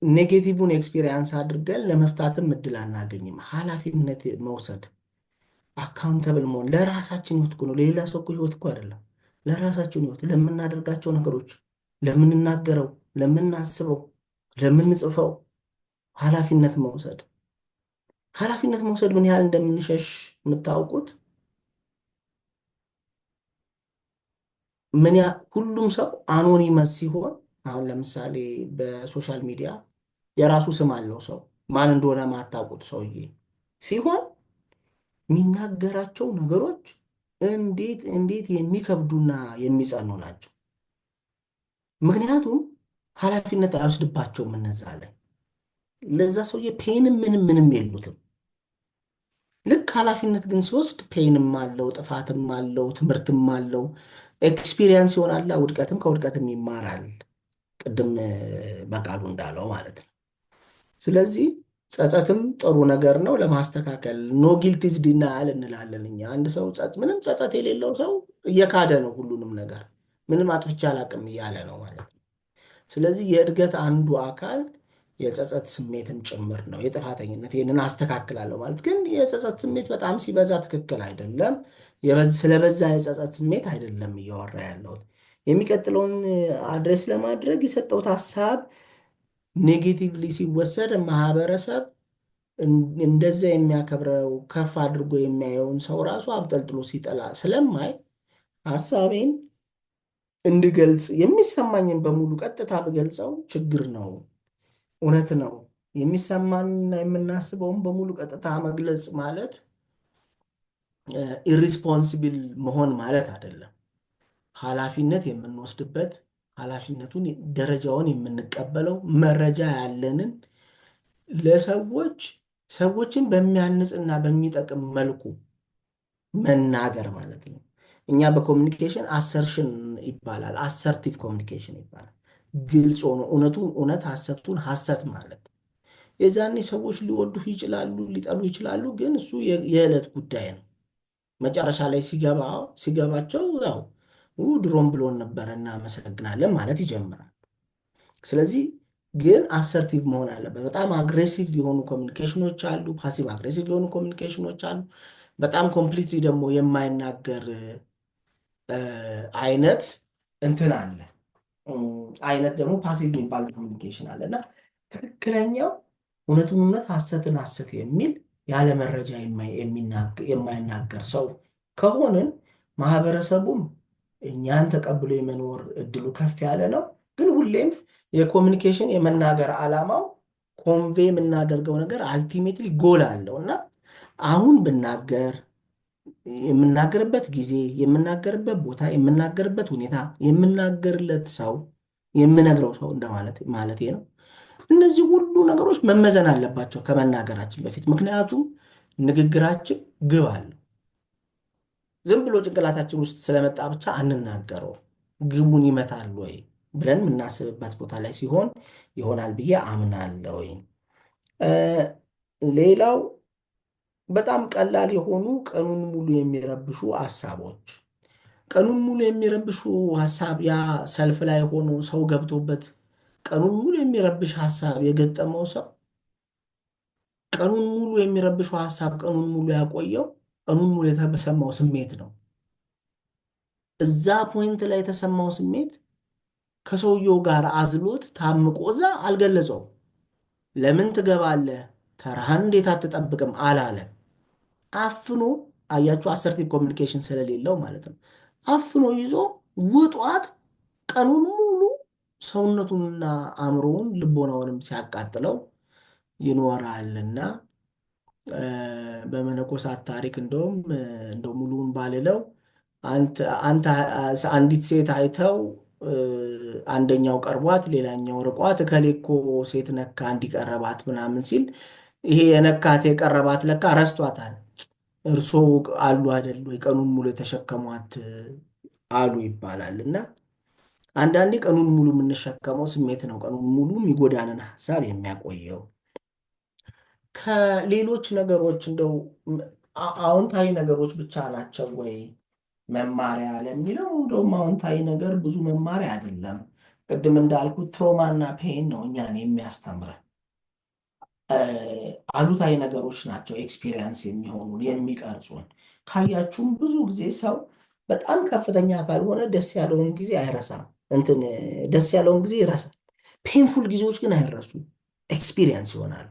ኔጌቲቭን ኤክስፒሪየንስ አድርገን ለመፍታትም እድል አናገኝም። ኃላፊነት መውሰድ አካውንተብል መሆን ለራሳችን ህይወት እኮ ነው። ሌላ ሰው እኮ ህይወት እኮ አይደለም። ለራሳችን ህይወት፣ ለምናደርጋቸው ነገሮች፣ ለምንናገረው፣ ለምናስበው፣ ለምንጽፈው ኃላፊነት መውሰድ ምን ያህል እንደምንሸሽ የምታውቁት ሁሉም ሰው አኖኒመስ ሲሆን፣ አሁን ለምሳሌ በሶሻል ሚዲያ የራሱ ስም አለው ሰው ማን እንደሆነ ማታውቁት ሰውዬ ሲሆን የሚናገራቸው ነገሮች እንዴት የሚከብዱና የሚጸኑ ናቸው። ምክንያቱም ኃላፊነት አይወስድባቸውም እነዛ ላይ ለዛ ሰውዬ ፔንም ምንም የሉትም። ልክ ኃላፊነት ግን ሲወስድ ፔንም አለው፣ ጥፋትም አለው፣ ትምህርትም አለው፣ ኤክስፒሪየንስ ይሆናል፣ ውድቀትም ከውድቀትም ይማራል። ቅድም በቃሉ እንዳለው ማለት ነው። ስለዚህ ጸጸትም ጥሩ ነገር ነው ለማስተካከል። ኖ ጊልቲዝ ዲናያል እንላለን እኛ። አንድ ሰው ምንም ጸጸት የሌለው ሰው እየካደ ነው ሁሉንም ነገር፣ ምንም አጥፍቼ አላቅም እያለ ነው ማለት ነው። ስለዚህ የእድገት አንዱ አካል የጸጸት ስሜትም ጭምር ነው፣ የጥፋተኝነት። ይህንን አስተካክላለሁ ማለት ግን የጸጸት ስሜት በጣም ሲበዛ ትክክል አይደለም። ስለበዛ የጸጸት ስሜት አይደለም እያወራ ያለሁት። የሚቀጥለውን አድሬስ ለማድረግ የሰጠሁት ሀሳብ ኔጌቲቭሊ ሲወሰድ ማህበረሰብ እንደዛ የሚያከብረው ከፍ አድርጎ የሚያየውን ሰው ራሱ አብጠልጥሎ ሲጠላ ስለማይ ሀሳቤን እንድገልጽ የሚሰማኝን በሙሉ ቀጥታ ብገልጸው ችግር ነው። እውነት ነው። የሚሰማንና የምናስበውን በሙሉ ቀጥታ መግለጽ ማለት ኢሪስፖንሲብል መሆን ማለት አይደለም። ኃላፊነት የምንወስድበት፣ ኃላፊነቱን ደረጃውን የምንቀበለው፣ መረጃ ያለንን ሰዎችን በሚያንጽና በሚጠቅም መልኩ መናገር ማለት ነው። እኛ በኮሚኒኬሽን አሰርሽን ይባላል፣ አሰርቲቭ ኮሚኒኬሽን ይባላል። ግልጽ ሆኖ እውነቱን እውነት፣ ሐሰቱን ሐሰት ማለት። የዛኔ ሰዎች ሊወዱህ ይችላሉ፣ ሊጠሉ ይችላሉ፣ ግን እሱ የዕለት ጉዳይ ነው። መጨረሻ ላይ ሲገባቸው ያው ድሮም ብሎን ነበረ እናመሰግናለን ማለት ይጀምራል። ስለዚህ ግን አሰርቲቭ መሆን አለበት። በጣም አግሬሲቭ የሆኑ ኮሚኒኬሽኖች አሉ፣ ፓሲቭ አግሬሲቭ የሆኑ ኮሚኒኬሽኖች አሉ። በጣም ኮምፕሊትሊ ደግሞ የማይናገር አይነት እንትን አለ አይነት ደግሞ ፓሲቭ የሚባል ኮሚኒኬሽን አለ እና ትክክለኛው እውነቱን እውነት ሐሰትን ሐሰት የሚል ያለ መረጃ የማይናገር ሰው ከሆንን ማህበረሰቡም እኛን ተቀብሎ የመኖር እድሉ ከፍ ያለ ነው። ግን ሁሌም የኮሚኒኬሽን የመናገር ዓላማው ኮንቬ የምናደርገው ነገር አልቲሜትሊ ጎል አለው እና አሁን ብናገር የምናገርበት ጊዜ፣ የምናገርበት ቦታ፣ የምናገርበት ሁኔታ፣ የምናገርለት ሰው፣ የምነግረው ሰው እንደማለት ነው። እነዚህ ሁሉ ነገሮች መመዘን አለባቸው ከመናገራችን በፊት። ምክንያቱም ንግግራችን ግብ አለው። ዝም ብሎ ጭንቅላታችን ውስጥ ስለመጣ ብቻ አንናገረው። ግቡን ይመታል ወይ ብለን የምናስብበት ቦታ ላይ ሲሆን ይሆናል ብዬ አምናለሁ። ሌላው በጣም ቀላል የሆኑ ቀኑን ሙሉ የሚረብሹ ሀሳቦች፣ ቀኑን ሙሉ የሚረብሹ ሀሳብ ያ ሰልፍ ላይ ሆኖ ሰው ገብቶበት ቀኑን ሙሉ የሚረብሽ ሀሳብ የገጠመው ሰው ቀኑን ሙሉ የሚረብሹ ሀሳብ ቀኑን ሙሉ ያቆየው ቀኑን ሙሉ የተሰማው ስሜት ነው። እዛ ፖይንት ላይ የተሰማው ስሜት ከሰውየው ጋር አዝሎት ታምቆ እዛ አልገለጸው። ለምን ትገባለህ? ተራህን እንዴት አትጠብቅም አላለ። አፍኖ አያችሁ፣ አሰርቲቭ ኮሚኒኬሽን ስለሌለው ማለት ነው። አፍኖ ይዞ ውጧት ቀኑን ሙሉ ሰውነቱንና አእምሮውን ልቦናውንም ሲያቃጥለው ይኖራልና በመነኮሳት ታሪክ እንደው ሙሉውን ባልለው አንዲት ሴት አይተው አንደኛው ቀርቧት ሌላኛው ርቋት እከሌ እኮ ሴት ነካ እንዲቀረባት ምናምን ሲል ይሄ የነካት የቀረባት ለካ ረስቷታል። እርሶ አሉ አይደል ወይ ቀኑን ሙሉ የተሸከሟት አሉ ይባላል። እና አንዳንዴ ቀኑን ሙሉ የምንሸከመው ስሜት ነው ቀኑን ሙሉ የሚጎዳንን ሀሳብ የሚያቆየው። ከሌሎች ነገሮች እንደው አዎንታዊ ነገሮች ብቻ ናቸው ወይ መማሪያ ለሚለው እንደውም አዎንታዊ ነገር ብዙ መማሪያ አይደለም። ቅድም እንዳልኩት ትሮማና ፔን ነው እኛን የሚያስተምረን። አሉታዊ ነገሮች ናቸው ኤክስፒሪየንስ የሚሆኑ የሚቀርጹን። ካያችሁም ብዙ ጊዜ ሰው በጣም ከፍተኛ ካልሆነ ደስ ያለውን ጊዜ አይረሳም። ደስ ያለውን ጊዜ ይረሳል። ፔንፉል ጊዜዎች ግን አይረሱም፣ ኤክስፒሪየንስ ይሆናሉ።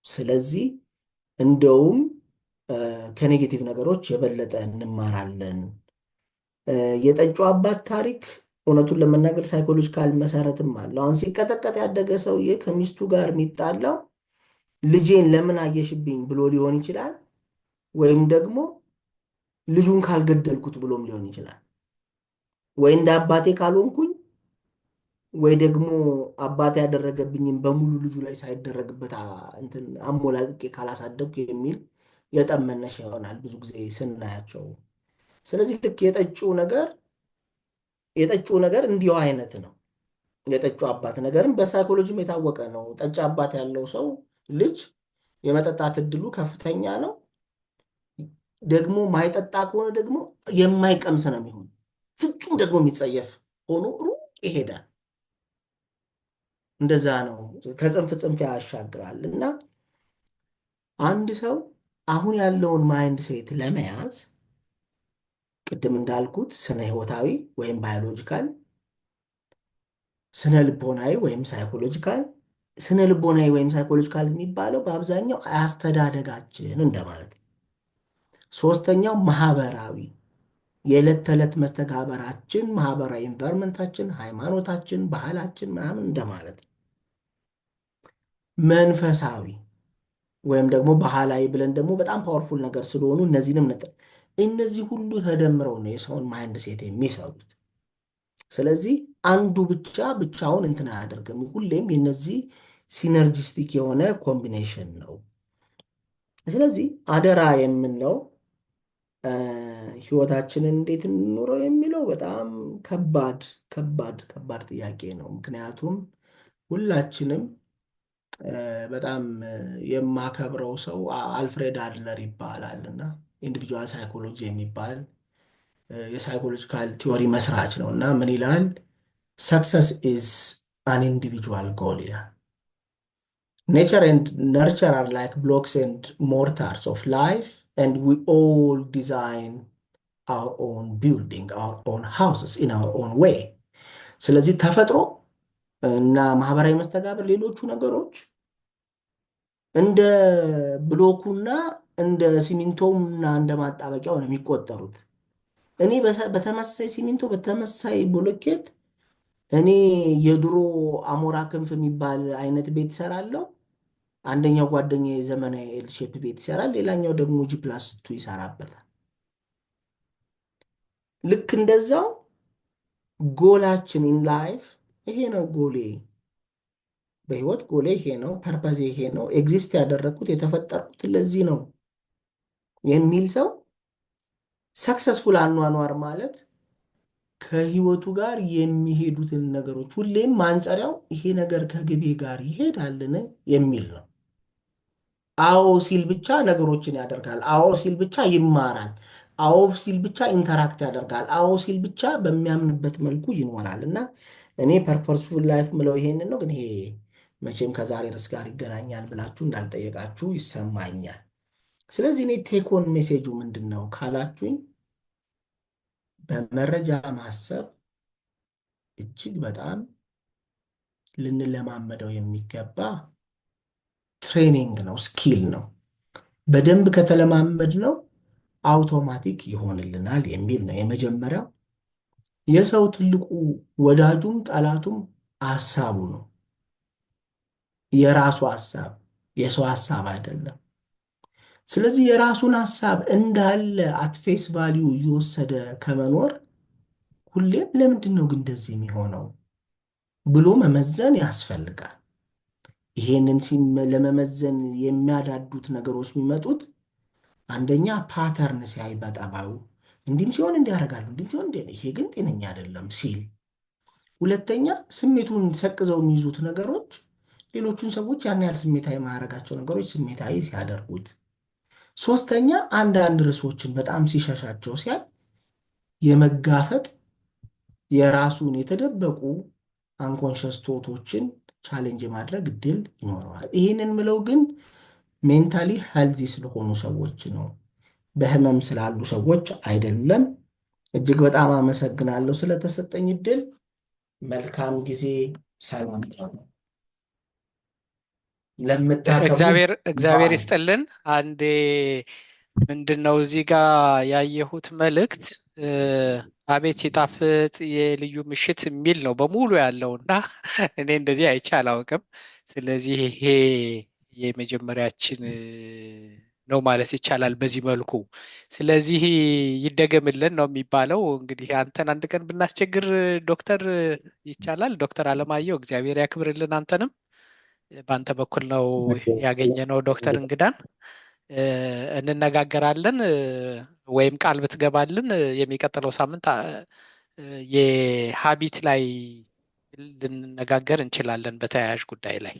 ስለዚህ እንደውም ከኔጌቲቭ ነገሮች የበለጠ እንማራለን። የጠጩ አባት ታሪክ እውነቱን ለመናገር ሳይኮሎጂካል መሰረትም አለው። አሁን ሲቀጠቀጥ ያደገ ሰውዬ ከሚስቱ ጋር የሚጣላው ልጄን ለምን አየሽብኝ ብሎ ሊሆን ይችላል፣ ወይም ደግሞ ልጁን ካልገደልኩት ብሎም ሊሆን ይችላል። ወይ እንደ አባቴ ካልሆንኩኝ ወይ ደግሞ አባት ያደረገብኝም በሙሉ ልጁ ላይ ሳይደረግበት እንትን አሞላቅቄ ካላሳደግኩ የሚል የጠብ መነሻ ይሆናል ብዙ ጊዜ ስናያቸው። ስለዚህ ልክ የጠጪው ነገር እንዲሁ አይነት ነው። የጠጪው አባት ነገርም በሳይኮሎጂም የታወቀ ነው። ጠጪ አባት ያለው ሰው ልጅ የመጠጣት እድሉ ከፍተኛ ነው። ደግሞ ማይጠጣ ከሆነ ደግሞ የማይቀምስ ነው የሚሆን። ፍጹም ደግሞ የሚጸየፍ ሆኖ ሩቅ ይሄዳል። እንደዛ ነው። ከጽንፍ ጽንፍ ያሻግራል። እና አንድ ሰው አሁን ያለውን ማይንድ ሴት ለመያዝ ቅድም እንዳልኩት ስነ ህይወታዊ ወይም ባዮሎጂካል፣ ስነ ልቦናዊ ወይም ሳይኮሎጂካል። ስነ ልቦናዊ ወይም ሳይኮሎጂካል የሚባለው በአብዛኛው አስተዳደጋችን እንደማለት ነው። ሶስተኛው ማህበራዊ፣ የዕለት ተዕለት መስተጋበራችን፣ ማህበራዊ ኢንቫይሮንመንታችን፣ ሃይማኖታችን፣ ባህላችን ምናምን እንደማለት ነው። መንፈሳዊ ወይም ደግሞ ባህላዊ ብለን ደግሞ በጣም ፓወርፉል ነገር ስለሆኑ እነዚህ ሁሉ ተደምረው ነው የሰውን ማይንድ ሴት የሚሰሩት። ስለዚህ አንዱ ብቻውን እንትን አያደርግም። ሁሌም የነዚህ ሲነርጂስቲክ የሆነ ኮምቢኔሽን ነው። ስለዚህ አደራ የምንለው ህይወታችንን እንዴት እንኖረው የሚለው በጣም ከባድ ጥያቄ ነው። ምክንያቱም ሁላችንም በጣም የማከብረው ሰው አልፍሬድ አድለር ይባላል እና ኢንዲቪጁዋል ሳይኮሎጂ የሚባል የሳይኮሎጂካል ቲዎሪ መስራች ነው እና ምን ይላል? ሰክሰስ ኢዝ አን ኢንዲቪጁዋል ጎል ይላል። ኔቸር ኤንድ ነርቸር አር ላይክ ብሎክስ ኤንድ ሞርታርስ ኦፍ ላይፍ ኤንድ ዊ ኦል ዲዛይን አወር ኦን ቢልዲንግ አወር ኦን ሃውስስ ኢን አወር ኦን ዌይ። ስለዚህ ተፈጥሮ እና ማህበራዊ መስተጋብር ሌሎቹ ነገሮች እንደ ብሎኩና እንደ ሲሚንቶውና እንደ ማጣበቂያው ነው የሚቆጠሩት። እኔ በተመሳይ ሲሚንቶ በተመሳይ ብሎኬት እኔ የድሮ አሞራ ክንፍ የሚባል አይነት ቤት ይሰራለሁ። አንደኛው ጓደኛ የዘመናዊ ኤል ሼፕ ቤት ይሰራል፣ ሌላኛው ደግሞ G+2 ይሰራበታል። ልክ እንደዛው ጎላችን ኢን ላይፍ ይሄ ነው። በህይወት ጎሌ ይሄ ነው፣ ፐርፐዝ ይሄ ነው፣ ኤግዚስት ያደረግኩት የተፈጠርኩት ለዚህ ነው የሚል ሰው ሰክሰስፉል አኗኗር ማለት ከህይወቱ ጋር የሚሄዱትን ነገሮች ሁሌም ማንጸሪያው ይሄ ነገር ከግቤ ጋር ይሄዳልን የሚል ነው። አዎ ሲል ብቻ ነገሮችን ያደርጋል። አዎ ሲል ብቻ ይማራል። አዎ ሲል ብቻ ኢንተራክት ያደርጋል። አዎ ሲል ብቻ በሚያምንበት መልኩ ይኖራል። እና እኔ ፐርፐስፉል ላይፍ ምለው ይሄንን ነው። ግን ይሄ መቼም ከዛሬ ርዕስ ጋር ይገናኛል ብላችሁ እንዳልጠየቃችሁ ይሰማኛል። ስለዚህ እኔ ቴኮን ሜሴጁ ምንድን ነው ካላችሁኝ፣ በመረጃ ማሰብ እጅግ በጣም ልንለማመደው የሚገባ ትሬኒንግ ነው፣ ስኪል ነው። በደንብ ከተለማመድ ነው አውቶማቲክ ይሆንልናል የሚል ነው የመጀመሪያው። የሰው ትልቁ ወዳጁም ጠላቱም ሀሳቡ ነው። የራሱ ሀሳብ የሰው ሀሳብ አይደለም። ስለዚህ የራሱን ሀሳብ እንዳለ አትፌስ ቫሊዩ እየወሰደ ከመኖር ሁሌም ለምንድን ነው ግን እንደዚህ የሚሆነው ብሎ መመዘን ያስፈልጋል። ይሄንን ለመመዘን የሚያዳዱት ነገሮች የሚመጡት አንደኛ ፓተርን ሲያይ በጠባዩ እንዲህም ሲሆን እንዲያደርጋሉ፣ እንዲህም ሲሆን ይሄ ግን ጤነኛ አይደለም ሲል፣ ሁለተኛ ስሜቱን ሰቅዘው የሚይዙት ነገሮች ሌሎቹን ሰዎች ያን ያህል ስሜታዊ ማያደርጋቸው ነገሮች ስሜታዊ ሲያደርጉት፣ ሶስተኛ አንዳንድ ርዕሶችን በጣም ሲሸሻቸው ሲያይ የመጋፈጥ የራሱን የተደበቁ አንኮንሸስ ቶቶችን ቻሌንጅ የማድረግ እድል ይኖረዋል። ይህንን ምለው ግን ሜንታሊ ሄልዚ ስለሆኑ ሰዎች ነው፣ በህመም ስላሉ ሰዎች አይደለም። እጅግ በጣም አመሰግናለሁ ስለተሰጠኝ እድል። መልካም ጊዜ። ሰላም እግዚአብሔር ይስጥልን። አንዴ ምንድነው እዚህ ጋር ያየሁት መልእክት አቤት ሲጣፍጥ የልዩ ምሽት የሚል ነው በሙሉ ያለው እና እኔ እንደዚህ አይቼ አላውቅም። ስለዚህ ይሄ የመጀመሪያችን ነው ማለት ይቻላል በዚህ መልኩ። ስለዚህ ይደገምልን ነው የሚባለው። እንግዲህ አንተን አንድ ቀን ብናስቸግር ዶክተር ይቻላል። ዶክተር አለማየሁ እግዚአብሔር ያክብርልን። አንተንም በአንተ በኩል ነው ያገኘነው ዶክተር እንግዳን እንነጋገራለን። ወይም ቃል ብትገባልን የሚቀጥለው ሳምንት የሀቢት ላይ ልንነጋገር እንችላለን በተያያዥ ጉዳይ ላይ።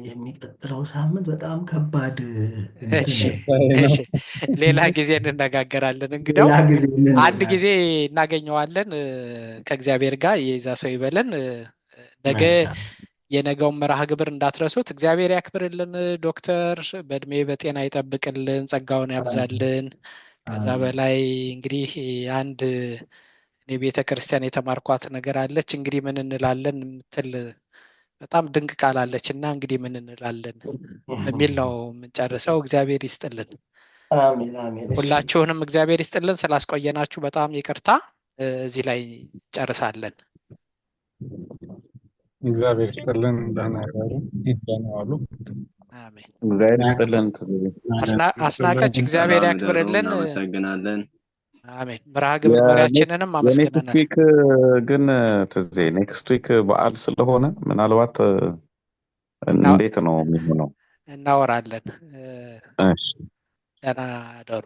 የሚቀጥለው ሳምንት በጣም ከባድ እሺ እሺ፣ ሌላ ጊዜ እንነጋገራለን። እንግዲያው ሌላ ጊዜ አንድ ጊዜ እናገኘዋለን። ከእግዚአብሔር ጋር የዛ ሰው ይበለን። ነገ የነገውን መርሃ ግብር እንዳትረሱት። እግዚአብሔር ያክብርልን ዶክተር፣ በእድሜ በጤና ይጠብቅልን፣ ጸጋውን ያብዛልን። ከዛ በላይ እንግዲህ አንድ እኔ ቤተ ክርስቲያን የተማርኳት ነገር አለች። እንግዲህ ምን እንላለን የምትል በጣም ድንቅ ቃል አለች እና እንግዲህ ምን እንላለን በሚል ነው የምንጨርሰው። እግዚአብሔር ይስጥልን። አሜን አሜን። ሁላችሁንም እግዚአብሔር ይስጥልን። ስላስቆየናችሁ በጣም ይቅርታ። እዚህ ላይ ጨርሳለን። እግዚአብሔር ይስጥልን። ደህና ዋሉ። አሜን። እግዚአብሔር ይስጥልን። አስናቀች እግዚአብሔር ያክብርልን። እናመሰግናለን። አሜን። መርሃ ግብር መሪያችንንም የኔክስት አመስግነናል። ዊክ ግን ትዜ ኔክስት ዊክ በዓል ስለሆነ ምናልባት እንዴት ነው የሚሆነው? እናወራለን። እሺ ደህና ደሩ።